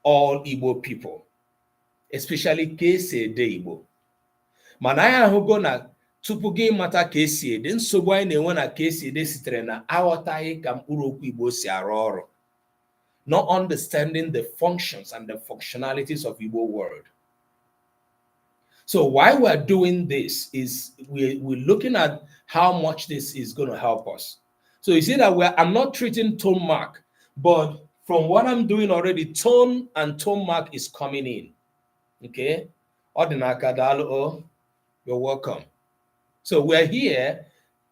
all Igbo people, especially KCD Igbo. Manaya ahụgo na tupu gị mata ka esi ede, nsogbu anyị na-enwe na ka esi ede sitere na aghọtaghị ka mkpụrụokwu Igbo si arụ ọrụ, not understanding the functions and the functionalities of Igbo word. So why we're doing this is we're looking at how much this is going to help us. So you see that I'm not treating tone mark, but from what I'm doing already, tone and tone mark is coming in. Okay? You're welcome. So we're here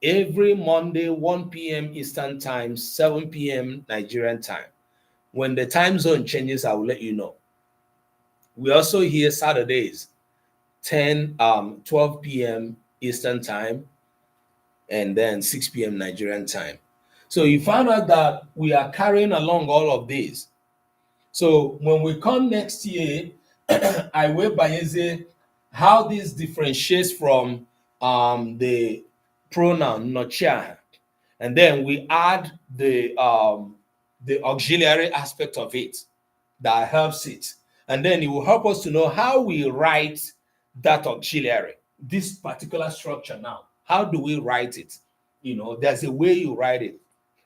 every Monday, 1 p.m. Eastern Time, 7 p.m. Nigerian time. When the time zone changes, I will let you know. We're also here Saturdays, 12 p.m. Eastern Time, and then 6 p.m. Nigerian time. So you found out that we are carrying along all of these. So when we come next year, I will say how this differentiates from the pronoun nocha, and then we add the auxiliary aspect of it that helps it, and then it will help us to know how we write that auxiliary, this particular structure. Now, how do we write it? You know, there's a way you write it,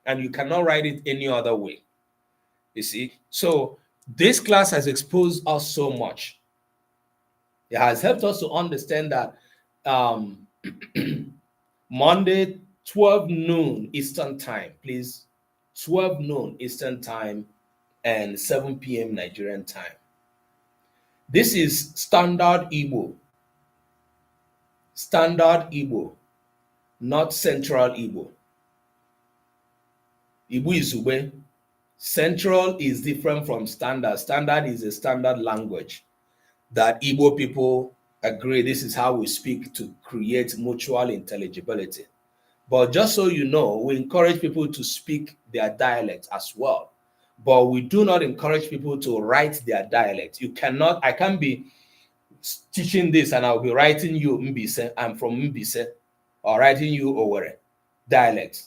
and you cannot write it any other way. You see, so this class has exposed us so much. It has helped us to understand that Monday, 12 noon Eastern time, please, 12 noon Eastern time and 7 p.m. Nigerian time. This is standard Igbo. Standard Igbo, not central Igbo. Igbo is Ube. Central is different from standard. Standard is a standard language that Igbo people agree this is how we speak to create mutual intelligibility. But just so you know, we encourage people to speak their dialect as well. But we do not encourage people to write their dialect. You cannot, I can't be teaching this and I'll be writing you Mbise, I'm from Mbise, or writing you Owere dialect.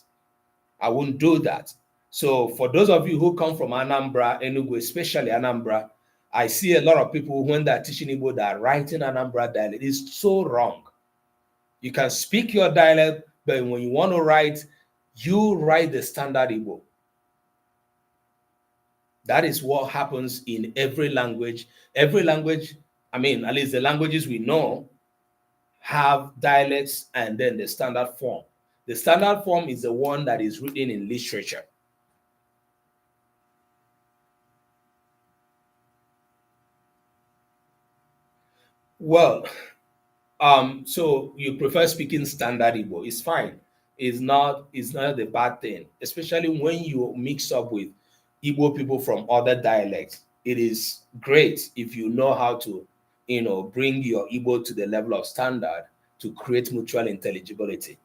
I wouldn't do that. So for those of you who come from Anambra, Enugu, especially Anambra, I see a lot of people when they're teaching Igbo that are writing Anambra dialect. It's so wrong. You can speak your dialect, but when you want to write, you write the standard Igbo. That is what happens in every language. Every language, I mean, at least the languages we know, have dialects and then the standard form. The standard form is the one that is written in literature. Well, so you prefer speaking standard Igbo. It's fine. It's not a bad thing, especially when you mix up with Igbo people from other dialects. It is great if you know how to, you know, bring your Igbo to the level of standard to create mutual intelligibility.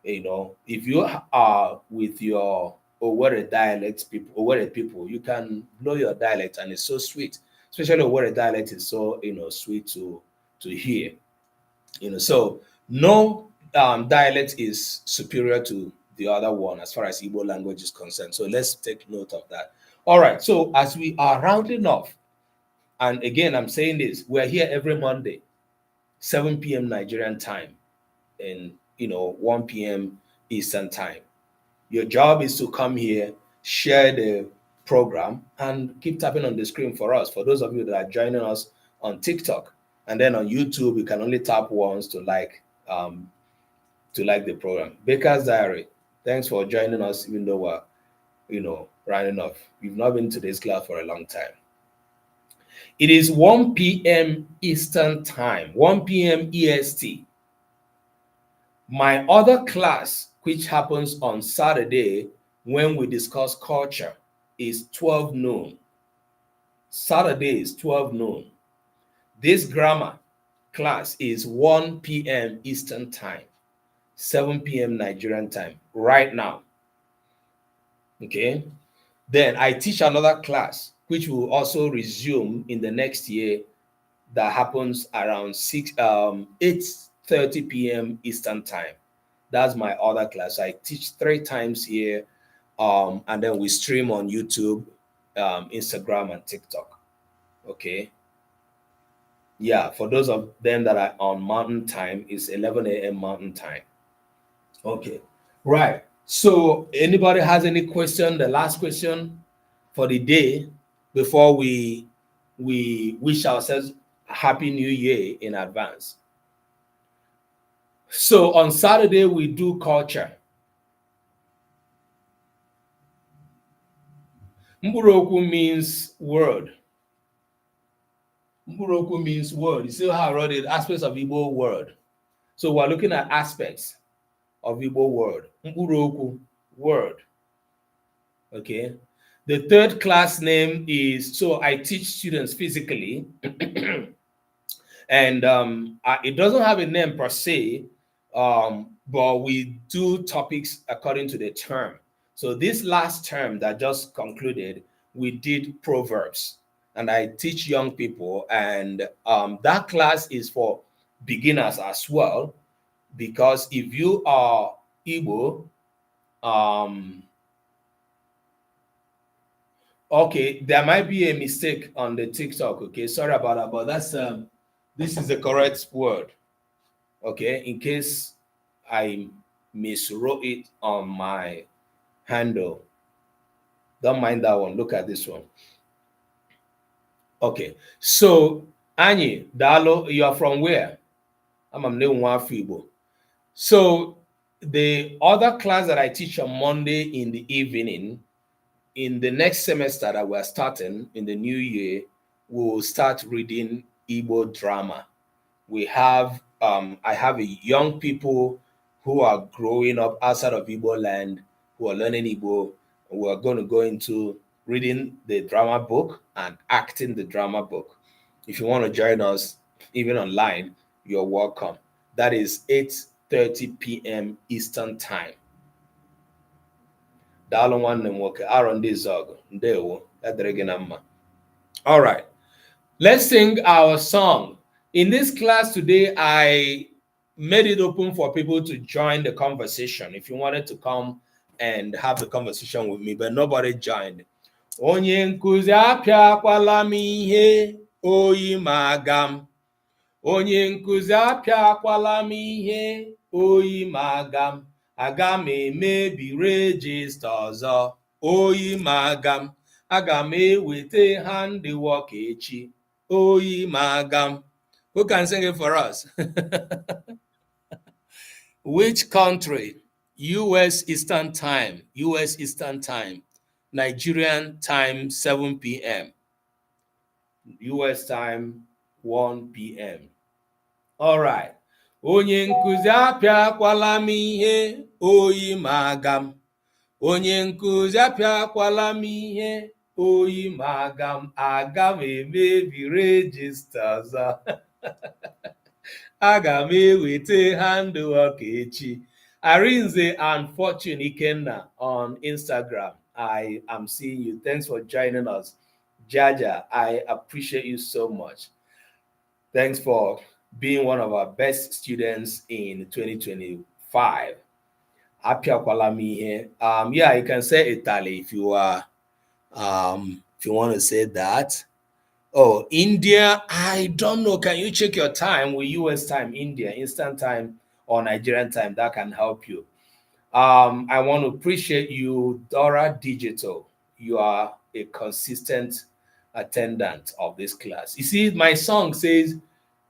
You know, if you are with your Owerri dialect people, you can know your dialect, and it's so sweet. Especially Owerri dialect is so, you know, sweet to hear. You know, so no dialect is superior to the other one as far as Igbo language is concerned. So let's take note of that. All right. So as we are rounding off, and again, I'm saying this, we're here every Monday, 7 p.m. Nigerian time, and 1 p.m. Eastern time. Your job is to come here, share the program, and keep tapping on the screen for us. For those of you that are joining us on TikTok, and then on YouTube, you can only tap once to like the program. Baker's Diary, thanks for joining us, even though we're running off. We've not been to this class for a long time. It is 1 p.m. Eastern time, 1 p.m. EST. My other class, which happens on Saturday when we discuss culture, is 12 noon. Saturday is 12 noon. This grammar class is 1 p.m. Eastern time, 7 p.m. Nigerian time, right now. Okay? Then I teach another class, which will also resume in the next year, that happens around 8:30 p.m. Eastern time. That's my other class. I teach 3 times here, and then we stream on YouTube, Instagram, and TikTok. Okay. Yeah, for those of them that are on mountain time, it's 11 a.m. mountain time. Okay. Right. So anybody has any question, the last question for the day before we wish ourselves happy new year in advance. So on Saturday we do culture. Mkpụrụokwu means word. Mkpụrụokwu means word. You see how I wrote it? Aspects of Igbo word. So we're looking at aspects of Igbo word. Mkpụrụokwu, word. Okay. The third class name is, so I teach students physically, and it doesn't have a name per se, but we do topics according to the term. So this last term that just concluded, we did Proverbs, and I teach young people, and that class is for beginners as well, because if you are Igbo, okay, there might be a mistake on the TikTok. Okay, sorry about that, but that's this is the correct word. Okay, in case I miswrote it on my handle, don't mind that one. Look at this one. Okay, so Anyi Dalo, you are from where? I'm Igbo. So the other class that I teach on Monday in the evening, in the next semester that we're starting in the new year, we'll start reading Igbo drama. We have I have young people who are growing up outside of Igbo land, who are learning Igbo. We're going to go into reading the drama book and acting the drama book. If you want to join us, even online, you're welcome. That is 8:30 p.m. Eastern Time. Daalụ nwanne m nwoke, arọ ndị Zọgụ, ndewo, ya dịrị gị na mma. All right, let's sing our song. In this class today, I made it open for people to join the conversation. If you wanted to come and have the conversation with me, but nobody joined. Onye nkuzi apịakwala m ihe, oyi ma aga m. Onye nkuzi apịakwala m ihe, oyi ma aga m. Aga m emebi rejista ọzọ, oyi ma aga m. Aga m eweta handiwork echi, oyi ma aga m. Who can sing it for us? Which country? US Eastern Time. US Eastern Time. Nigerian time 7 p.m. US time 1 p.m. All right. Onye nkuzi apịakwala m ihe, oyi ma aga m. Onye nkuzi apịakwala m ihe, oyi ma aga m. Aga m emebi rejista ọzọ. Aga m eweta handwork echi. Arinze and Fortune Ikenna on Instagram. I am seeing you. Thanks for joining us. Jaja, I appreciate you so much. Thanks for being one of our best students in 2025. Yeah, you can say Italy if you are if you want to say that. Oh, India, I don't know. Can you check your time with US time, India, Eastern time, or Nigerian time? That can help you. I want to appreciate you, Dora Digital. You are a consistent attendant of this class. You see, my song says,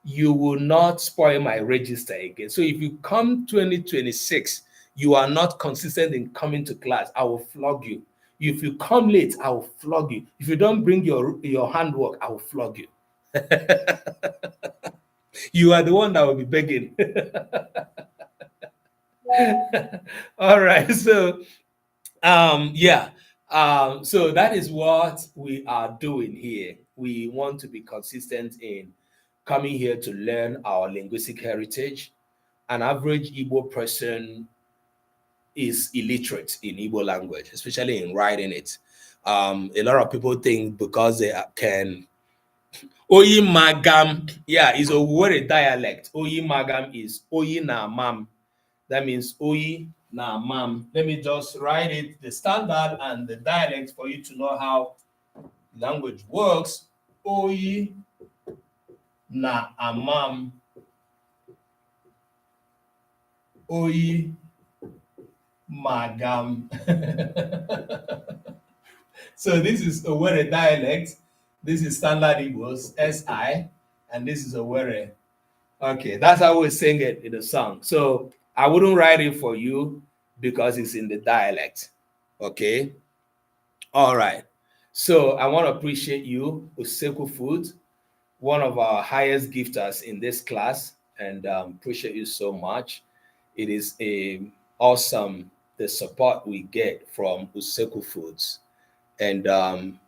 you will not spoil my register again. So if you come 2026, you are not consistent in coming to class, I will flog you. If you come late, I will flog you. If you don't bring your handwork, I will flog you. You are the one that will be begging. All right. So, yeah. So that is what we are doing here. We want to be consistent in coming here to learn our linguistic heritage. An average Igbo person is illiterate in Igbo language, especially in writing it. A lot of people think because they can Oyi Magam, yeah, is a word dialect. Oyi Magam is Oyi na mam. That means Oyi na mam. Let me just write it, the standard and the dialect, for you to know how language works. Oyi na amam. Oyi magam. So this is Owerri dialect. This is standard Igbo's SI, and this is Owerri. Okay, that's how we sing it in the song. So I wouldn't write it for you because it's in the dialect. Okay. All right. So I want to appreciate you, Useku Food, one of our highest gifters in this class, and appreciate you so much. It is awesome the support we get from Useku Foods. And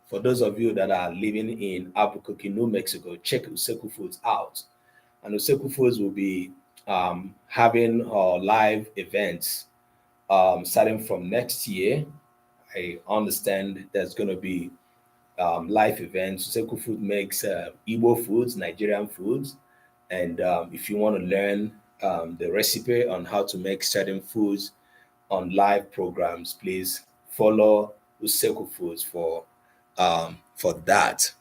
for those of you that are living in Albuquerque, New Mexico, check Useku Foods out. And Useku Foods will be having live events starting from next year. I understand there's going to be live events. Useku Food makes Igbo foods, Nigerian foods. And if you want to learn the recipe on how to make certain foods on live programs, please follow Useku Foods for that.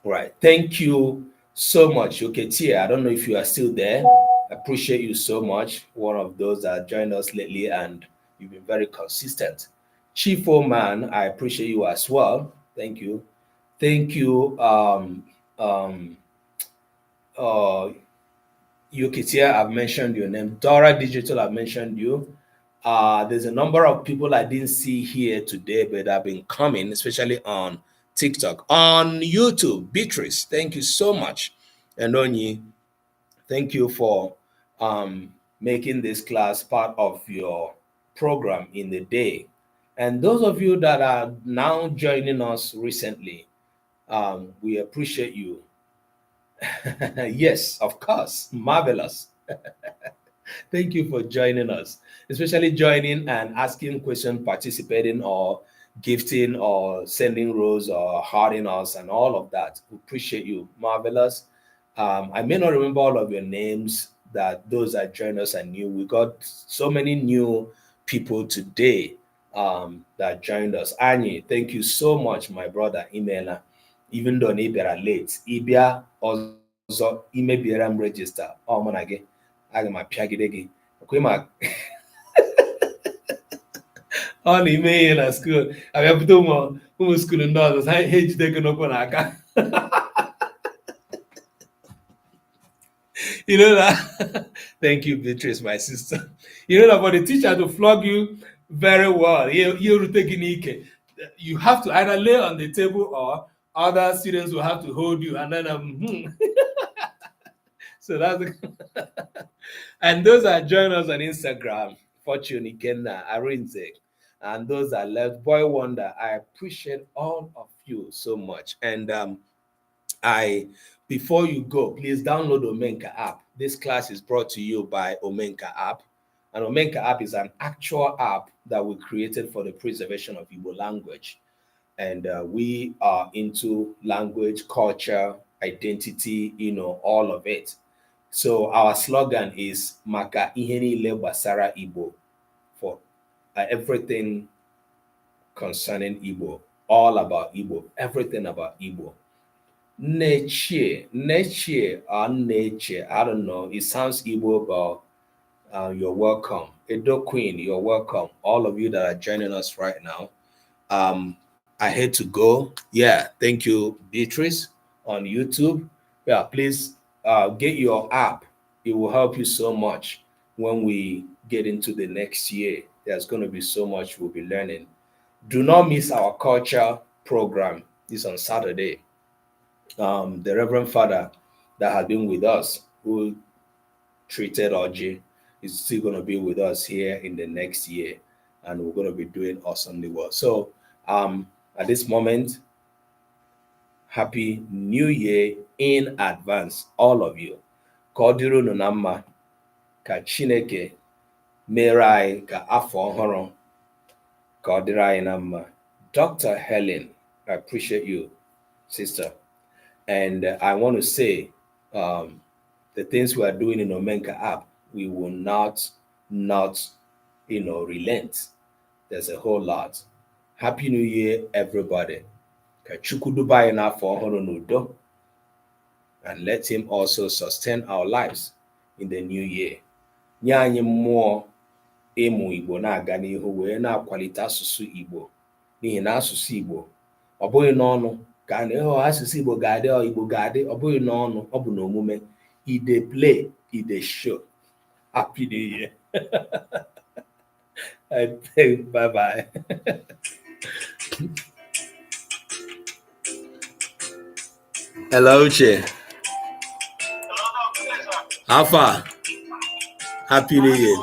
All right. Thank you so much, Yoketia. I don't know if you are still there. I appreciate you so much. One of those that joined us lately, and you've been very consistent. Chief Man, I appreciate you as well. Thank you. Thank you, Yoketia. I've mentioned your name. Dora Digital, I've mentioned you. There's a number of people I didn't see here today, but have been coming, especially on TikTok, on YouTube. Beatrice, thank you so much. And Onyi, thank you for making this class part of your program in the day. And those of you that are now joining us recently, we appreciate you. Yes, of course, marvelous. Thank you for joining us, especially joining and asking questions, participating, or gifting, or sending rose, or hearting us, and all of that. We appreciate you. Marvelous. I may not remember all of your names, that those that joined us are new. We got so many new people today that joined us. Anyi, thank you so much, my brother, Imela. Even though Ibera late, Ibia also Imebiram register. Oh, man, again. Aga m apịagide gị ekwe ma ọ na-ime ihe na skuul abịapụta ụmụ skuul ndị ọzọ ha ejide gị n'ụkwụ n'aka. You know that. Thank you, Beatrice, my sister. You know that for the teacher to flog you very well, you have to either lay on the table or other students will have to hold you, and then so that's and those that join us on Instagram, Fortune Ikenna, Arinze, and those that left, Boy Wonder, I appreciate all of you so much. And before you go, please download Omenka app. This class is brought to you by Omenka app. And Omenka app is an actual app that we created for the preservation of Igbo language. And we are into language, culture, identity, all of it. So our slogan is Maka ihe niile gbasara Igbo, for everything concerning Igbo, all about Igbo, everything about Igbo. Neche, or Neche, I don't know. It sounds Igbo, but you're welcome. Edo Queen, you're welcome. All of you that are joining us right now. I had to go. Yeah, thank you, Beatrice, on YouTube. Yeah, please get your app. It will help you so much when we get into the next year. There's going to be so much we'll be learning. Do not miss our culture program. This on Saturday. The Reverend Father that had been with us, who treated Oji, is still going to be with us here in the next year, and we're going to be doing awesomely well. So at this moment, Happy New Year in advance, all of you. Ka ọ dịrị unu na mma, ka Chineke mere anyị ka afọ ọhụrụ, ka ọ dịrị anyị na mma. Dr. Helen, I appreciate you, sister. And I want to say the things we are doing in Omenka app, we will not relent. There's a whole lot. Happy New Year, everybody. Ka Chukwu duba anyị n'afọ ọhụrụ n'udo, and let him also sustain our lives in the new year. Nye anyị mmụọ ịmụ Igbo na-aga n'ihu wee na-akwalite asụsụ Igbo, n'ihi na asụsụ Igbo ọ bụghị n'ọnụ ka a na-ehọ asụsụ Igbo ga-adị, Igbo ga-adị, ọ bụghị n'ọnụ, ọ bụ n'omume. Ide play, ide show. Happy New Year. I think bye-bye. Hello, Uche. How far? Happy New Year.